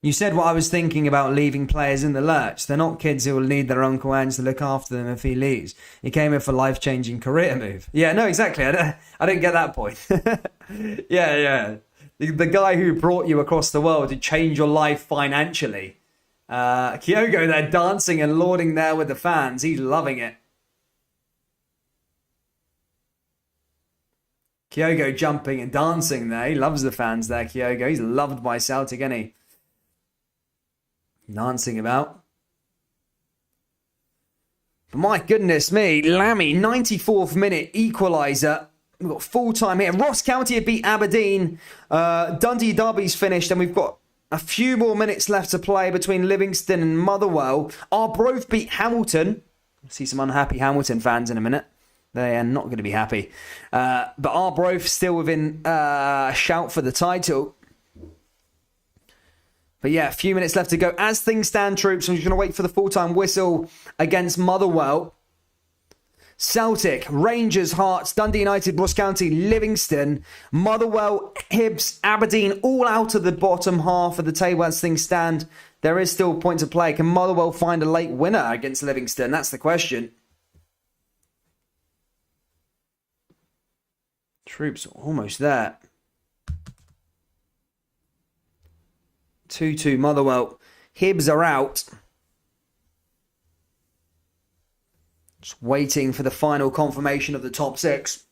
You said what I was thinking about leaving players in the lurch. They're not kids who will need their Uncle Ange to look after them if he leaves. He came here for life-changing career move. Yeah, no, exactly. I didn't get that point. yeah. The guy who brought you across the world to change your life financially. Kyogo there dancing and lauding there with the fans. He's loving it. Kyogo jumping and dancing there. He loves the fans there, Kyogo. He's loved by Celtic, isn't he? Dancing about. But my goodness me, Lammy, 94th minute equaliser. We've got full time here. Ross County have beat Aberdeen. Dundee Derby's finished, and we've got a few more minutes left to play between Livingston and Motherwell. Arbroath beat Hamilton. I'll see some unhappy Hamilton fans in a minute. They are not going to be happy. But Arbroath still within a shout for the title. But yeah, a few minutes left to go. As things stand, troops, I'm just going to wait for the full-time whistle against Motherwell. Celtic, Rangers, Hearts, Dundee United, Ross County, Livingston, Motherwell, Hibs, Aberdeen, all out of the bottom half of the table as things stand. There is still a point to play. Can Motherwell find a late winner against Livingston? That's the question. Troops almost there. 2-2 Motherwell. Hibs are out. Just waiting for the final confirmation of the top 6.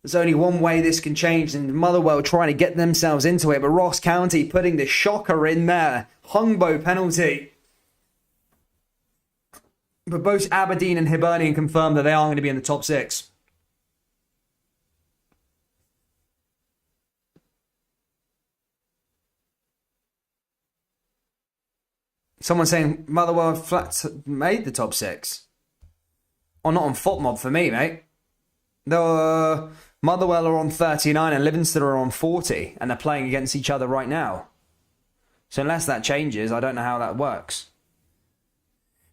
There's only one way this can change, and Motherwell trying to get themselves into it, but Ross County putting the shocker in there. Hungbo penalty. But both Aberdeen and Hibernian confirmed that they are going to be in the top 6. Someone saying Motherwell Flats made the top 6. Or not on FOTMob for me, mate. Motherwell are on 39 and Livingston are on 40. And they're playing against each other right now. So unless that changes, I don't know how that works.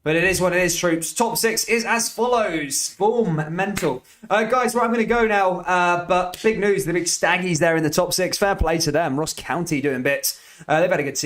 But it is what it is, troops. Top 6 is as follows. Boom. Mental. Guys, right, I'm going to go now. But big news. The big Staggies there in the top 6. Fair play to them. Ross County doing bits. They've had a good season.